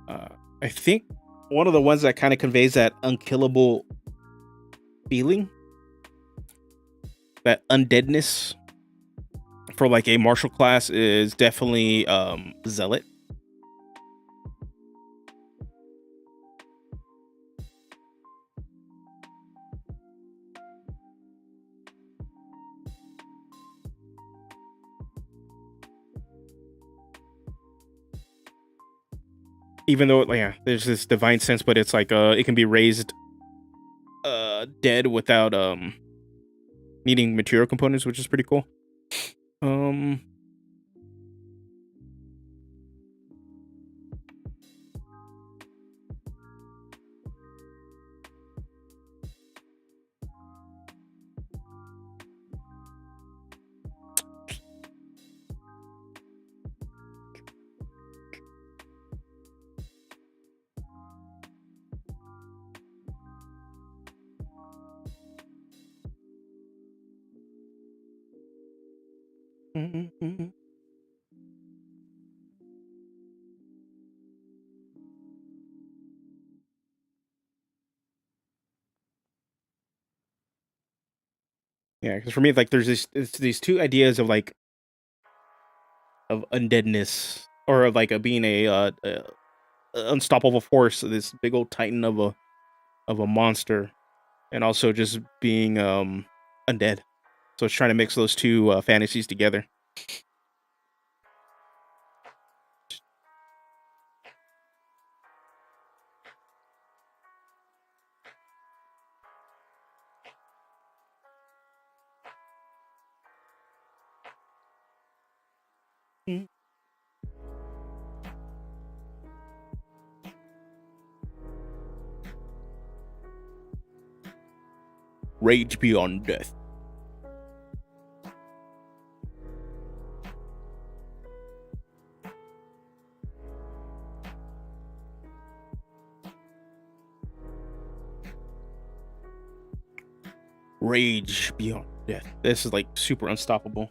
Speaker 1: I think one of the ones that kind of conveys that unkillable feeling, that undeadness for like a martial class, is definitely Zealot. Even though, yeah, there's this divine sense, but it's like it can be raised dead without needing material components, which is pretty cool. Yeah, because for me, like, there's these two ideas of like of undeadness, or of like being a unstoppable force, this big old titan of a monster, and also just being undead. So it's trying to mix those two fantasies together. Rage beyond death. Rage beyond death. This is like super unstoppable.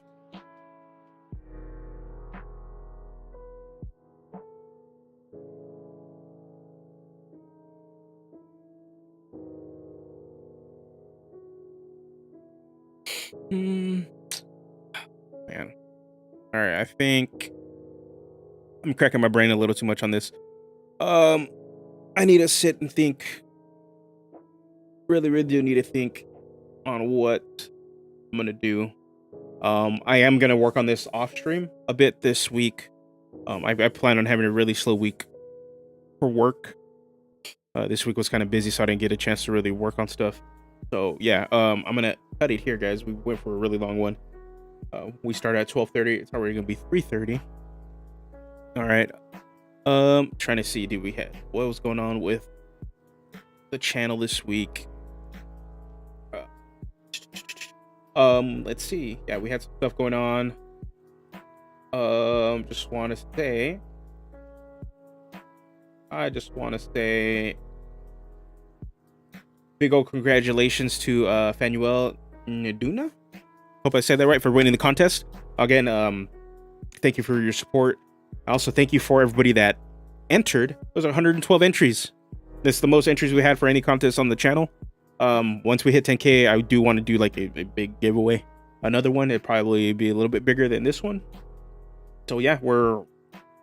Speaker 1: Man. All right, I think I'm cracking my brain a little too much on this. I need to sit and think. Really do need to think on what I'm gonna do. I am gonna work on this off stream a bit this week. I plan on having a really slow week for work. This week was kind of busy, so I didn't get a chance to really work on stuff. So yeah, I'm gonna cut it here, guys. We went for a really long one. We started at 12:30. It's already gonna be 3:30. All right. Trying to see, did we have what was going on with the channel this week? Let's see. Yeah, we had some stuff going on. I just want to say big old congratulations to Fanuel Nduna. Hope I said that right, for winning the contest. Again, thank you for your support. I also thank you for everybody that entered. Those are 112 entries. This is the most entries we had for any contest on the channel. Once we hit 10K, I do want to do like a big giveaway. Another one, it'd probably be a little bit bigger than this one. So yeah, we're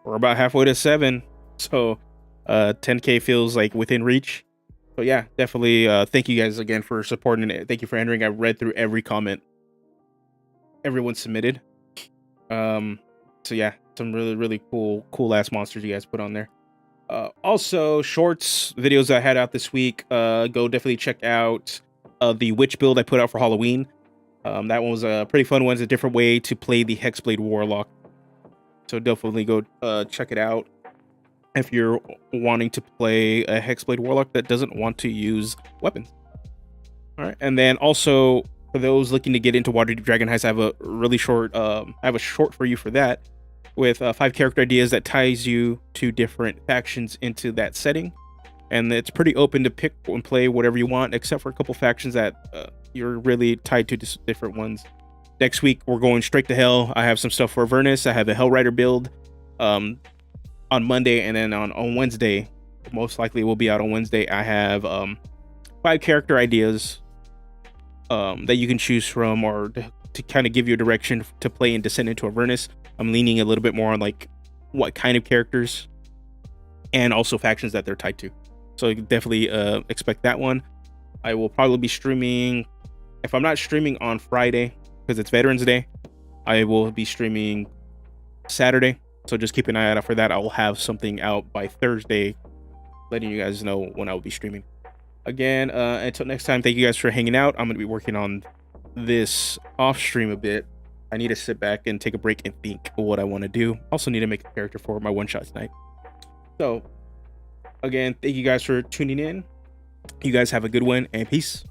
Speaker 1: about halfway to 7. So 10K feels like within reach. So yeah, definitely thank you guys again for supporting it. Thank you for entering. I read through every comment everyone submitted. So yeah, some really cool ass monsters you guys put on there. Also, shorts videos I had out this week. Go definitely check out the witch build I put out for Halloween. That one was a pretty fun one. It's a different way to play the Hexblade Warlock. So definitely go check it out if you're wanting to play a Hexblade Warlock that doesn't want to use weapons. All right, and then also for those looking to get into Waterdeep Dragon Heist, I have a really short. I have a short for you for that. with 5 character ideas that ties you to different factions into that setting. And it's pretty open to pick and play whatever you want, except for a couple factions that you're really tied to different ones. Next week, we're going straight to hell. I have some stuff for Avernus. I have a Hell Rider build on Monday, and then on Wednesday, most likely will be out on Wednesday, I have 5 character ideas that you can choose from, or to kind of give you a direction to play and descend into Avernus. I'm leaning a little bit more on like what kind of characters and also factions that they're tied to. So definitely expect that one. I will probably be streaming, if I'm not streaming on Friday because it's Veterans Day, I will be streaming Saturday. So just keep an eye out for that. I will have something out by Thursday, letting you guys know when I will be streaming. Again, until next time, thank you guys for hanging out. I'm going to be working on this off stream a bit. I need to sit back and take a break and think what I want to do. Also need to make a character for my one shot tonight. So again, thank you guys for tuning in. You guys have a good one, and peace.